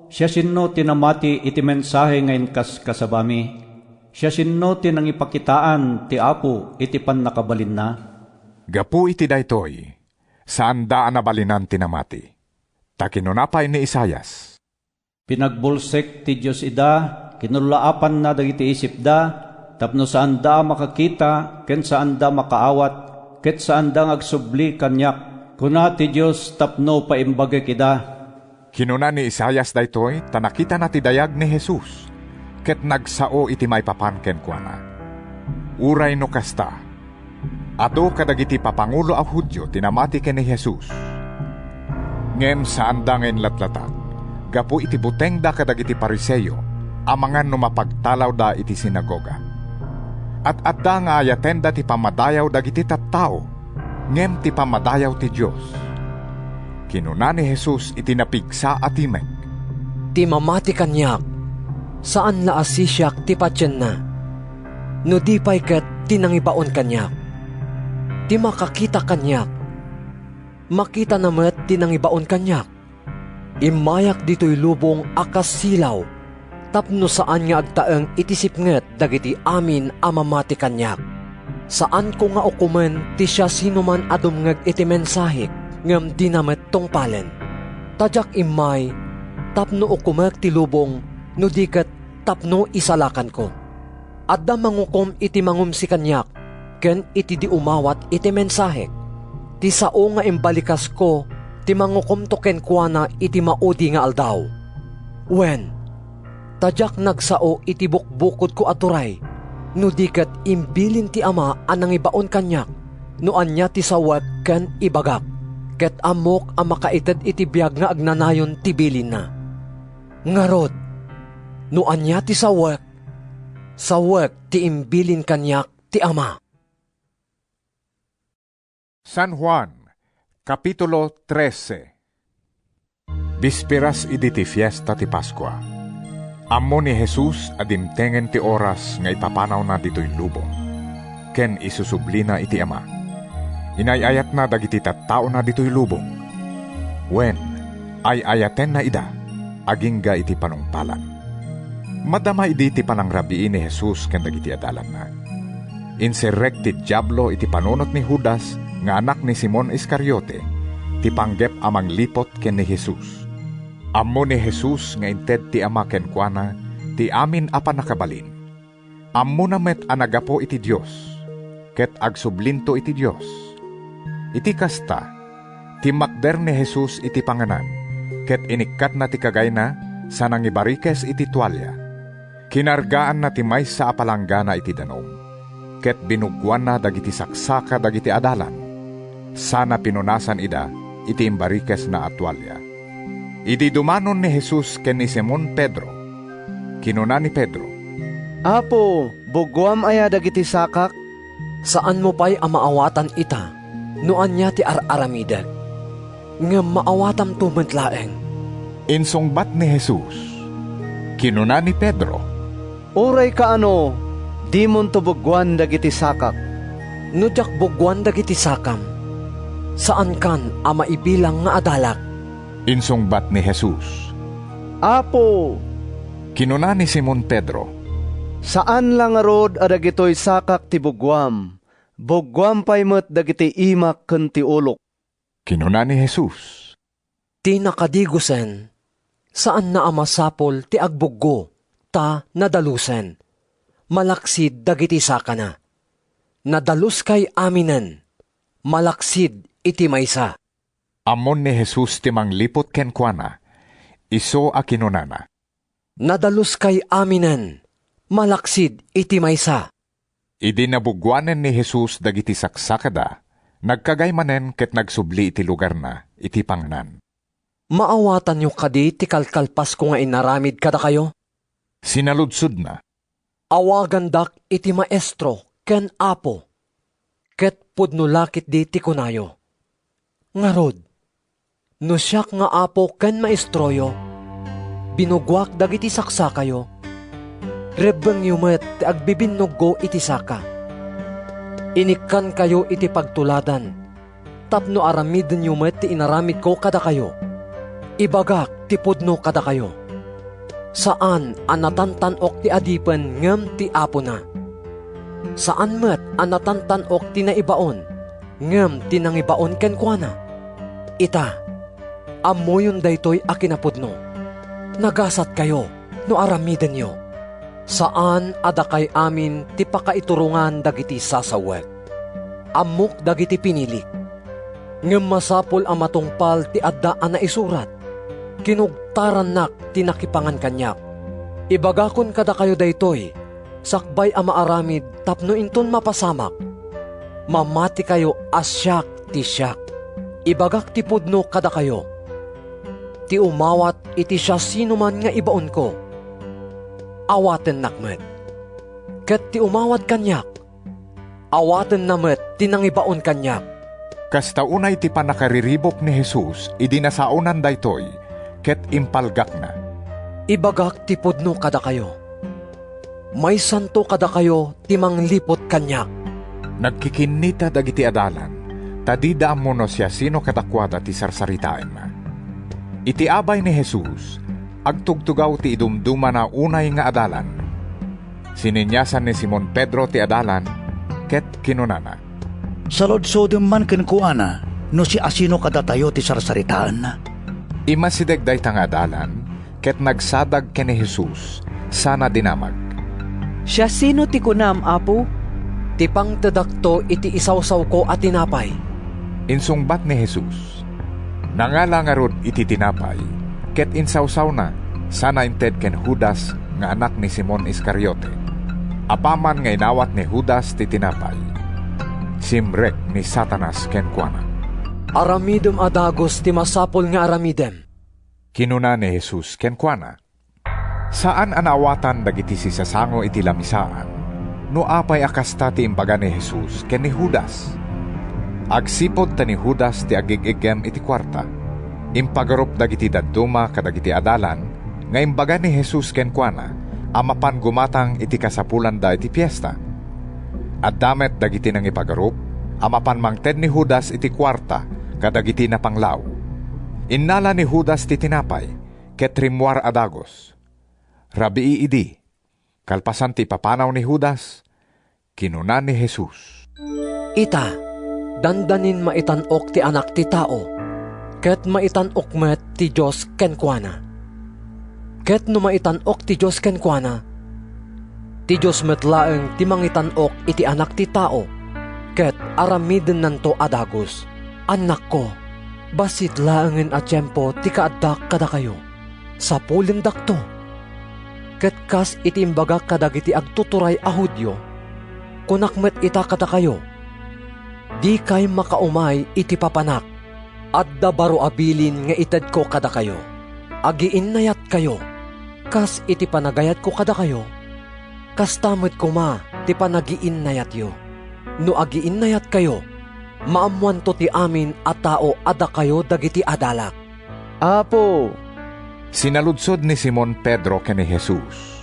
siya sinno tinamati iti mensahe ngayon kasabami. Siya sinno tinang ipakitaan ti Apo iti pan nakabalin na.
Gapu iti daytoy, saan da anabalinan tinamati. Ta kinunapay ni Isayas.
Pinagbulsek ti Diyos ida, kinulaapan na dagiti isip da, tapno saan da makakita, ken saan da makaawat, ket saan da agsubli kanyak, kuna ti Diyos tapno paimbagek ida.
Kinuna ni Isayas daytoy, tanakita na ti dayag ni Jesus, ket nagsao iti may papanken kwa na. Uray no kasta, ado kadagiti papangulo a Hudyo tinamati ken ni Jesus. Ngem saan da ngayon latlatak, gapu iti buteng da kadagiti pariseyo, amangan no mapagtalaw da iti sinagoga. At adda nga ayaten da ti pamadayaw dagiti tattao, ngem ti pamadayaw ti Diyos. Kinuna ni Jesus iti napigsa atimek.
Ti mamati kanyak, saan la asisyak ti patyen na, no di pa'y ket tinangibaon kanyak. Ti makakita kanyak, makita namet tinangibaon kanyak. Imayak dito'y lubong akas silaw, tapno saan nga agtaeng itisipnget dagiti amin amamati kanyak. Saan ko nga ukumen ti siya sinuman adumngeg iti mensahik ngem dinamet tungpalen. Tadyak imay, tapno ukumek ti lubong, no diket tapno isalakan ko. Adda mangukom iti mangumsi kanyak, ken iti di umawat iti mensahik. Ti sao nga imbalikas ko, ti mangukom to ken kuana iti maudi nga aldaw. Wen, tadyak nagsao iti bukbukod ko aturay, no diket imbilin ti ama anang ibaon kanyak, no anya ti sawat ken ibagak, ket amok ang makaited iti biag nga agnanayon ti bilin na. Ngarod, no anya ti sawat ti imbilin kanyak ti ama.
San Juan, Kapitulo 13. Bisperas iditi fiesta ti Paskwa. Ammo ni Jesus adimtengen ti oras nga ipapanaw na dito'y lubong. Ken isusublina iti Ama. Inayayat na dagiti tattao na dito'y lubong. Wen, ay ayaten na ida, agingga iti panungpalan. Madama iditi panangrabiin ni Jesus ken dagiti adalan na. Inserrek ti Diablo iti panunot ni Judas nga anak ni Simon Iscariote, ti panggep amang lipot ken ni Jesus. Ammo ni Jesus nga inted ti Ama ken kuana, ti amin apa nakabalin. Ammo na met anagapo iti Dios, ket agsublinto iti Dios. Iti kasta, ti makder ni Jesus iti panganan, ket inikkat na ti kagayna, sa nangibarikes iti tuwalya. Kinargaan na ti maysa apalanggana iti danom, ket binugwan na dagiti saksaka dagiti adalan. Sana pinunasan ida iti imbarikes na atwalya. Idi dumanon ni Jesus ken ni Simon Pedro. Kinuna ni Pedro,
Apo, bugwam aya dagiti sakak?
Saan mo pa'y amaawatan ita, noan niya ti ar-aramidag, nga maawatam tumentlaeng.
Insungbat ni Jesus. Kinuna ni Pedro,
Uray ka ano, di mon to bugwan dagiti sakak.
Nudyak bugwan dagiti sakam, saan kan ama ibilang nga adalak?
Insungbat ni Jesus.
Apo,
kinuna ni Simon Pedro,
saan lang arod adagitoy sakak ti bugwam? Bugwam pay met dagiti imak ken ti ulok.
Kinuna ni Jesus.
Ti nakadigusen, saan na amasapol ti agbuggo, ta nadalusen. Malaksid dagiti sakana. Nadalus kay aminen, malaksid iti maysa.
Amon ni Jesus ti manglipot ken kuana, iso a kinunana.
Nadalus kay aminen, malaksid iti maysa.
Idi nabugwanen ni Jesus dagiti saksakada, nagkagaymanen ket nagsubli iti lugar na, iti panganan.
Maawatan nyo kadi ti kalkalpas ko nga inaramid kada kayo?
Sinaludsud na.
Awagandak iti maestro ken apo, ket pudnulakit di ti kunayo. Ngarod, no siyak nga apo ken maestroyo, binugwak dagiti saksa kayo, rebeng yumet ti agbibinuggo iti saka. Inikkan kayo iti pagtuladan, tapno aramiden yumet ti inaramid ko kada kayo, ibagak ti pudno kada kayo. Saan anatantanok ti adipen ngem ti apo na? Saan met anatantanok ti naibaon ngem ti nangibaon ken kuana? Ita, amoyon daytoy a kinapudno. Nagasat kayo no aramiden nyo. Saan adakay amin ti pakaiturungan dagiti sasawek? Amok dagiti pinilik. Ngem masapol a matungpal ti adda a naisurat. Kinugtaran nak tinakipangan kanyak. Ibagakon kada kayo daytoy, sakbay a maaramid tapno inton mapasamak. Mamati kayo asyak ti syak. Ibagak ti pudno kada kayo. Ti umawat iti siya sino man nga ibaon ko. Awaten nakmet. Ket ti umawat kanyak. Awaten namet tinangibaon kanyak.
Kasta unay ti panakariribok ni Jesus, idinasaunan daytoy, ket impalgak na.
Ibagak ti pudno kada kayo. May santo kada kayo ti manglipot kanyak.
Nagkikinita dagiti adalan, tadida mo no siya sino katakwada ti sarsaritaan na. Iti abay ni Jesus, agtugtugaw ti idumduma na unay nga adalan. Sininyasan ni Simon Pedro ti adalan, ket kinunana.
Salodsodem man ken kuana, no si asino kadatayo ti sarsaritaan na.
Imasideg day tanga adalan, ket nagsadag ken ni Jesus, sana dinamag.
Siya sino ti kunam, apo?
Ti pangtedakto iti isawsaw ko at tinapay.
Insungbat ni Jesus, nangalangarod iti tinapay, ket insawsaw na, sana inted ken Judas nga anak ni Simon Iscariote. Apaman nga inawat ni Judas ti tinapay. Simrek ni Satanas ken kuana.
Aramidem adagos ti masapol nga aramidem.
Kinuna ni Jesus ken kuana. Saan anawatan dagiti sisasango iti lamisaan, no apay akasta ti imbaga ni Jesus ken ni Judas? Agsipod ta ni Judas ti agigigem iti kwarta. Impagarup dagiti dadduma kadagiti adalan, nga imbaga ni Jesus ken kuana, amapan gumatang iti kasapulan da iti piyesta. At damet dagiti nang ipagarup, amapan mangted ni Judas iti kwarta kadagiti na panglaw. Innala ni Judas ti tinapay, ket rimwar adagos. Rabii idi, kalpasan ti papanaw ni Judas, kinuna ni Jesus.
Ita, dandanin maitanok ti anak ti tao, ket maitanok met ti Diyos kenkwana. Ket no maitanok ti Diyos kenkwana, ti Diyos met laeng ti mangitanok iti anak ti tao, ket aramiden nanto adagos. Anak ko, basit laengen a tiyempo ti kaaddak kada kayo, sa pulindak to. Ket kas iti imbaga kadagiti agtuturay a Hudyo, kunakmet ita kada kayo, di kay makaumay iti papanak, at dabaro abilin nga ited ko kada kayo. Agiinnayat kayo, kas iti panagayat ko kada kayo, kas tamet ko ma, ti panagiinnayat yo. No agiinnayat kayo, maamuan to ti amin at tao ada kayo dagiti adalak.
Apo,
sinaludsod ni Simon Pedro ken ni Jesus.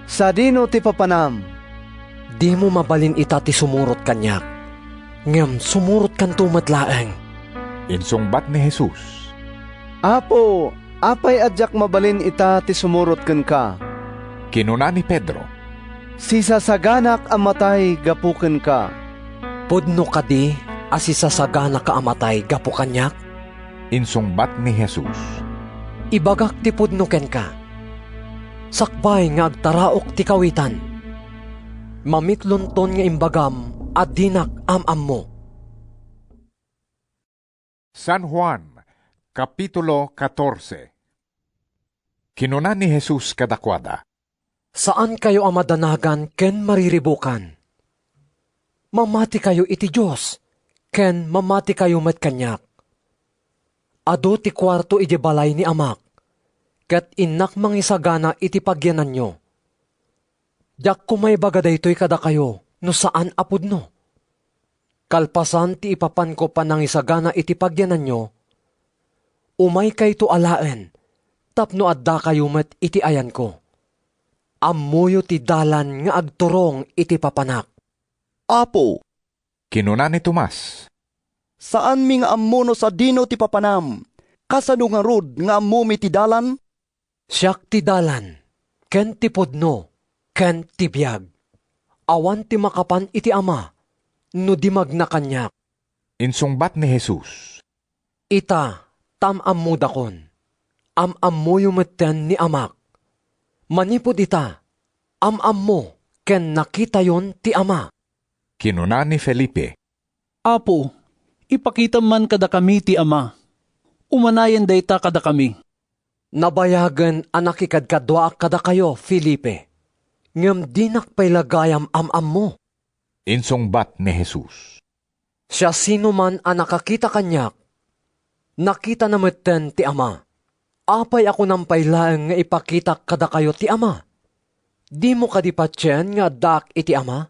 Sa dino ti papanam?
Di mo mabalin ita ti sumurot kanyak, ngem sumurot kan tumatlaeng.
Insungbat ni Jesus.
Apo, apay adyak mabalin ita ti sumurot ken ka?
Kinuna ni Pedro.
Sisasaganak amatay gapuken ka.
Pudno kadi asisasagana ka amatay gapu kanyak?
Insungbat ni Jesus.
Ibagak ti pudno ken ka. Sakbay nga agtaraok ti kawitan. Mamitlonton nga imbagam at dinak am mo.
San Juan, Kapitulo 14. Kinuna ni Jesus kadakwada.
Saan kayo amadanagan ken mariribukan? Mamati kayo iti Diyos, ken mamati kayo met kanyak. Ado ti kwarto iti balay ni amak, ket innak mangisagana iti pagyanan nyo. Yak kumay baga daytoy kada kayo, no saan apudno. Kalpasan ti ipapan ko panangisagana iti pagyanan nyo, umay kay to alaen, tapno adda kayo met iti ayan ko. Ammuyo ti dalan nga agturong iti papanak.
Apo,
kinuna ni Tomas.
Saan mi nga ammo no sa dino ti papanam? Kasano nga rod nga ammo mi ti dalan?
Siyak ti dalan, ken ti pudno, ken ti biyag. Awan ti makapan iti ama, no di magnakanyak.
Insungbat ni Jesus.
Ita, tam-ammo dakon. Am-ammo yumetten ni amak. Manipod ita, am-ammo, ken nakita yon ti ama.
Kinuna ni Felipe.
Apo, ipakita man kada kami ti ama. Umanayan dayta kada kami.
Nabayagan anak ikadkadwa kada kayo, Felipe. Ngem dinak pailagayam am-am mo.
Insungbat ni Jesus.
Siya sino man ang nakakita kanyak, nakita nametten ti ama. Apay ako nang pailaeng nga ipakita kada kayo ti ama. Di mo kadipatyen nga dak iti ama?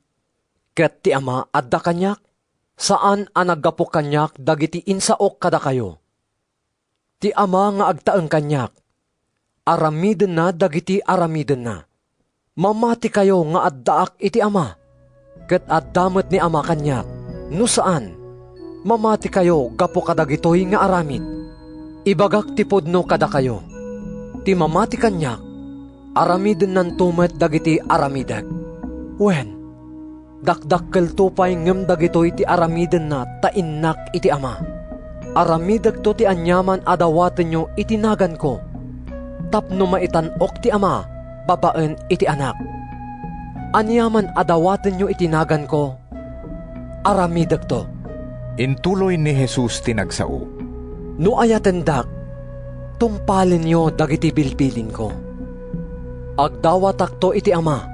Ket ti ama adda kanyak? Saan ang naggapok kanyak dagiti insaok kada kayo? Ti ama nga agtaeng kanyak, aramiden na dagiti aramiden na. Mamati kayo nga addaak iti ama, ket addamet ni ama kanyak, no saan? Mamati kayo gapo kadagitoy nga aramid. Ibagak ti pudno kada kayo, ti mamati kanyak, aramiden nan tumet dagiti aramidag. Wen, dakdakkel tupay ngem dagitoy ti aramiden na tainnak iti ama. Aramidag to ti anyaman adawaten nyo itinagan ko, tapno maitanok ti ama, babaen iti anak. Anyaman adawaten nyo itinagan ko, aramidag to.
Intuloy ni Jesus tinagsao.
No ayaten dak, tumpalin nyo dagiti bilbilin ko. Agdawatak to iti ama,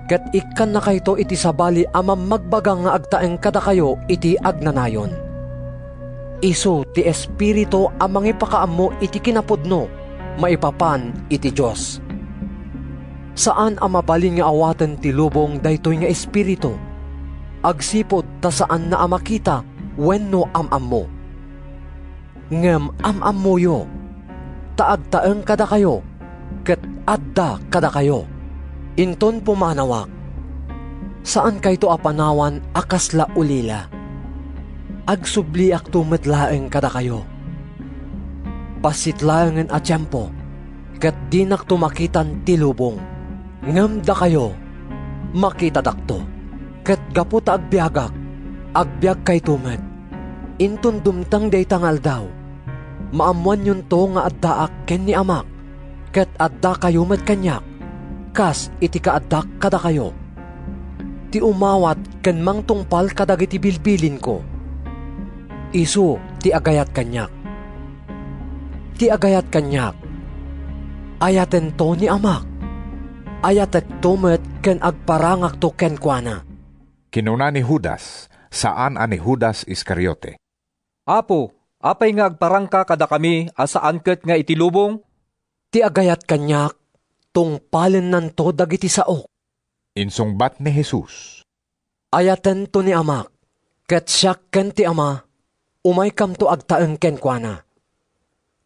ket ikkan na kayto iti sabali amam magbagang nga agtaeng kada kayo iti agnanayon. Isu ti Espiritu amang ipakaammo iti kinapudno, maipapan iti Diyos. Saan ang mabalin nga awaten ti lubong daytoy nga Espiritu? Agsipod ta saan na amakita wenno am-am mo. Ngem am-am mo yo, taag-taeng kada kayo, ket adda kada kayo. Inton pumanawak, saan kay to apanawan akasla ulila? Agsubliak tumetlaeng kada kayo. Pasitlaengen a tiyempo, ket dinak tumakitan tilubong. Ngem da kayo, makita dakto, ket gaputa agbiagak, agbiag kay tumet. Inton dumtang day tangal daw, maamuan yun to nga addaak ken ni amak, ket adda kayo met kanyak, kas iti kaaddak kada kayo. Ti umawat ken mang tungpal kadagiti bilbilin ko. Isu ti agayat kanyak. Ti agayat kanyak. Ayaten to ni amak. Ayatek tumet ken agparangak to ken kuana.
Kinuna ni Judas, saan ani Judas Iscariote.
Apo, apay nga agparangka kada kami asaan ket nga itilubong?
Ti agayat kanyak, tungpalen nanto dagiti saok.
Insungbat ni Jesus.
Ayaten to ni amak, ket siyak ken ti ama, umay kam to agtaeng ken kuana.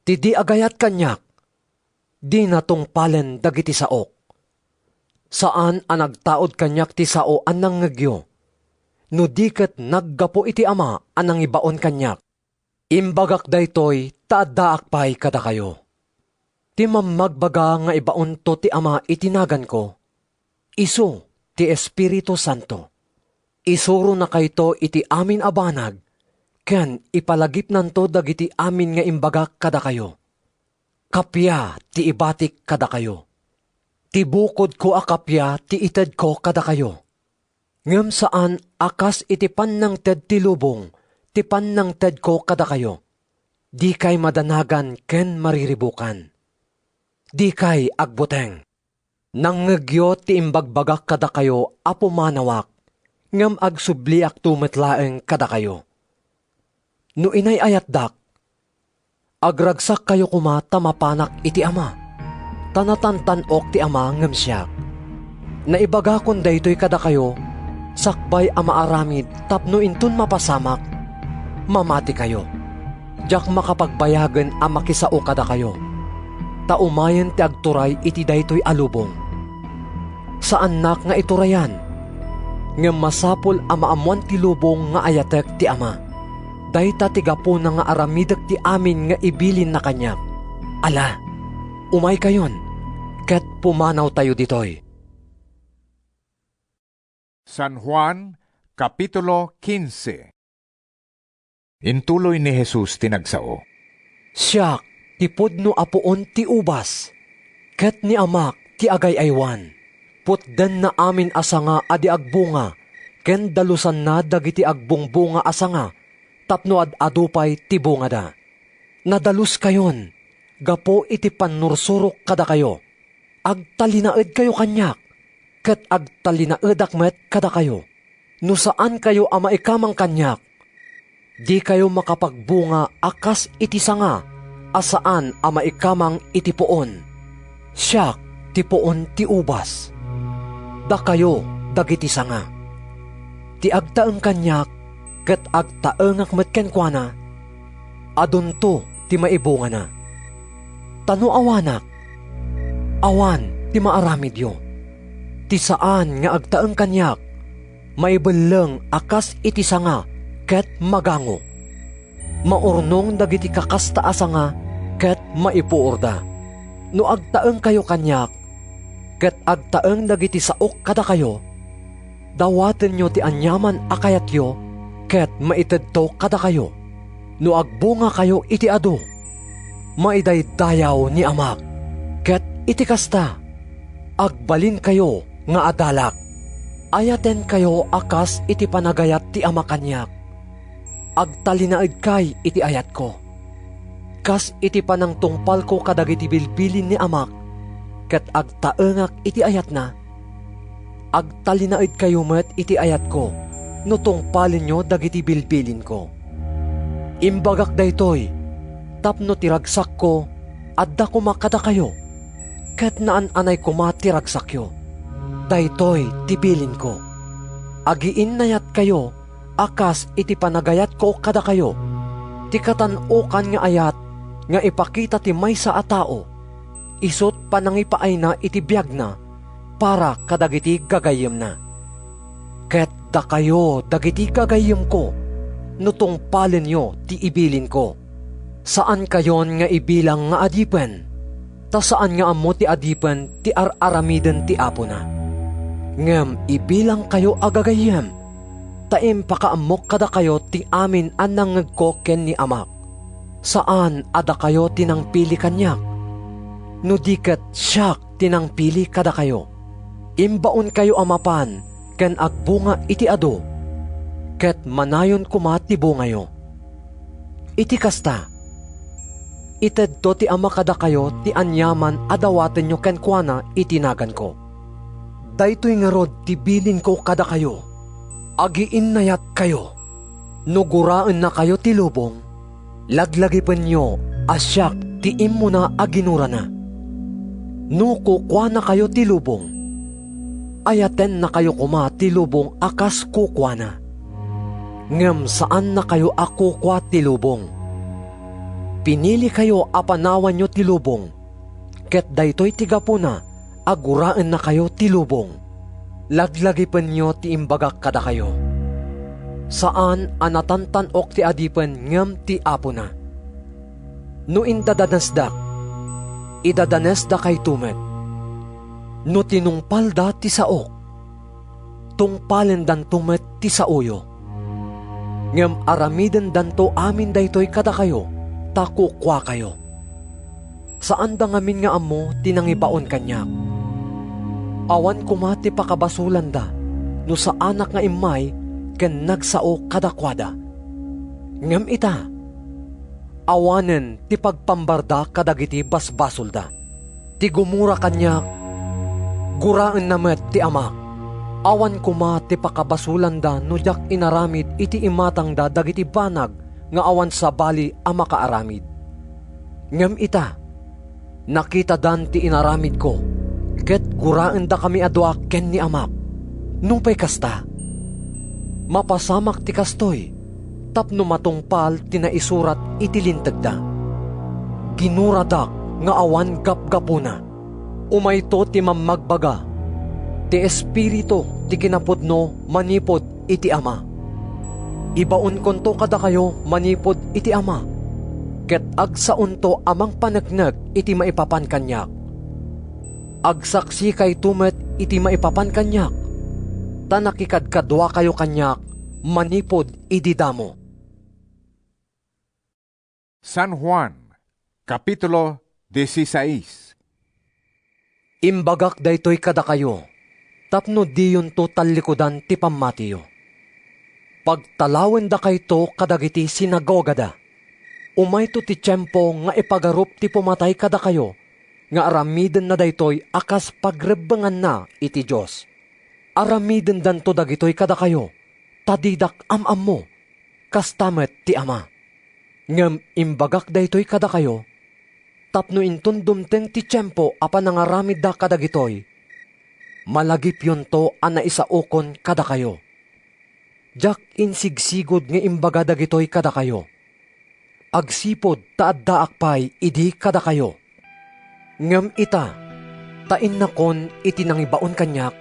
Ti di agayat kanyak, di na tungpalen dagiti saok. Saan ang nagtaod kanyak ti sao anang ngegyo? No di ket naggapo iti ama anang ibaon kanyak. Imbagak daytoy taaddaak pay kada kayo. Ti mammagbaga nga ibaon to ti ama itinagan ko. Isu ti Espiritu Santo. Isuro na kayto iti amin abanag, ken ipalagip nanto dagiti amin nga imbagak kada kayo. Kapya ti ibatik kada kayo. Ti bukod ko akapya ti ited ko kada kayo. Ngem saan akas iti pannang ted ti lubong, ti pannang ted ko kada kayo. Di kay madanagan ken mariribukan. Di kay agbuteng. Nanggegyo ti imbagbagak kada kayo apo manawak, ngem agsubliak tumetlaeng kada kayo. No inay ayatdak, agragsak kayo kuma tamapanak iti ama. Tanatantanok ti ama ngem siya. Naibaga kon daytoy kada kayo, sakbay ama aramid tapno intun mapasamak, mamati kayo. Diyak makapagbayagan ama kisao kada kayo. Taumayan ti agturay iti daytoy alubong. Saan nak nga iturayan? Ngem masapol ama amuan ti lubong nga ayatek ti ama. Dayta ti gapo na nga aramidek ti amin nga ibilin na kanya. Ala, umay kayon, ket pumanaw tayo ditoy.
San Juan, Kapitulo 15. Intuloy ni Jesus tinagsao.
Siyak, ti pudno apuon ti ubas, ket ni amak ti agay-aywan. Putden na amin asanga adi agbunga, ken dalusan na dagiti agbungbunga asanga, tapno ad-adupay ti bunga da. Nadalus kayon, gapo iti panursurok kada kayo. Agtalinaed kayo kanyak, ket agtalinaedak met kada kayo. No saan kayo ama ikamang kanyak, di kayo makapagbunga akas iti sanga, asaan ama ikamang iti poon. Siyak ti poon ti ubas. Da kayo dagiti sanga. Ti agtaeng kanyak, ket agtaengak met ken kuana, adunto ti maibunga na. Tano awanak, awan ti maaramidyo. Ti saan nga agtaeng kanyak, maibeleng akas iti sanga, ket magango. Maurnong dagiti kakasta asanga, ket maipuorda. No agtaeng kayo kanyak, ket agtaeng dagiti saok kada kayo, dawaten nyo ti anyaman akayatyo, ket maitedto kada kayo. No agbunga kayo iti adu, maidaydayaw ni amak, ket iti kasta, agbalin kayo nga adalak. Ayaten kayo akas iti panagayat ti ama kanyak. Agtalinaed kay iti ayat ko. Kas iti panang tungpal ko kadagiti bilbilin ni amak, ket agtaengak iti ayat na. Agtalinaed kayo met iti ayat ko, no tungpalin nyo dagiti bilbilin ko. Imbagak daytoy, tapno tiragsak ko, adda kumakada kayo, ket naan-anay kumatiragsak yo. Daytoy tibilin ko. Agiin nayat kayo, akas iti panagayat ko kada kayo. Ti katan-okan nga ayat nga ipakita ti maysa a tao. Isot panangipaay na iti biyag na para kadagiti gagayem na. Ket da kayo dagiti gagayem ko, nutong palen nyo ti ibilin ko. Saan kayon nga ibilang nga adipen? Ta saan nga amo ti adipen ti ar-aramiden ti apo na? Ngem ibilang kayo agagayem, taim pakaamok kada kayo ti amin anang ko ken ni amak. Saan ada kayo tinang pili kanyak? No diket siyak tinang pili kada kayo. Imbaon kayo amapan, ken agbunga iti ado, ket manayon kumati bungayo. Iti kasta, ited to ti ama kada kayo ti anyaman adawaten nyo ken kuana itinagan ko. Daytoy nga rod ti bilin ko kada kayo, agiin nayat kayo. Nuguraan na kayo ti lubong, laglagipan nyo asyak ti immo na aginura na. Nuko kuana kayo ti lubong, ayaten na kayo kuma ti lubong akas kukwana. Ngem saan na kayo ako kwa ti lubong? Pinili kayo apanawan nyo ti lubong, ket daytoy tigapo na aguraan na kayo ti lubong. Laglagipan nyo ti imbagak kada kayo. Saan anatantanok ti adipen ngem ti apo na? No indadanesdak, idadanesda kay tumet. No tinungpalda ti saok, tungpalen dan tumet ti sauyo. Ngem aramiden danto amin daytoy kada kayo, takukwa kayo. Saan da ngamin nga amo tinangibaon kanyak? Awan kumati pakabasulan da, no sa anak nga imay, ken nagsao kadakwada. Ngem ita, awanen ti pagpambarda kadagiti basbasol da. Ti gumura kanyak, guraan namet ti amak. Awan kuma ti pakabasulan da no jak inaramid iti imatang da dagiti banag nga awan sa bali a makaaramid. Ngem ita, nakita dan ti inaramid ko, ket guraan da kami adwa ken ni amak. Nung pa'y kasta, mapasamak ti kastoy, tapno matungpal ti naisurat iti lintag da. Ginuradak nga awan gapgapuna, umayto ti mamagbaga, ti espiritu ti kinapudno manipod iti ama. Ibaon konto kada kayo manipod iti ama, ket agsaunto amang panagnag iti maipapan kanyak. Agsaksi kay tumet iti maipapan kanyak, tanakikadkadwa kayo kanyak manipod iti damo.
San Juan, Kapitulo 16.
Imbagak daytoy kada kayo, tapno diyon to talikodan ti pamatiyo. Pagtalawen da kayto kadagiti sinagoga da. Umayto ti tiyempo nga ipagarup ti pumatay kada kayo, nga aramiden na daytoy akas pagrebengan na iti Diyos. Aramiden danto dagitoy kada kayo, tadidak am mo, kastamet ti ama. Ngem imbagak daytoy kada kayo, tapno inton dumteng ti tiyempo apan nangaramid da kadagitoy, malagip yun to ana isaokon kada kayo. Jak insigsigod nga imbaga dagitoy kada kayo. Agsipod taaddaak pay idi kada kayo. Ngem ita, tain nakon iti nangibaon kanyak,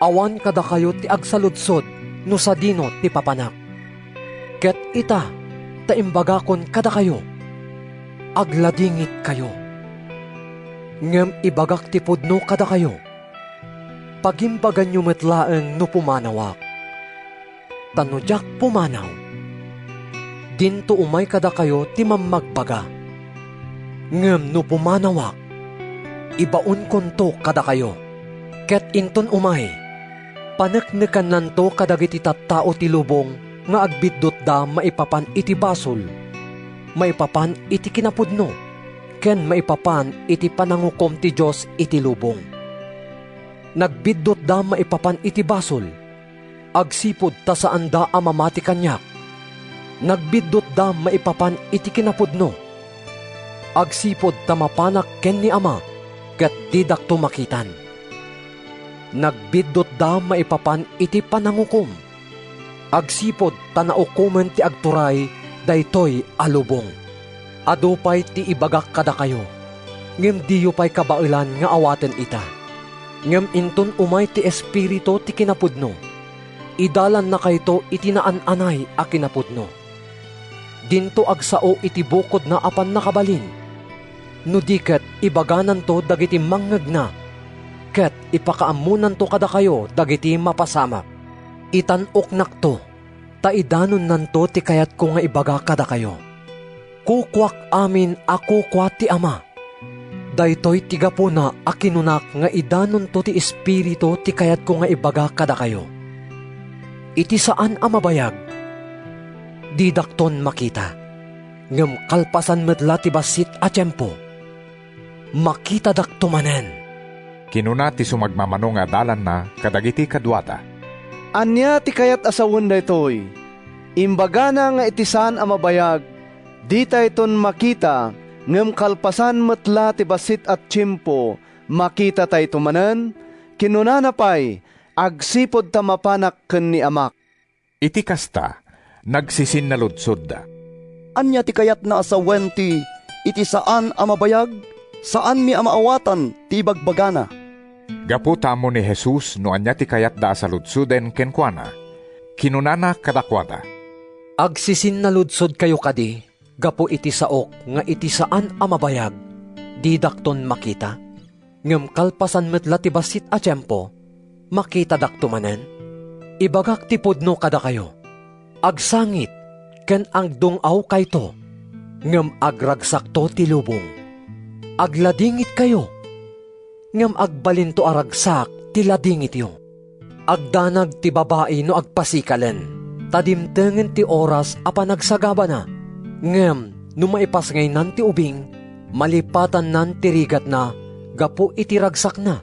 awan kada kayo ti agsaludsod no sa dino ti papanak. Ket ita, taimbagakon kada kayo, agladingit kayo. Ngem ibagak ti pudno kada kayo, pagimbagan nyo metlaeng no pumanawak. Tanodyak pumanaw, dinto umay kada kayo ti mamagbaga. Ngem no pumanawak, ibaon konto kada kayo. Ket inton umay, paneknekan nanto kadagiti tattao ti lubong nga agbiddot da maipapan iti basol, maipapan iti kinapudno, ken maipapan iti panangukom ti Diyos iti lubong. Nagbiddot da maipapan iti basol, agsipod ta saan da amamati kanyak. Nagbiddot da maipapan iti kinapudno, agsipod ta mapanak ken ni ama, ket didak tumakitan. Nagbiddot da maipapan iti panangukom, Agsipod tanaukumen ti agturay, daytoy alubong. Adupay ti ibagak kada kayo, ngem diyo pa'y kabailan nga awaten ita. Ngem inton umay ti espiritu ti kinapudno, idalan na kayto itinaan-anay a kinapudno. Dinto agsao iti bukod na apan nakabalin, no diket ibaganan to dagiti mangngeg na, ket ipakaamunan to kada kayo dagiti mapasamak. Itanok nakto, taidanon nanto ti kayat ko nga ibaga kada kayo. Kukwak amin ako kwa ti Ama. Daytoy tigapo na akinunak nga idanon to ti espiritu ti kayat ko nga ibaga kada kayo. Iti saan a mabayag? Didakton makita. Ngem kalpasan medla ti basit a tiyempo. Makita dakto manen.
Kinuna ti sumagmamano nga dalan na kadagiti kadwata.
Anya ti kayat asawon daytoy. Imbaga na nga itisan a mabayag, di tayton makita, ngem kalpasan metla ti basit at tiyempo, makita tayo tumanen, kinunana pa'y, agsipod tamapanak ken ni Amak.
Iti kasta, nagsisin na ludsod da.
Anya ti kayat na asawen ti, iti saan a mabayag, saan mi amaawatan ti bagbagana.
Gaputa mo ni Jesus no anya ti kayat da sa ludsuden kenkwana, kinunana kadakwada.
Agsisin na ludsod kayo kadi, gapo iti saok nga iti saan a mabayag, didakton makita, ngem kalpasan metla ti basit a tiyempo, makita dakto manen. Ibagak ti pudno kada kayo, agsangit, ken ang dungaw kayto, ngem agragsakto ti lubong. Agladingit kayo, ngem agbalinto aragsak ti ladingit yo. Agdanag ti babae no agpasikalen, tadimtengen ti oras a panagsagaba na, ngem no maipasngay nan ti ubing, malipatan nan ti rigat na, gapo iti ragsak na,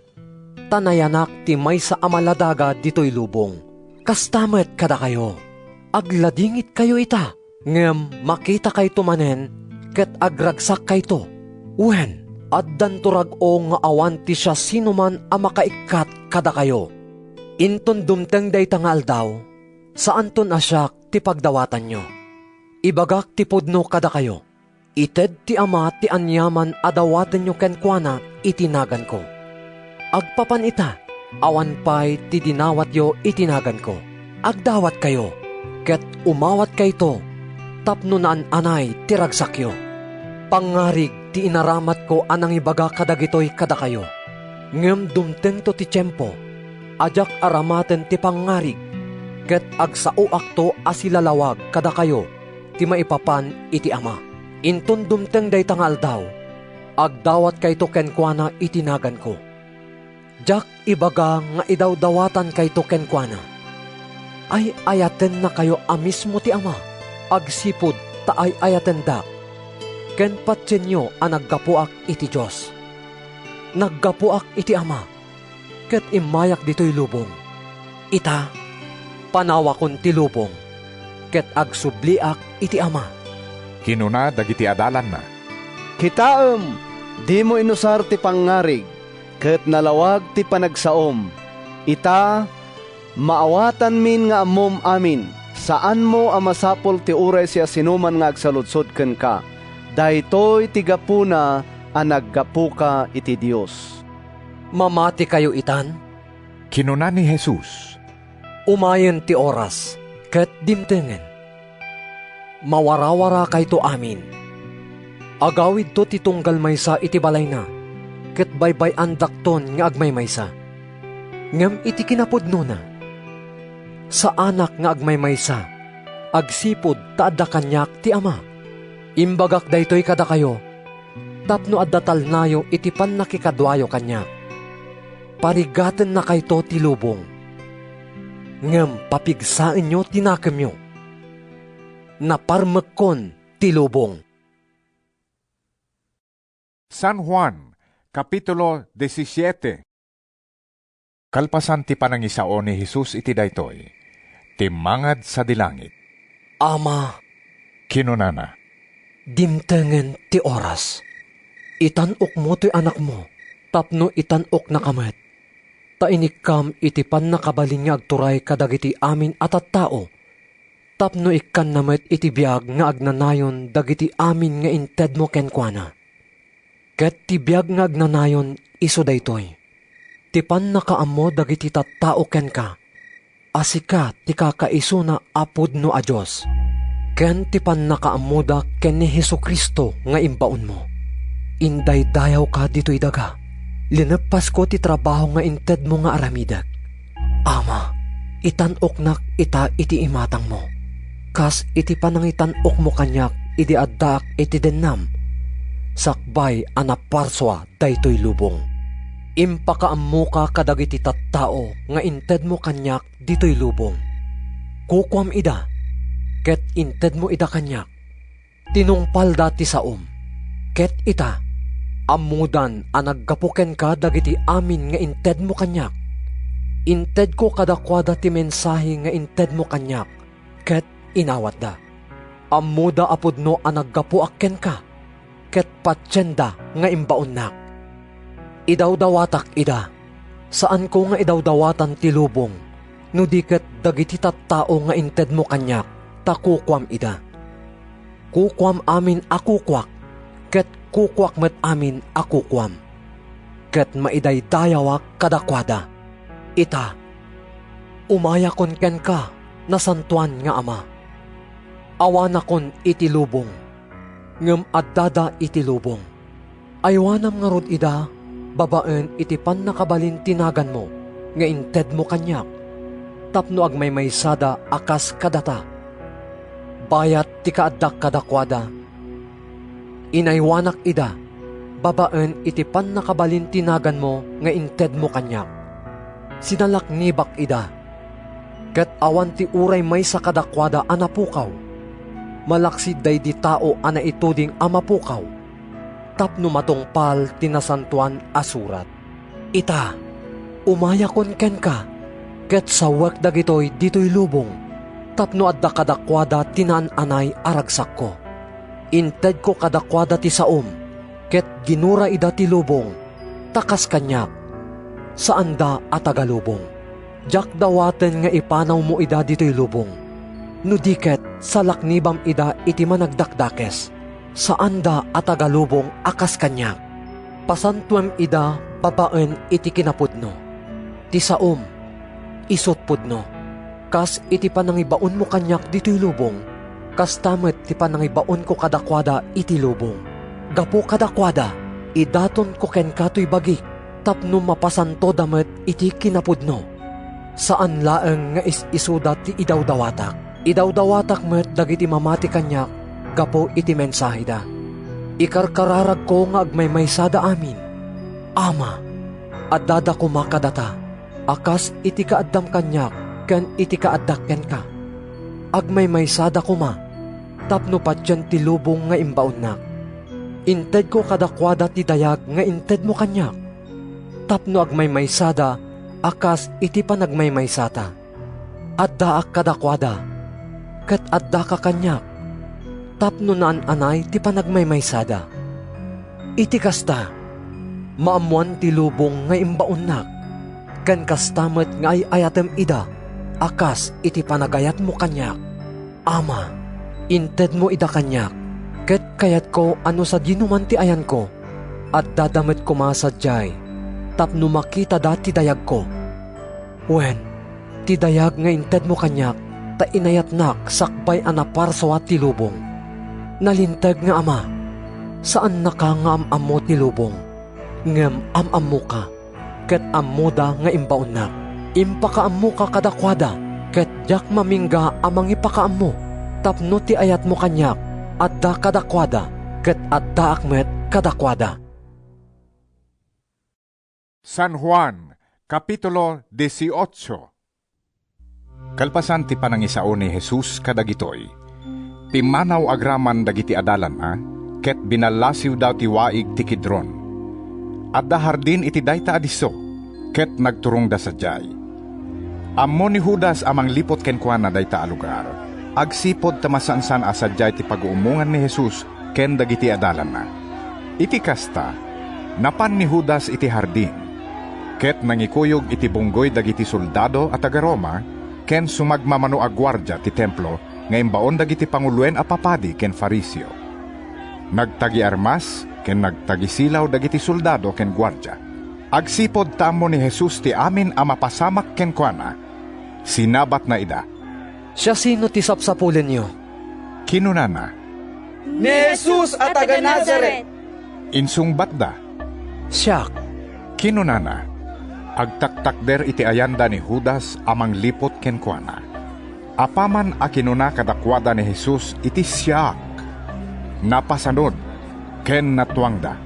tanayanak ti maysa a maladaga ditoy lubong. Kastamet kada kayo, agladingit kayo ita, ngem makita kay tumanen, ket agragsak kay to. Wen, addan turag-o nga awan ti siya sinuman a makaikat kada kayo. Inton dumteng day tangal daw, saan ton asyak ti pagdawatan nyo. Ibagak ti pudno kada kayo, ited ti Ama ti anyaman adawatan nyo kenkwana itinagan ko. Agpapan ita, awan pa'y ti dinawat yo itinagan ko. Agdawat kayo, ket umawat kayto, tapno naan anay ti ragsakyo. Pangarig ti inaramat ko anang ibaga kadagitoy kada kayo. Ngem dumteng to ti tiyempo, ajak aramaten ti pangarig, ket agsao akto asilalawag kada kayo, ti maipapan iti Ama. Inton dumteng day tangal daw, agdawat kayto kenkwana itinagan ko. Jak ibaga nga idawdawatan kayto kenkwana. Ay ayaten na kayo amismo ti Ama, agsipod taay ayaten dak. Ken patsen nyo ang naggapuak iti Diyos. Naggapuak iti Ama, ket imayak dito'y lubong. Ita, panawakon ti lubong, ket agsubliak iti Ama.
Kinuna dagiti adalan na.
Kitaem, di mo inusar ti pangarig, ket nalawag ti panagsaom. Ita, maawatan min nga amom amin, saan mo amasapol ti uray siya sinuman nga agsaludsod ken ka. Daytoy ti gapuna a naggapuka iti Dios.
Mamati kayo itan?
Kinuna ni Jesus.
Umayen ti oras, ket dimtengen. Mawarawara kayto amin. Agawid to ti tunggal maysa iti balay na, ket baybay andakton nga agmay maysa. Ngem iti kinapudno na. Sa anak nga agmay maysa, agsipod taadda kanyak ti Ama. Imbagak daytoy kada kayo, tapno addatal nayo iti pan nakikadwayo kanya. Parigaten na kayto ti lubong. Ngem papigsain nyo tinakem nyo. Naparmekon ti lubong.
San Juan, Kapitulo 17. Kalpasan ti panangisao ni Jesus iti daytoy, timangad sa dilangit.
Ama,
kinunana,
dimtengen ti oras. Itanok mo ti anak mo, tapno itanok na kamet. Tainikam iti pan nakabalin nga agturay kadagiti amin at at tao, Tapno ikan namet iti biyag nga agnanayon dagiti amin nga inted mo kenkwana. Ket ti biyag nga agnanayon iso daytoy. Ti pan nakaammo dagiti tattao ken ka. Asika ti kakaiso na apod no a Diyos. Ken ti pan nakaammo da ken ni Jesucristo nga imbaon mo. Inday dayaw ka dito'y daga. Linepas ko ti trabaho nga inted mo nga aramidag. Ama, itanoknak ita iti imatang mo. Kas iti panangitanok mo kanyak iti addak iti dennam. Sakbay anaparswa daytoy lubong. Impakaammo ka kadagiti tattao nga inted mo kanyak dito'y lubong. Kukwam ida, ket inted mo ida kanyak. Tinungpal dati saom, ket ita, amudan anaggapuken ka dagiti amin nga inted mo kanyak. Inted ko kadakwada ti mensahe nga inted mo kanyak, ket inawat da. Amuda apudno anaggapu akken ka, ket patsyenda nga imbaonnak. Idawdawatak ida, saan ko nga idawdawatan ti lubong, no diket dagiti tattao nga inted mo kanyak, takukwam ida. Kukwam amin akukwak, ket kukwak met amin akukwam. Ket maidaydayawak kadakwada. Ita, umayakon ken ka, nasantuan nga ama. Awanakon iti lubong, ngem addada iti lubong. Aywanam nga rod ida, babaen iti pan nakabalin tinagan mo, nga inted mo kanyak, tapno agmaymaysada akas kadata. Bayat ti kaaddak kadakwada. Inaywanak ida, babaen iti pan nakabalin tinagan mo, nga inted mo kanyak. Sinalaknibak ida, ket awan ti uray may sa kadakwada anapukaw. Malaksid day di tao ana ituding amapukaw. Tapno matungpal tinasantuan asurat. Ita, umayakon ken ka, ket sawak dagitoy ditoy lubong. Tapno adda kadakwada tinaan-anay aragsak ko. Inted ko kadakwada ti saom, ket ginura ida ti lubong, takas kanyak. Saan da atagalubong? Jak dawaten nga ipanaw mo ida dito'y lubong. Nudiket sa laknibam ida iti managdakdakes. Saan da atagalubong akas kanyak? Pasantuam ida babaen iti kinapudno. Ti saom, isot pudno. Kas iti panangibaon mo kanyak dito'y lubong. Kas tamet ti panangibaon ko kadakwada iti lubong. Gapo kadakwada, idaton ko ken kato'y bagik. Tapno mapasanto damet iti kinapudno. Saan laeng nga isuda ti idawdawatak. Idawdawatak met dagiti mamati kanyak, gapo iti mensahe da. Ikarkararag ko nga agmaymaysada amin. Ama, addada ko makadata, akas iti kaaddam kanyak, ken iti kaaddakken ka. Agmaymaysada ko ma, tapno patyan ti lubong nga imbaonnak. Inted ko kadakwada ti dayag nga inted mo kanyak. Tapno agmaymaysada, akas iti panagmaymaysata. Adda ak kadakwada, ket adda ka kanyak. Tapno naan-anay ti panagmaymaysada. Iti kasta, maamuan ti lubong nga imbaonnak, ken kastamet nga ay ayatem ida, akas iti panagayat mo kanyak. Ama, inted mo ida kanyak, ket kayat ko ano sa dinuman ti ayan ko, at dadamet ko masadyay. Tapno makita dati dayag ko. Wen, ti dayag nga inted mo kanyak, ta inayatnak sakbay anaparsawa ti lubong. Nalintag nga ama, saan nakangam ammo ti lubong? Ngem ammo ka, ket ammoda nga imbaonnak. Impakaammo ka kadakwada, ket jak mamingga amang ipakaammo. Tapno ti ayat mo kanyak, adda kadakwada, ket adda akmet kadakwada.
San Juan, Kapitulo 18. Kalpasan ti panangisao ni Jesus kadagitoy. Pimanaw agraman dagiti adalan ket binalasiw daw ti waig ti Kidron. Adda hardin iti dayta adiso, ket nagturong da sadyay. Ammo ni Judas amang lipot kenkwana dayta a lugar. Agsipod tamasansan a sadyay ti pag-uumungan ni Jesus ken dagiti adalan na. Iti kasta, napan ni Judas iti hardin. Ket nangikuyog iti bunggoy dagiti soldado at taga Roma, ken sumagmamano a gwardya ti templo, nga imbaon dagiti panguluen a papadi ken Fariseo. Nagtagi armas ken nagtagi silaw dagiti soldado ken gwardya. Agsipod tamo ni Jesus ti amin a mapasamak ken kuana. Sinabat na ida,
"Siya sino ti sapsapulen niyo?"
Kinunana,
"Ni Jesus a taga Nazaret."
Insungbat da,
"Siya."
Kinunana, agtaktakder iti ayanda ni Judas amang lipot ken kuana. Apaman a kinuna kadakwada ni Jesus iti siyak. Napasanod, ken natuangda.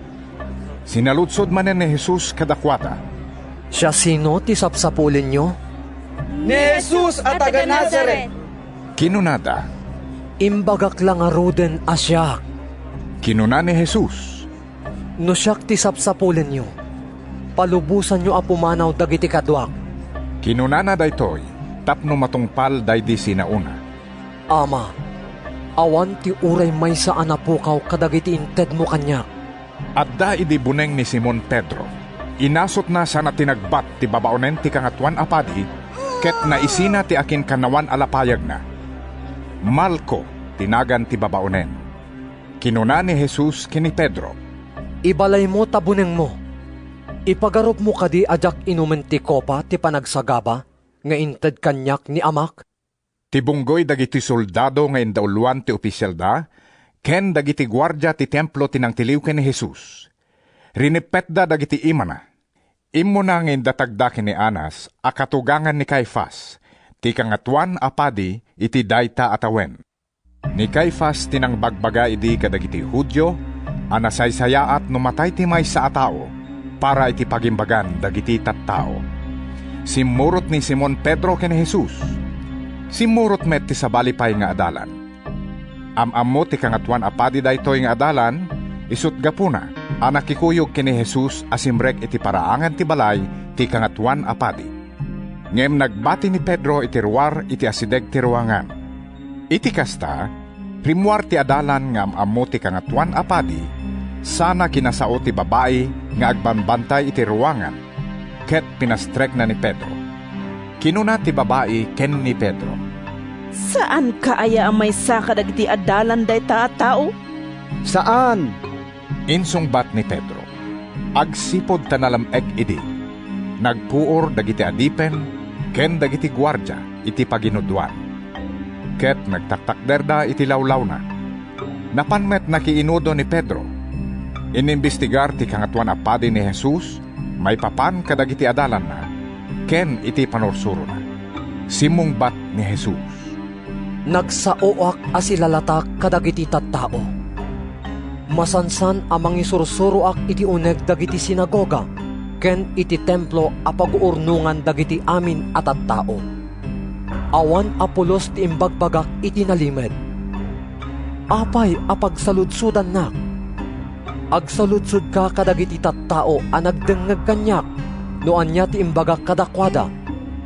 Sinaludsod manen ni Jesus kadakwada,
"Siya sino ti sapsapulen niyo?"
"Ni Jesus a taga Nazaret."
Kinunada,
"Imbagak lang aruden a siyak."
Kinuna ni Jesus,
"No siyak ti sapsapulen niyo, palubusan niyo a pumanaw dagiti kadwak."
Kinunana daytoy, tapno matungpal daydi sinauna.
"Ama, awan ti uray maysa a napukaw kadagiti inted mo kanyak."
Adda idi buneng ni Simon Pedro. Inasot na sana tinagbat ti babaonen ti kangatwan apadi, ket naisina ti akin kanawan alapayag na. Malko tinagan ti babaonen. Kinuna ni Jesus kini Pedro,
"Ibalay mo tabuneng mo. Ipagarop mo kadi ajak inumen ti kopa ti panagsagaba nga inted kanyak ni amak."
Tibunggoy dagiti soldado nga indauluan ti opisyal da, ken dagiti gwardya ti templo tinangtiliw ken ni Jesus. Rinipet da dagiti imana. Immo na nga indatagda ken ni Anas, akatugangan ni Caifas, ti kangatwan apadi iti dayta atawen. Ni Caifas tinangbagbaga idi kadagiti Hudyo, anasaysayaat numatay ti maysa a tao, para iti pagimbagan dagiti tattao. Simurot ni Simon Pedro ken Jesus. Simurot met ti sabali pay nga adalan. Amammo ti kangatwan apadi daytoy nga adalan, isut gapuna, anakikuyog kini Jesus asimrek iti paraangan ti balay ti kangatwan apadi. Ngem nagbati ni Pedro iti ruwar iti asideg ti ruangan. Iti kasta, rimwar ti adalan nga amammo ti kangatwan apadi, sana kinasao ti babae nga agbanbantay iti ruangan, ket pinastrek na ni Pedro. Kinuna ti babae ken ni Pedro,
"Saan kaaya ang may saka dagiti adalan dayta a tao?"
"Saan?"
Insungbat ni Pedro. Agsipod tanalameg idi. Nagpuor dagiti adipen, ken dagiti gwardya iti paginudwan. Ket nagtaktakder da iti lawlaw na. Napanmet nakiinudo ni Pedro. Inimbestigar ti kangatwan apadi ni Jesus, may papan kadagiti adalan na, ken iti panorsuro na. Simungbat ni Jesus,
"Nagsaoak asilalatak kadagiti tattao. Masansan amang isursuroak iti uneg dagiti sinagoga, ken iti templo a pag-uurnungan dagiti amin at tattao. Awan apulos ti imbagbagak iti nalimed. Apay a pagsaludsudan nak. Agsaludsud ka kadagiti tattao a nagdengeg kanyak, no anya ti imbagak kadakwada,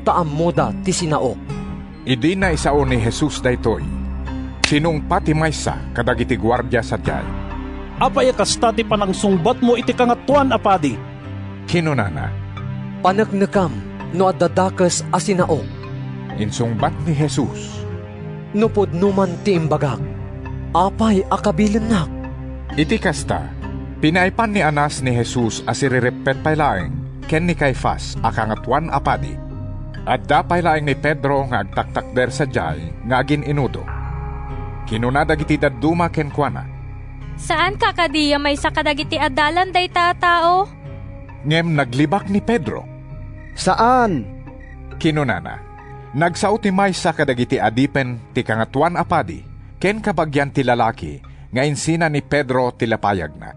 taammoda ti sinaok."
Idi na isao ni Jesus daytoy. Sinungpati maysa kadagiti gwardya sadyay.
"Apay kasta ti panangsungbat mo iti kangatwan apadi?"
Kinunana,
"Panagnekam no addadakes a sinaok."
Insungbat ni Jesus,
"No pudnuman ti imbagak, apay akabilin nak."
Iti kasta, pinaipan ni Anas ni Jesus asirirepet paylaeng ken ni Caifas a kangatwan apadi. At dapay laeng ni Pedro nga agtaktakder sa jay nga agin inudo. Kinuna dagiti dadduma ken kuana,
"Saan ka kadiya may sa kadagiti adalan dayta a tao?"
Ngem naglibak ni Pedro.
"Saan?"
Kinunana, nagsao ti maysa kadagiti adipen ti kangatwan apadi, ken kabagyan ti lalaki nga insina ni Pedro ti lapayag na.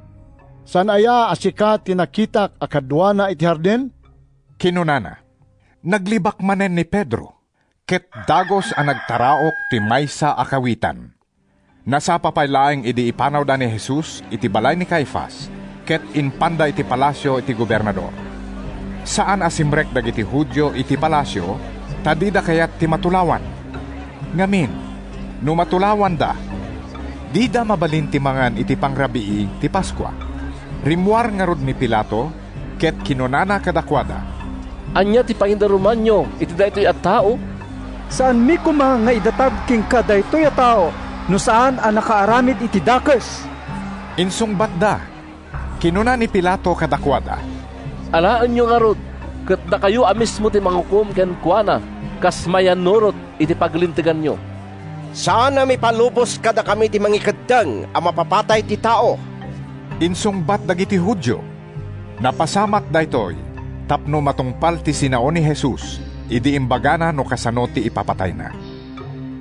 "San aya asika tinakitak akadwana iti harden?"
Kinunana, naglibak manen ni Pedro, ket dagos ang nagtaraok ti maysa akawitan. Nasapa pay laeng idi ipanaw da ni Jesus iti balay ni Caifas, ket inpanda iti palasyo iti gobernador. Saan asimrek dagiti Hudyo iti palasyo, tadida kayat ti matulawan. Ngamin, no matulawan da, di da mabalin ti mangan iti pangrabii ti Paskwa. Rimwar nga rod ni Pilato, ket kinunana kadakwada,
"Anya ti paindaruman nyo, iti daytoy at tao?"
Saan mi kuma nga idatag king kaday toya tao, no saan ang nakaaramid iti dakes?
Insungbat da, kinuna ni Pilato kadakwada.
Alaan nyo nga rod, kat da kayo amis mo ti manghukom ken kuana, kas mayan nurot iti paglintigan nyo.
Sana may palubos kada kami ti mangikadang ang mapapatay ti tao.
Insungbat dagiti Hudyo, napasamak daytoy, tapno matungpal ti sinao ni Jesus, idi imbagana no kasano ti ipapatay na.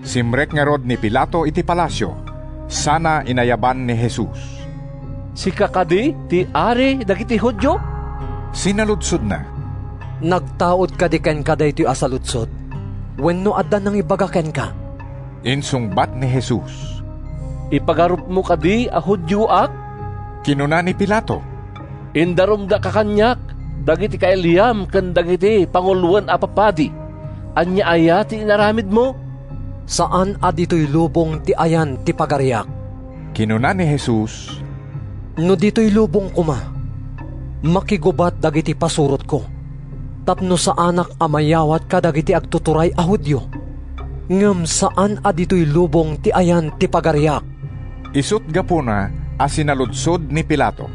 Simrek nga rod ni Pilato iti palasyo, sana inayaban ni Jesus.
Si kakadi ti ari dagiti Hudyo?
Sinaludsod na.
Nagtaod ka di ken kaday ti asaludsod, wenno adda nang ibagaken ka.
Insungbat ni Jesus.
Ipagarup mo kadi a Hudyo ak?
Kinuna ni Pilato.
Indarom da kakanyak, dagiti kaelyam ken dagiti panguluan a papadi. Anya aya ti inaramid mo?
Saan adito'y lubong ti ayan ti pagariak?
Kinuna ni Jesus.
No dito'y lubong kuma, makigubat dagiti pasurot ko. Tapno sa anak amayawat ka dagiti agtuturay a Hudyo. Ngem saan adito'y lubong ti ayan ti pagariak?
Isut gapuna asinaludsod ni Pilato.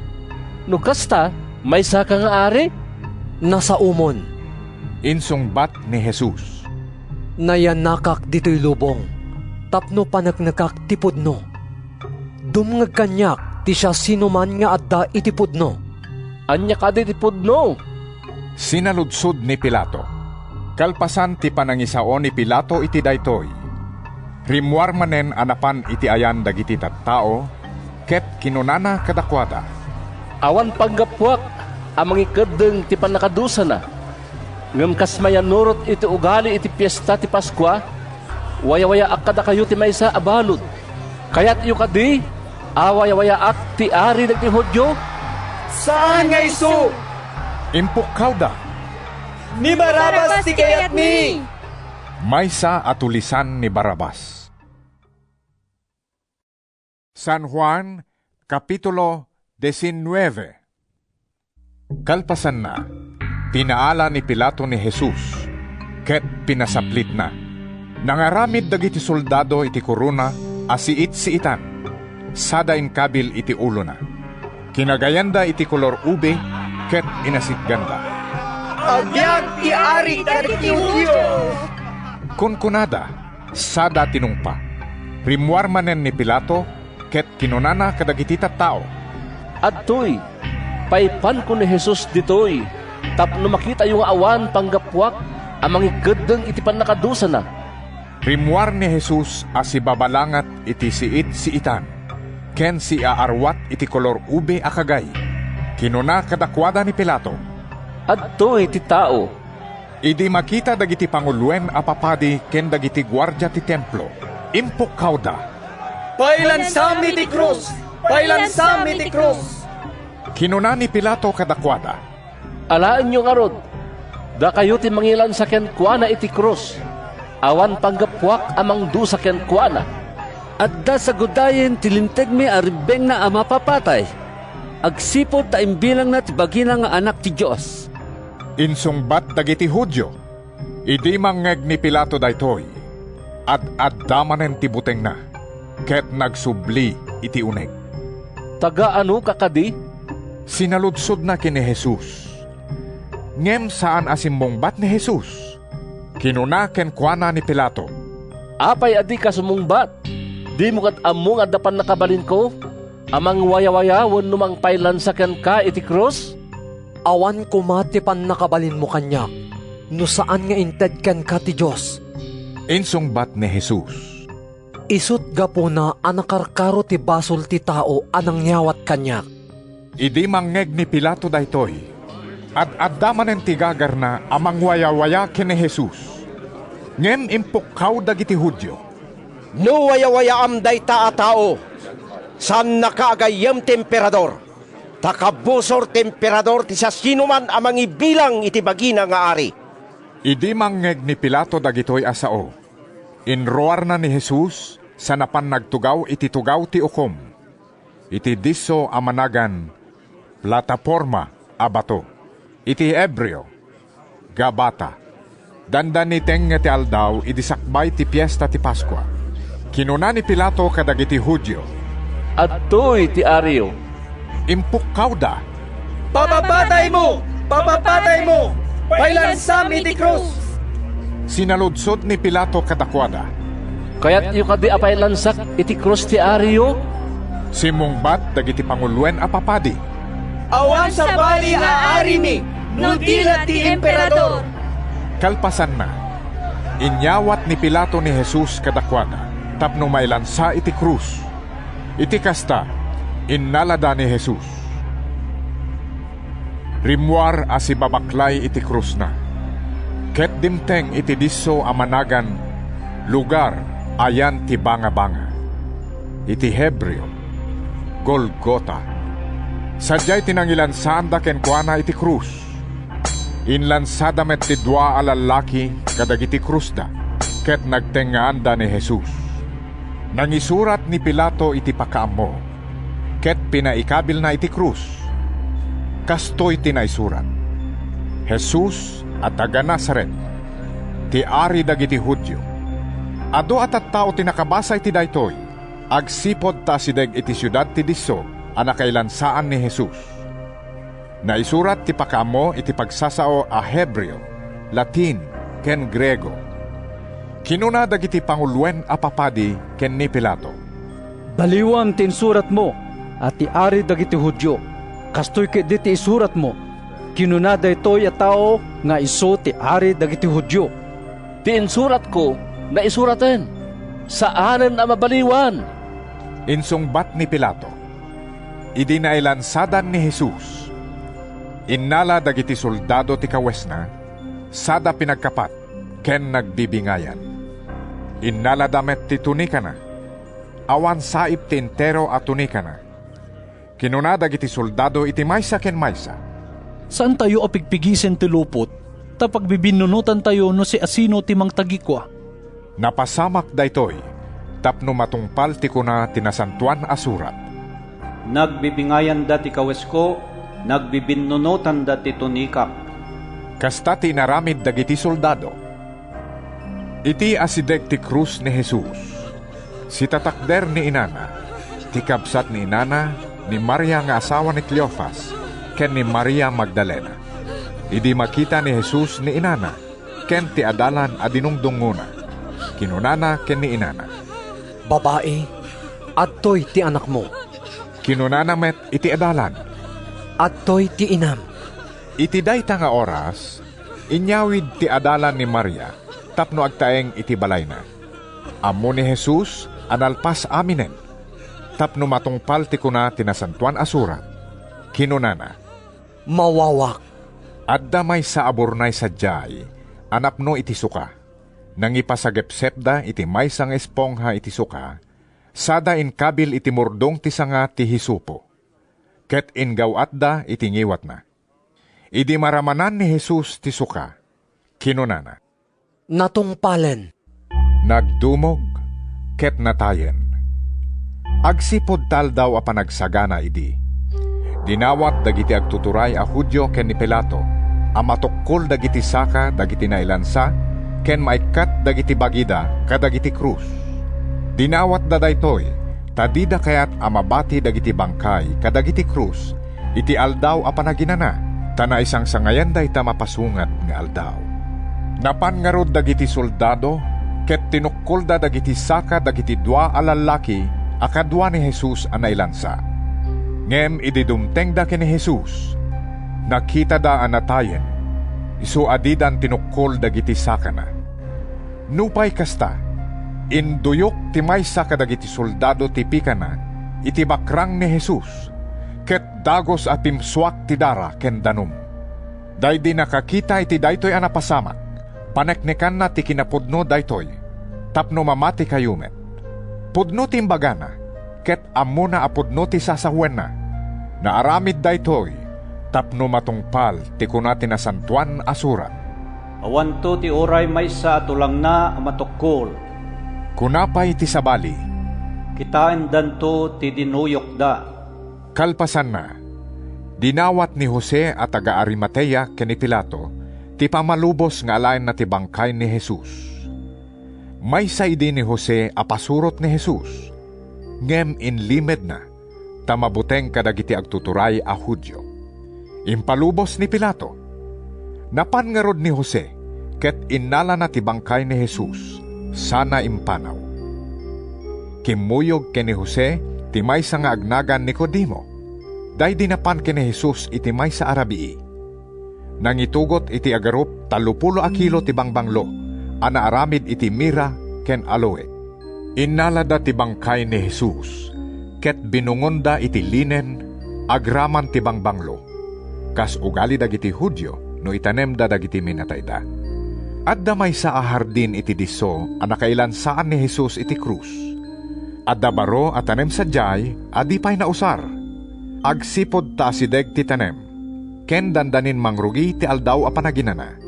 No kasta, may saka nga ari?
Nasa umon.
Insungbat ni Jesus.
Nayanakak dito'y lubong, tapno panagnakak ti pudno. Dumngag kanyak ti siya sinuman nga adda iti pudno.
Anya ka di ti pudno?
Sinaludsod ni Pilato. Kalpasan ti panangisao ni Pilato iti daytoy. Rimwar manen anapan iti ayan dagiti tattao, ket kinunana kadakwada.
Awan paggapwak, amang ikadeng ti panakadusa na. Ngem kas mayanurot iti ugali iti piyesta ti Paskwa, waya-waya ak kada kayo ti maysa abalod. Kayat iyo kadi, awaya-waya ak ti ari dagiti Hudyo?
Saan nga iso?
Impukkaw da.
Ni Barabas ti kayat mi!
Maysa atulisan ni Barabas. San Juan, Kapitulo 19. Kalpasan na, pinaala ni Pilato ni Jesus, ket pinasaplit na. Nangaramid dagiti soldado iti korona, asiit-siitan, sada inkabil iti ulo na. Kinagayanda iti kolor ube, ket inasitganda.
Agbyag ti ari dagiti Hudyo!
Kunkunada, sada tinungpa. Rimwar manen ni Pilato, ket kinunana kadagiti tattao.
Adtoy, paipan ko ni Jesus ditoy, tapno makita yung awan panggapwak, amang ikadeng iti panakadusa na.
Rimwar ni Jesus asibabalangat iti siit-siitan, ken si aarwat iti kolor ube akagay. Kinuna kadakwada ni Pilato.
Adtoy ti tao.
Idi makita dagiti panguluen a papadi ken dagiti gwardya ti templo. Impukkaw da.
Pailansam iti krus! Pailansam iti krus!
Kinuna ni Pilato kadakwada.
Alaan nyo nga rod, da kayo ti mangilan sa kenkwana iti krus. Awan panggapwak amang du sa kenkwana.
Adda sa gudayen tilinteg mi aribeng na ama papatay. Agsipod ta imbilang na ti bagina nga anak ti Diyos.
Insungbat dagiti Hudyo. Idi mangeg ni Pilato daytoy. At addamanen ti buteng na. Ket nagsubli iti uneg.
Taga ano kakadi?
Sinaludsod na kini Jesus. Ngem saan asimbongbat ni Jesus? Kinuna ken kuana ni Pilato.
Apay adi ka sumungbat? Di mo kat among adapan nakabalin ko? Amang waya-waya wenno mang pailansaken ka iti krus?
Awan kumatipan nakabalin mo kanya, no saan nga inted ken ka ti Diyos.
Insungbat ni Jesus.
Isut gapuna anakarkaro ti basol ti tao anang nyawat kanya.
Idi mangeg ni Pilato daytoy. At adamanen ti gagar na amang waya-waya ken ni Jesus. Ngem impukkaw dagiti Hudyo.
No waya-waya am dayta a tao. San nakaagayam temperador? Takabusor temperador ti sa sinuman amang ibilang iti bagina nga ari.
Idi mangeg ni Pilato dagitoy asao. Inruar na ni Jesus sa napan nagtugaw iti tugaw ti ukom. Iti diso amanagan, plataforma abato. Iti Hebreo, Gabata. Dandan ni teng nga ti aldaw, idisakbay ti piyesta ti Paskwa. Kinuna ni Pilato kadagiti Hudyo.
Adtoy ti Aryo.
Impukkaw da.
Papapatay mo! Papapatay mo! Pailansam iti krus!
Sinaludsod ni Pilato kadakwada.
Kaya't yung kadi apay lansak iti krus ti Aryo?
Simungbat dagiti pangulwen a papadi.
Awan sa bali a arimi, no dila ti emperador!
Kalpasan na, inyawat ni Pilato ni Jesus kadakwada, tapno mailansa iti krus. Iti kasta, innalada ni Jesus. Rimwar asi babaklay iti krus na. Ket dimteng iti disso amanagan, lugar ayan ti banga-banga. Iti Hebreo, Golgota. Sadyay tinangilansaan da kenkwana iti krus. Inlansada met ti dua a lalaki kadagiti krus da, ket nagtengaan da ni Jesus. Nangisurat ni Pilato iti pakaammo, ket pinaikabil na iti krus. Kastoy tinaisurat, Jesus at taga Nazaret, ti ari dagiti Hudyo. Ado at tao tinakabasa iti daytoy, agsipod ta sideg iti syudad ti disso, anakailansaan ni Jesus. Naisurat ti pakaammo iti pagsasao a Hebreo, Latin, ken Grego. Kinuna dagiti pangulwen a papadi ken ni Pilato.
Baliwan tinsurat mo, at ti ari dagiti Hudyo. Kastoy ket diti isurat mo. Kinuna daytoy a tao nga iso ti ari dagiti Hudyo.
Ti insurat ko, na isuraten. Saanen a mabaliwan?
Insungbat ni Pilato. Idi nailansadan ni Jesus. Innala dagiti soldado ti kawesna, sada pinagkapat, ken nagbibingayan. Innala damet ti tunika na, awan saip ti entero at tunika na. Kinuna dagiti soldado iti maysa ken maysa.
Saan tayo apigpigisen ti lupot, tapag bibinunutan tayo no si asino ti mang tagikwa?
Napasamak daytoy, tapno matungpal ti kuna tinasantuan asurat.
Nagbibingayan da ti kawesko, nagbibinnunutan da ti tunikak.
Kasta ti naramid dagiti soldado. Iti asideg ti krus ni Jesus. Si tatakder ni inana, ti kabsat ni inana, ni Maria nga asawa ni Cleofas, ken ni Maria Magdalena. Idi makita ni Jesus ni inana, ken ti adalan adinungdunguna. Kinunana ken ni inana.
Babae, adtoy ti anak mo.
Kinunana met iti adalan.
Adtoy ti inam.
Iti dayta nga oras, inyawid ti adalan ni Maria, tapno agtaeng iti balay na. Ammo ni Jesus, analpas aminen, tapno matungpal ti kuna tinasantuan asurat. Kinunana.
Mawawak.
Adda may sa aburnay sadyay, anapno iti suka. Nangipasagepsepda iti may sang espongha iti suka, sada inkabil iti murdong ti sanga ti hisupo. Ket ingawat da itingiwat na. Idi maramanan ni Jesus ti suka, kinunana.
Natungpalen.
Nagdumog, ket natayen. Agsipod tal daw a panagsagana idi. Dinawat dagiti agtuturay a Hudyo ken ni Pilato, a matukkol dagiti saka dagiti nailansa, ken maikat dagiti bagida kadagiti krus. Dinawat da daytoy, tadida kayat amabati dagiti bangkay kadagiti krus, iti aldaw a panaginana, tana isang sangayan dayta mapasungat nga aldaw. Napan nga rod dagiti soldado, ket tinukkol da dagiti saka dagiti dua a lalaki, akadwa ni Jesus a nailansa. Ngem ididumteng da ken ni Jesus, nakita da anatayen, isu adidan tinukkol dagiti saka na. Nupay kasta, induyok ti maysa kadagiti soldado ti pikana, iti bakrang ni Jesus, ket dagos at pimsuak ti dara ken danum. Daydi nakakita iti daytoy anapasamak, paneknekan na ti kinapudno daytoy, tapno mamati kayumet. Pudno ti imbagana, ket ammo na apudno ti sasahwen na, naaramid daytoy, tapno matungpal ti kuna tinasantuan asurat.
Awanto ti oray maysa atulang na matukkol.
Kunapay ti sabali.
Kitaan danto ti dinuyok da.
Kalpasan na, dinawat ni Jose at taga Arimatea ken ni Pilato, ti pamalubos nga alain na ti bangkay ni Jesus. May saidi ni Jose apasurot ni Jesus, ngem inlimed na, tamabuteng kadagiti agtuturay a Hudyo. Impalubos ni Pilato. Napangarod ni Jose, ket innala na ti bangkay ni Jesus, sana impanaw. Kimuyog ken ni Jose, ti maysa nga agnagan Nicodemo, day dinapan ken ni Jesus iti maysa arabii. Nangitugot iti agarup 30 kilo ti bangbanglo, ana aramid iti mira ken aloe. Innalada ti bangkay ni Jesus, ket binungonda iti linen, agraman ti bangbanglo. Kas ugali dagiti Hudyo, no itanemda dagiti minatayda. Adda maysa a hardin iti disso, ana kailansaan ni Jesus iti krus. Adda baro at tanem sadyay, adi pay nausar. Agsipod ta asideg ti tanem. Ken dandanin mangrugi ti aldaw a panaginana.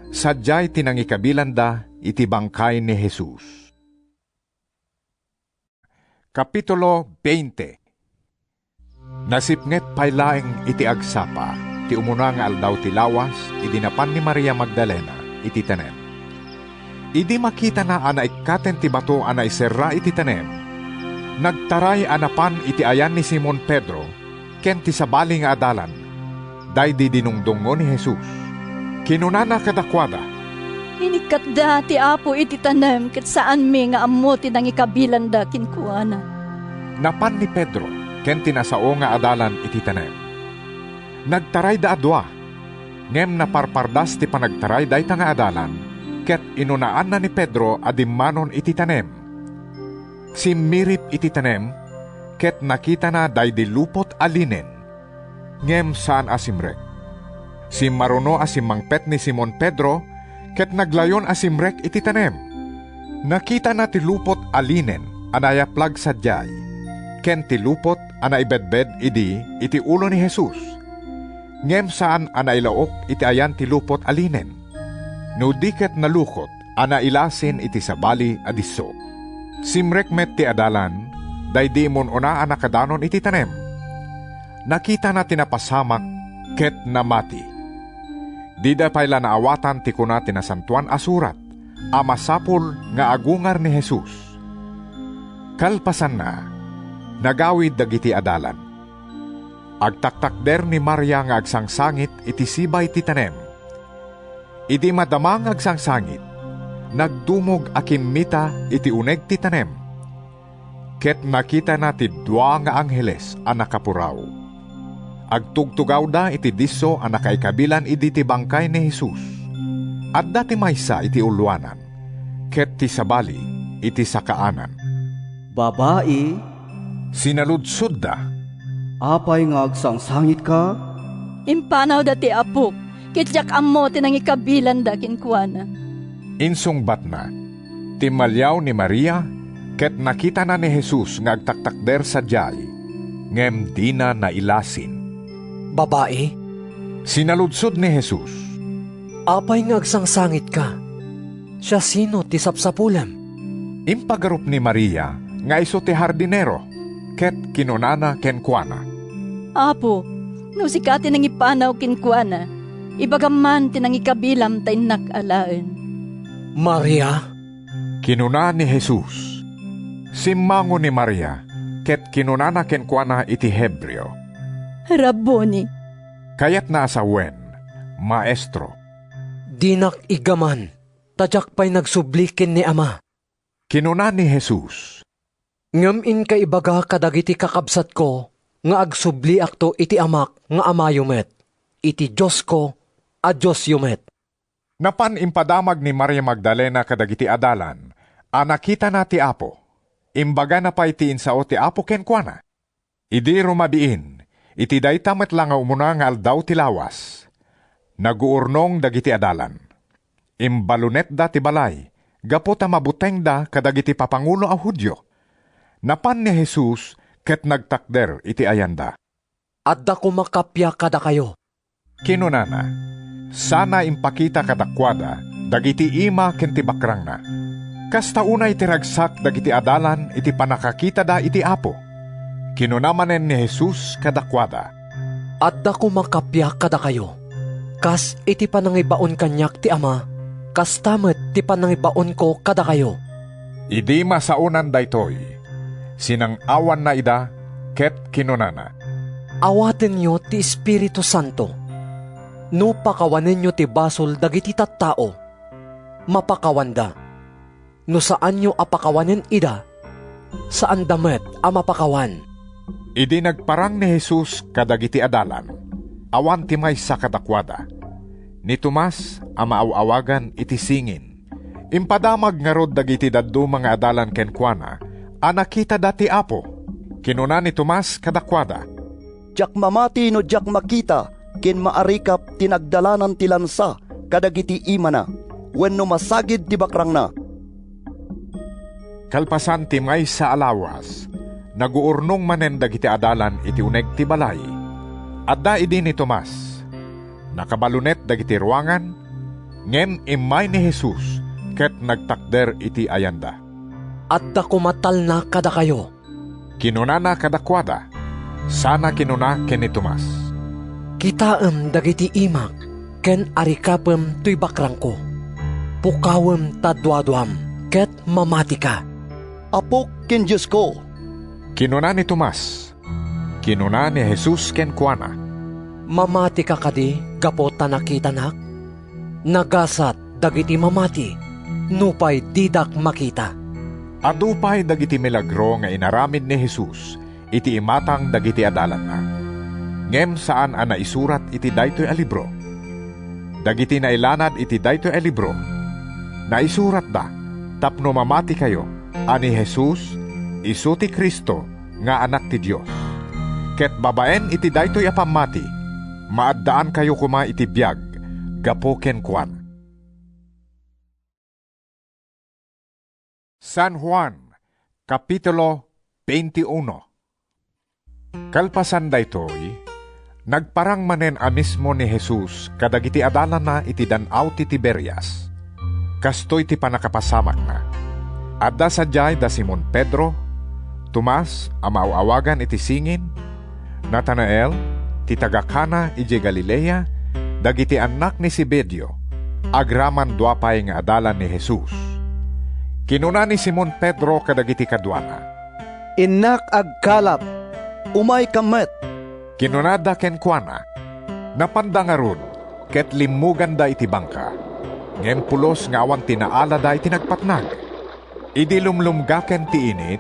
Sadyay tinangikabilan da iti bangkay ni Jesus. Kapitulo 20. Nasipnget paylaeng iti agsapa, ti umuna nga aldaw ti lawas, idinapan ni Maria Magdalena iti tanem. Idi makita na ana ikaten ti bato ana iserra iti tanem. Nagtaray anapan iti ayan ni Simon Pedro, ken ti sabali nga adalan, day di dinungdungo ni Jesus. Kinunana kadakwada,
Inikatda ti Apo iti tanem, ket saan mi nga ammo tinangikabilan da kinkuana.
Napan ni Pedro, ken tinasao nga adalan iti tanem. Nagtaray da adwa, ngem naparpardas ti panagtaray da ita nga adalan, ket inunaan na ni Pedro adimmanon iti tanem. Simmirip iti tanem, ket nakita na day dilupot alinen, ngem saan asimrek. Simaruno asimangpet ni Simon Pedro, ket naglayon asimrek iti tanem. Nakita na tilupot alinen, anayaplag sadyay, ken tilupot anaibedbed idi iti ulo ni Jesus. Ngem saan anailaok iti ayan tilupot alinen. No diket nalukot, anailasin iti sabali adiso. Simrek met ti adalan, daydi mon una anakadanon iti tanem. Nakita na tinapasamak, ket namati. Dida payla naawatan ti kuna tinasantuan asurat, amasapul nga agungar ni Jesus. Kalpasan na, nagawid dagiti adalan. Agtaktakder ni Maria nga agsangsangit iti sibay ti tanem. Idi madamang agsangsangit, nagdumog akimmita iti uneg ti tanem. Ket nakita na ti dua nga angheles a nakapuraw. Agtugtugaw da iti disso a nakaikabilan idi ti bangkay ni Jesus. At dati maysa iti ulwanan, ket ti sabali iti sakaanan.
Babae,
sinaludsod da,
apay nga agsangsangit ka?
Impanaw da ti Apo, ket jak ammo tinangikabilan da kinkuana.
Insungbat na, timalyaw ni Maria, ket nakita na ni Jesus nga agtaktakder sadyay, ngem di na nailasin.
Babae,
sinaludsod ni Jesus,
apay nga agsangsangit ka? Siya sino ti sapsapulam?
Impagarup ni Maria nga iso ti hardinero, ket kinunana kenkuana.
Apo, no sika tinangipanaw kinkuana, ibagaman tinangikabilam tay nakalaen.
Maria?
Kinuna ni Jesus. Simango ni Maria, ket kinunana kenkuana iti Hebreo.
Rabboni.
Kayat na asawen, Maestro.
Dinak igaman, tadyak pa'y nagsublikin ni Ama.
Kinuna ni Jesus.
Ngamin ka ibaga kadagiti kakabsat ko, nga agsubli akto iti amak nga Ama yumet, iti Diyos ko, a Diyos yumet.
Napan impadamag ni Maria Magdalena kadagiti adalan, nakita na ti Apo. Imbaga na pa iti insao ti Apo kenkuana. Idi rumabiin, iti dayta met lang nga umuna nga aldaw ti lawas. Naguurnong dagiti adalan. Imbalunet da ti balay, gapo ta mabuteng da kadagiti papangulo a Hudyo. Napan ni Jesus, ket nagtakder iti ayanda.
Adda kumakapya kada kayo.
Kinunana, sana impakita kadakwada, dagiti ima ken ti bakrang na. Kasta unay ti ragsak dagiti adalan iti panakakita da iti Apo. Kinunamanen ni Jesus kadakwada.
Adda kumakapya kada kayo. Kas iti panangibaon kanyak ti Ama, kas tamet ti panangibaon ko kada kayo.
Idi masaunan daytoy, sinang awan na ida, ket kinunana.
Awaten nyo ti Espiritu Santo. No pakawanen nyo ti basol dagiti tattao, mapakawanda. No saan nyo apakawanen ida, saan damet a mapakawan.
Idi nagparang ni Jesus kadagiti adalan, awan ti maysa kadakwada. Ni Tomas a maawawagan iti singin. Impadamag nga rod dagiti daddo mga adalan kenkwana, a nakita dati Apo. Kinuna ni Tomas kadakwada.
Jak mamati no jak makita, ken maarikap tinagdalanan ti lansa kadagiti imana, wenno masagid ti bakrang na.
Kalpasan ti maysa alawas, naguurnong manen dagiti adalan iti uneg ti balay. Adda idi ni Tomas. Nakabalunet dagiti ruangan, ngem imay ni Jesus, ket nagtakder iti ayanda.
Adda kumatal na kada kayo.
Kinunana kadakwada, sana kinuna ken ni Tomas.
Kitaem dagiti imak, ken arikapem tuy bakrang ko. Pukawem tadwadwam, ket mamati ka.
Apok ken Diyos ko.
Kinuna ni Tomas. Kinuna ni Jesus ken kuana.
Mamati ka kadi, gapota nakitanak? Nagasat dagiti mamati, nupay didak makita.
Adupay dagiti milagro nga inaramid ni Jesus, iti imatang dagiti adalan na. Ngem saan a naisurat iti daytoy a libro. Dagiti nailanad iti daytoy a libro. Naisurat da, tapno mamati kayo, ani Jesus, isu ti Kristo, nga anak ti Dios. Ket babaen iti daytoy a pamati, maaddaan kayo kuma iti biyag, gapo ken kuan. San Juan, Kapitulo 21. Kalpasan daytoy, nagparang manen a mismo ni Jesus kadagiti adalan na iti danaw ti Tiberias. Kastoy ti panakapasamak na. Adda sadyay da Simon Pedro, Tomas a maawagan iti singin, Natanael, ti taga-Kana iti Galilea, dagiti anak ni Zebedeo, agraman duapay nga adalan ni Jesus. Kinuna ni Simon Pedro kadagiti kadwana.
Inak agkalap,
umay kamet.
Kinunada ken kuana, napandangarod, ket limugan da iti bangka. Ngem pulos nga awan tinaala da iti nagpatnag. Idi lumlumgaken ti init,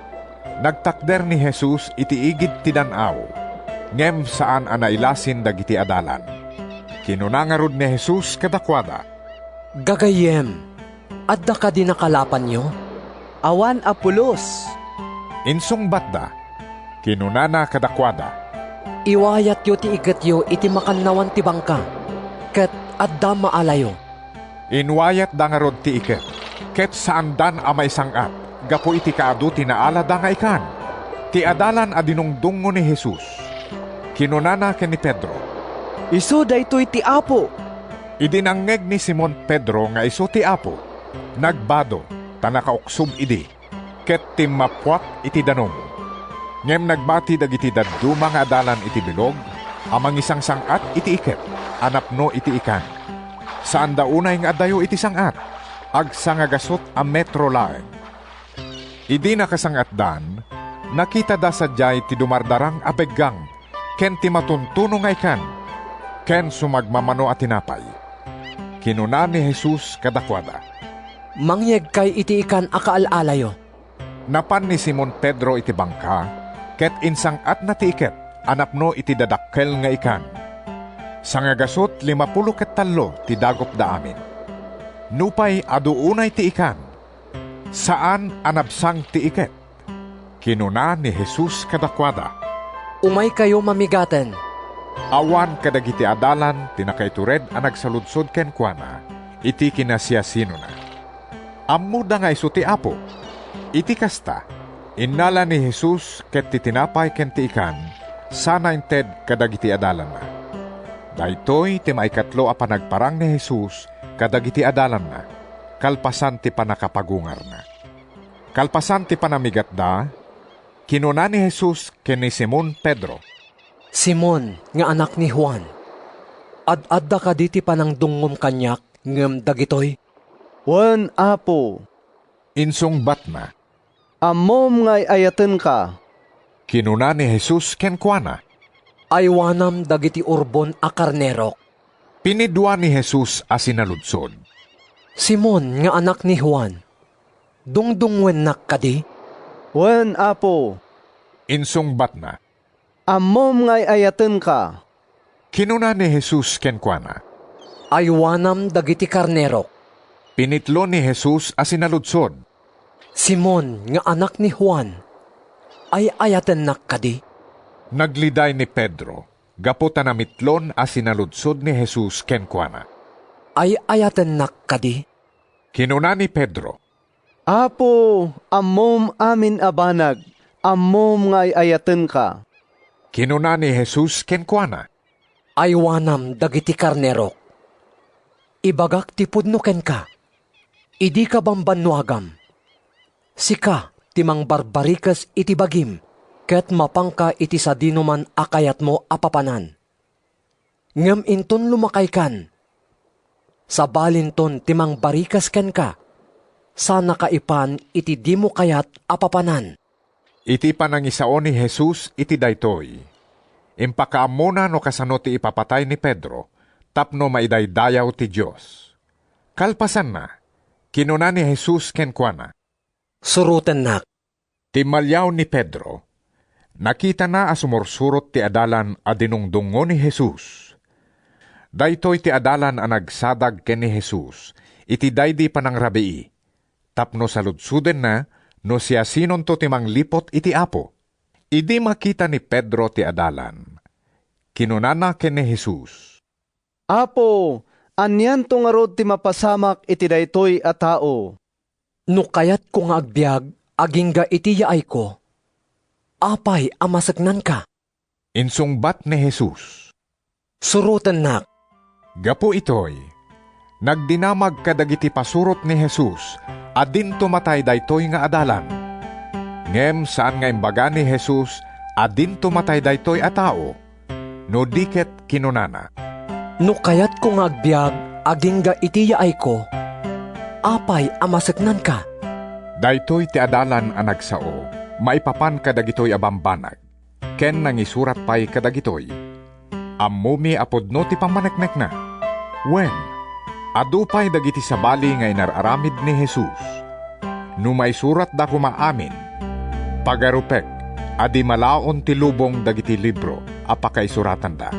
nagtakder ni Jesus iti igid ti danaw. Ngem saan anailasin dagiti adalan. Kinunangarod ni Jesus kadakwada.
Gagayem, adda ka di nakalapan nyo?
Awan apulos.
Insungbat da, kinunana kadakwada.
Iwayat yo ti igat yo iti makannawan ti bangka, ket adda maalayo.
Inwayat da nga rod ti iket, ket saan dan amay sangat, gapo iti kaadu tinaala da nga ikan. Ti adalan adinungdungo ni Jesus. Kinunana ken ni Pedro.
Isu daytoy ti Apo.
Idinangeg ni Simon Pedro nga isu ti Apo. Nagbado, tanakaoksub idi, ket timmapwat iti danom. Ngem nagbati dagiti daddu mga adalan iti bilog, amang isang sangat iti iket, anapno iti ikan. Saan da unay nga adayo iti sangat, agsangagasot a metro laeng. Idi nakasangat dan, nakita da sadyay ti dumardarang abeggang, ken ti matuntuno nga ikan, ken sumagmamano at tinapay. Kinuna ni Jesus kadakwada.
Mangyeg kay iti ikan akaalalayo.
Napan ni Simon Pedro iti bangka, ket insang-at na ti iket, anapno iti dadakkel nga ikan. Sangagasot 50 ket tallo ti dagop da amin. Nupay aduunay ti ikan. Saan anabsang ti iket? Kinuna ni Jesus kadakwada.
Umay kayo mamigaten.
Awan kadagiti adalan tinakaitured a nagsaludsod ken kuana, iti kinasiyasino na. Ammo da nga isu ti Apo. Iti kasta, innala ni Jesus ket ti tinapay ken ti ikan, sana inted kadagiti adalan na. Daytoy ti maikatlo a panagparang ni Jesus kadagiti adalan na, kalpasan ti panakapagungar na. Kalpasan ti panamigat da, kinuna ni Jesus ken ni Simon Pedro.
Simon, nga anak ni Juan. Ad-adda ka diti panang dungom kanyak, ngem dagitoy.
Wan apo.
Insong batna.
Amom ngay ayaten ka.
Kinuna ni Jesus kenkwana.
Aywanam dagiti urbon a karnerok.
Pinidwa ni Jesus a sinaludsod.
Simon nga anak ni Juan. Dungdungwen nak kadi?
Wan apo.
Insong batna.
Amom ngay ayaten ka.
Kinuna ni Jesus kenkwana.
Aywanam dagiti karnerok.
Pinitlo ni Jesus a sinaludsod.
Simon nga anak ni Juan. Ay ayaten nak kadi?
Nagliday ni Pedro. Gaputan na mitlon a sinaludsod ni Jesus kenkwana.
Ay ayaten nak kadi?
Kinuna ni Pedro.
Apo, amom amin abanag. Amom ngay ayaten ka.
Kinuna ni Jesus kenkwana.
Aywanam dagiti karnerok. Ibagak ti pudno ken ka. Idi ka bambanwagam. Sika timang barbarikas iti bagim. Ket mapangka iti sadino man akayat mo apapanan. Ngem inton lumakay kan. Sa balinton timang barikas ken ka. Sana kaipan iti di mo kayat apapanan.
Iti panangisao ni Jesus iti daytoy. Impakaamuna no kasano ti ipapatay ni Pedro, tapno maidaydayaw ti Diyos. Kalpasan na, kinuna ni Jesus kenkwana.
Suruten nak.
Timalyaw ni Pedro. Nakita na asumursurot ti adalan a dinungdungo ni Jesus. Daytoy ti adalan a nagsadag ken ni Jesus, iti daydi panang rabii. Tapno saludsuden na, no siya sinon to timang lipot iti apo. Idi makita ni Pedro ti adalan. Kinunana ken ni Jesus.
Apo, anyan to nga rod ti mapasamak iti daytoy a tao.
No kayat ko nga agbyag, agingga iti yaay ko. Apay amasagnan ka.
Insungbat ni Jesus.
Suruten nak.
Gapo itoy, nagdinamag kadagiti pasurot ni Jesus, adin tumatay daytoy nga adalan. Ngem saan nga imbaga ni Jesus, adin tumatay daytoy a tao, no diket kinunana.
No kayat ko nga agbyag, agingga iti yaay ko. Apay amasagnan ka.
Daytoy ti adalan a nagsao, maipapan kadagitoy abambanag. Ken nangisurat pay kadagitoy. Ammumi apodno ti pamaneknek na. Wen, adupay dagiti sabali nga inararamid ni Jesus. Numay surat da kumaamin. Pagarupek, adi malaon ti lubong dagiti libro, apakaisuratan da.